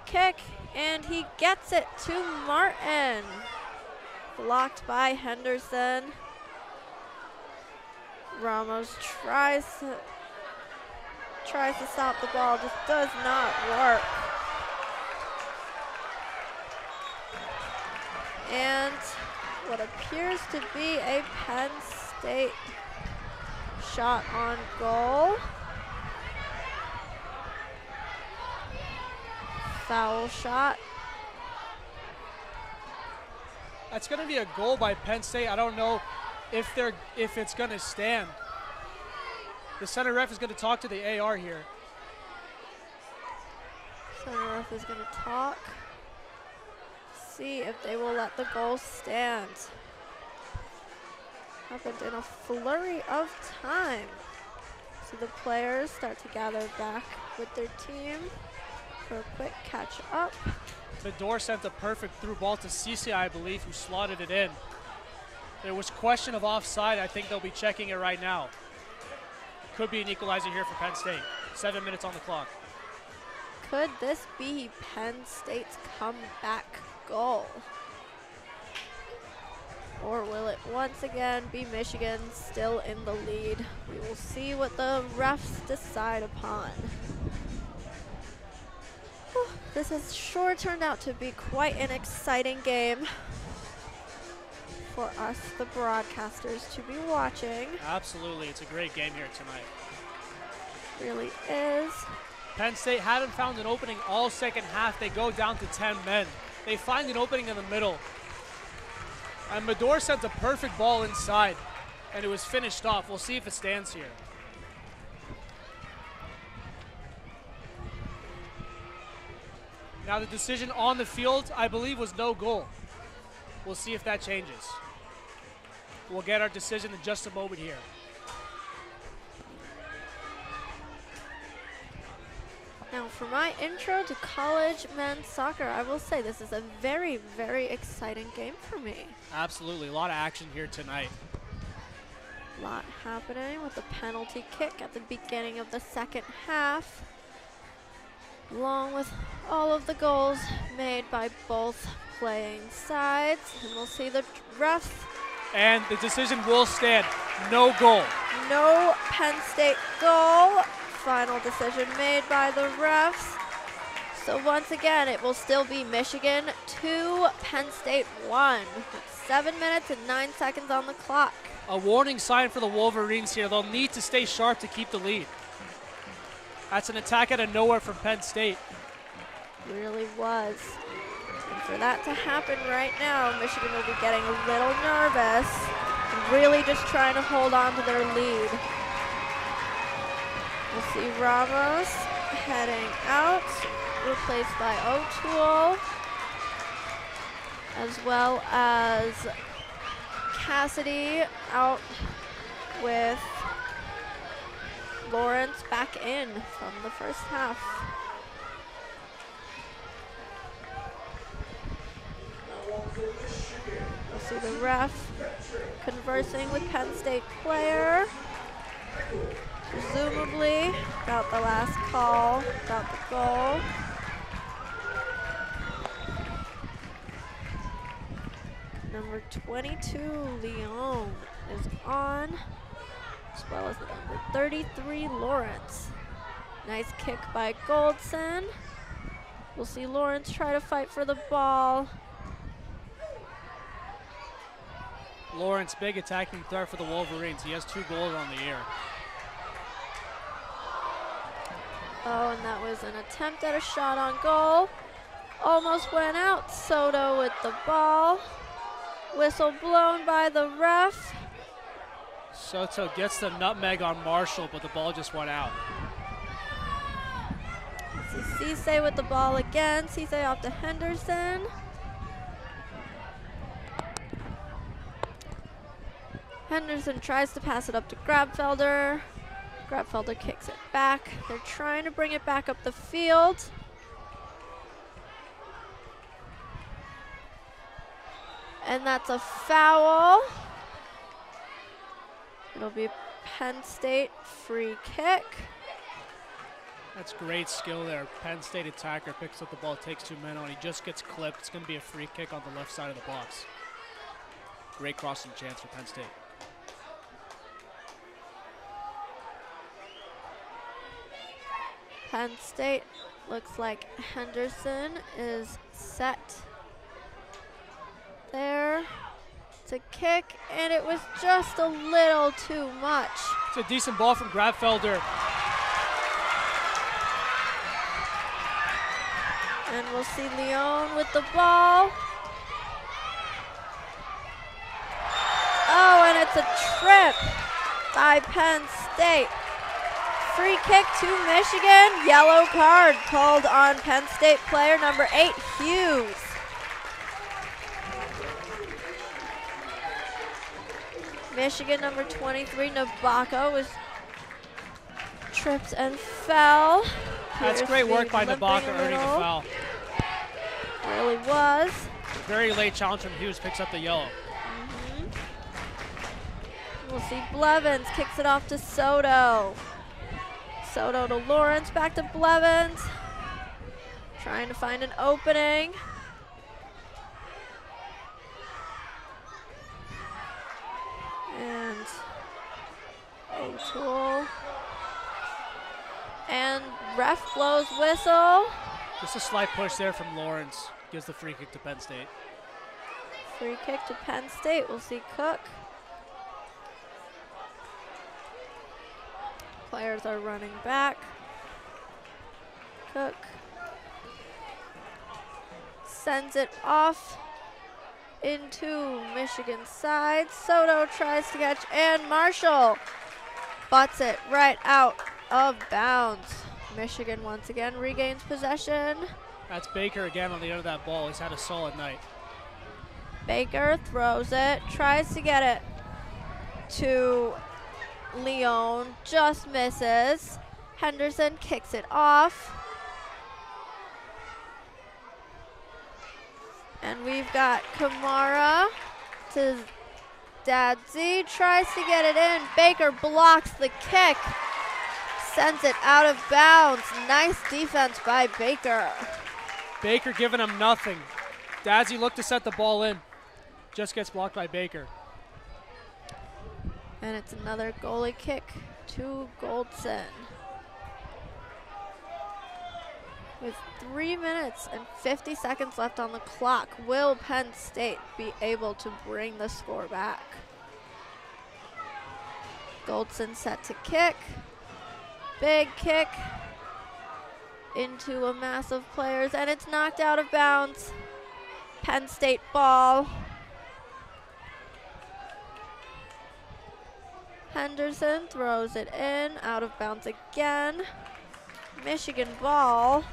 Kick, and he gets it to Martin. Blocked by Henderson. Ramos tries to stop the ball, just does not work. And what appears to be a Penn State shot on goal. Foul shot. That's going to be a goal by Penn State. I don't know if it's going to stand. The center ref is going to talk to the AR here. Center ref is going to talk. See if they will let the goal stand. Happened in a flurry of time. So the players start to gather back with their team for a quick catch up. Fedor sent a perfect through ball to Cisse, I believe, who slotted it in. There was question of offside. I think they'll be checking it right now. Could be an equalizer here for Penn State. 7 minutes on the clock. Could this be Penn State's comeback goal? Or will it once again be Michigan still in the lead? We will see what the refs decide upon. This has sure turned out to be quite an exciting game for us, the broadcasters, to be watching. Absolutely, it's a great game here tonight. Really is. Penn State hadn't found an opening all second half. They go down to 10 men. They find an opening in the middle. And Medor sent a perfect ball inside, and it was finished off. We'll see if it stands here. Now the decision on the field, I believe, was no goal. We'll see if that changes. We'll get our decision in just a moment here. Now for my intro to college men's soccer, I will say this is a very, very exciting game for me. Absolutely, a lot of action here tonight. A lot happening with the penalty kick at the beginning of the second half, along with all of the goals made by both playing sides. And we'll see the refs. And the decision will stand. No goal. No Penn State goal. Final decision made by the refs. So once again, it will still be Michigan 2, Penn State 1. With 7 minutes and 9 seconds on the clock. A warning sign for the Wolverines here. They'll need to stay sharp to keep the lead. That's an attack out of nowhere from Penn State. Really was. And for that to happen right now, Michigan will be getting a little nervous and really just trying to hold on to their lead. We'll see Ramos heading out, replaced by O'Toole, as well as Cassidy out with Lawrence back in from the first half. We'll see the ref conversing with Penn State player, presumably about the last call, about the goal. Number 22, Leon, is on, as well as the number 33, Lawrence. Nice kick by Goldson. We'll see Lawrence try to fight for the ball. Lawrence, big attacking threat for the Wolverines. He has 2 goals on the year. Oh, and that was an attempt at a shot on goal. almost went out. Soto with the ball. Whistle blown by the ref. Soto gets the nutmeg on Marshall, but the ball just went out. Cisse with the ball again. Cisse off to Henderson. Henderson tries to pass it up to Grabfelder. Grabfelder kicks it back. They're trying to bring it back up the field. And that's a foul. It'll be a Penn State free kick. That's great skill there. Penn State attacker picks up the ball, takes 2 men on. He just gets clipped. It's going to be a free kick on the left side of the box. Great crossing chance for Penn State. Penn State looks like Henderson is set there to kick, and it was just a little too much. It's a decent ball from Grabfelder. And we'll see Leon with the ball. Oh, and it's a trip by Penn State. Free kick to Michigan. Yellow card called on Penn State player number 8, Hughes. Michigan number 23, Nabaka, was tripped and fell. That's great work by Nabaka earning the foul. Really was. Very late challenge from Hughes, picks up the yellow. We'll see Blevins kicks it off to Soto. Soto to Lawrence, back to Blevins. Trying to find an opening. And O'Toole. And ref blows whistle. Just a slight push there from Lawrence. Gives the free kick to Penn State. Free kick to Penn State. We'll see Cook. Players are running back. Cook sends it off into Michigan's side. Soto tries to catch, and Marshall butts it right out of bounds. Michigan once again regains possession. That's Baker again on the end of that ball. He's had a solid night. Baker throws it, tries to get it to Leon, just misses. Henderson kicks it off. And we've got Kamara to Dadzi, tries to get it in. Baker blocks the kick, sends it out of bounds. Nice defense by Baker. Baker giving him nothing. Dadzi looked to set the ball in. Just gets blocked by Baker. And it's another goalie kick to Goldson. With 3 minutes and 50 seconds left on the clock, will Penn State be able to bring the score back? Goldson set to kick. Big kick into a mass of players, and it's knocked out of bounds. Penn State ball. Henderson throws it in, out of bounds again. Michigan ball.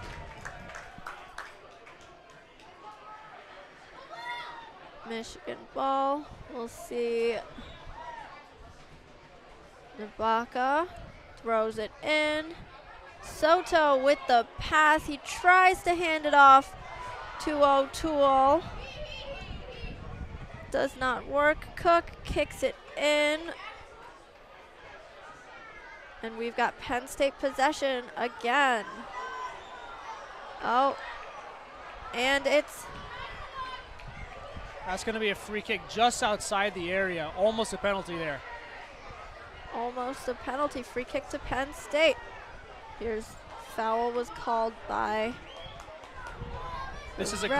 Michigan ball. We'll see Nabaka throws it in. Soto with the pass. He tries to hand it off to O'Toole. Does not work. Cook kicks it in. And we've got Penn State possession again. Oh, and that's going to be a free kick just outside the area. Almost a penalty there. Almost a penalty. Free kick to Penn State. Here's foul was called by This is a ref.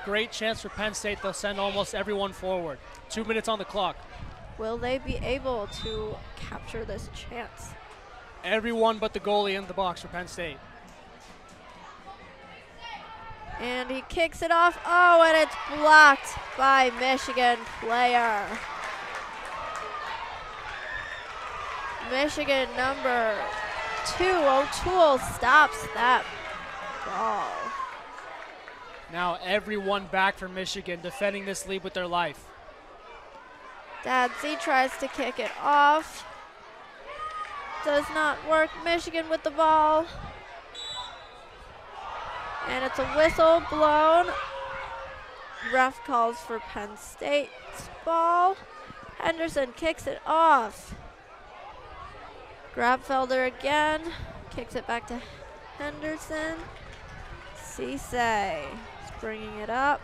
great chance for Penn State. They'll send almost everyone forward. 2 minutes on the clock. Will they be able to capture this chance? Everyone but the goalie in the box for Penn State. And he kicks it off. Oh, and it's blocked by Michigan player. Michigan number 2, O'Toole, stops that ball. Now everyone back for Michigan, defending this lead with their life. Dadsey tries to kick it off. Does not work. Michigan with the ball. And it's a whistle blown. Ref calls for Penn State's ball. Henderson kicks it off. Grabfelder again. Kicks it back to Henderson. Cisse is bringing it up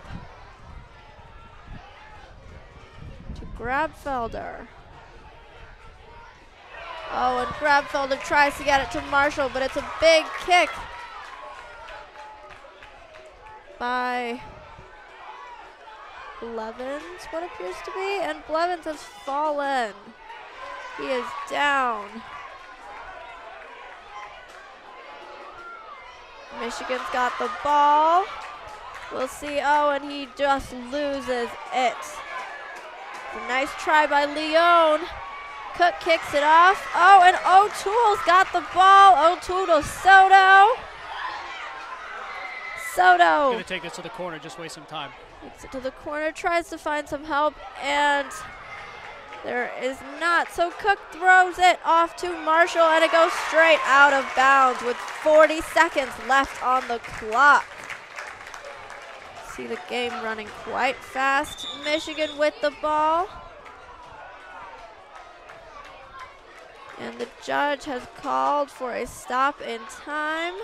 to Grabfelder. Oh, and Grabfelder tries to get it to Marshall, but it's a big kick by Blevins, what appears to be, and Blevins has fallen. He is down. Michigan's got the ball. We'll see. Oh, and he just loses it. A nice try by Leone. Cook kicks it off. Oh, and O'Toole's got the ball. O'Toole to Soto. Soto. Going to take this to the corner, just waste some time. Takes it to the corner, tries to find some help, and there is not. So Cook throws it off to Marshall, and it goes straight out of bounds with 40 seconds left on the clock. See the game running quite fast. Michigan with the ball. And the judge has called for a stop in time.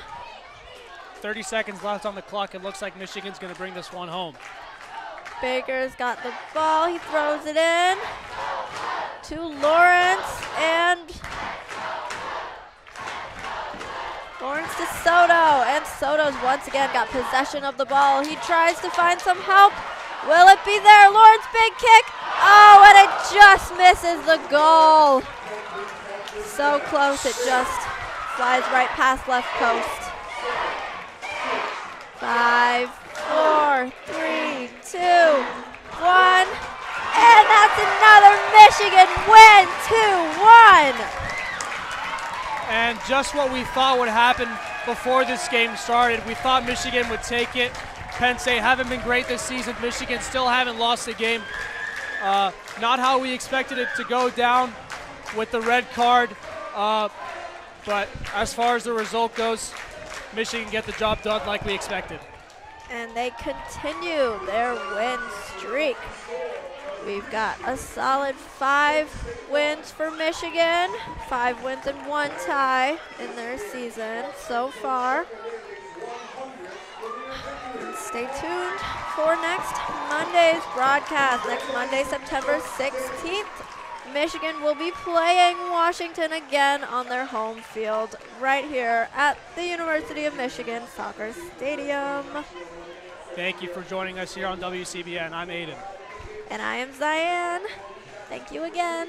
30 seconds left on the clock. It looks like Michigan's going to bring this one home. Baker's got the ball. He throws it in to Lawrence, and Lawrence to Soto, and Soto's once again got possession of the ball. He tries to find some help. Will it be there? Lawrence, big kick. Oh, and it just misses the goal. So close, it just flies right past left post. 5, 4, 3, 2, 1. And that's another Michigan win, 2-1. And just what we thought would happen before this game started. We thought Michigan would take it. Penn State haven't been great this season. Michigan still haven't lost a game. Not how we expected it to go down with the red card. But as far as the result goes, Michigan get the job done like we expected. And they continue their win streak. We've got a solid 5 wins for Michigan, 5 wins and 1 tie in their season so far. And stay tuned for next Monday's broadcast. Next Monday, September 16th, Michigan will be playing Washington again on their home field right here at the University of Michigan Soccer Stadium. Thank you for joining us here on WCBN. I'm Aydin. And I am Ziyan. Thank you again.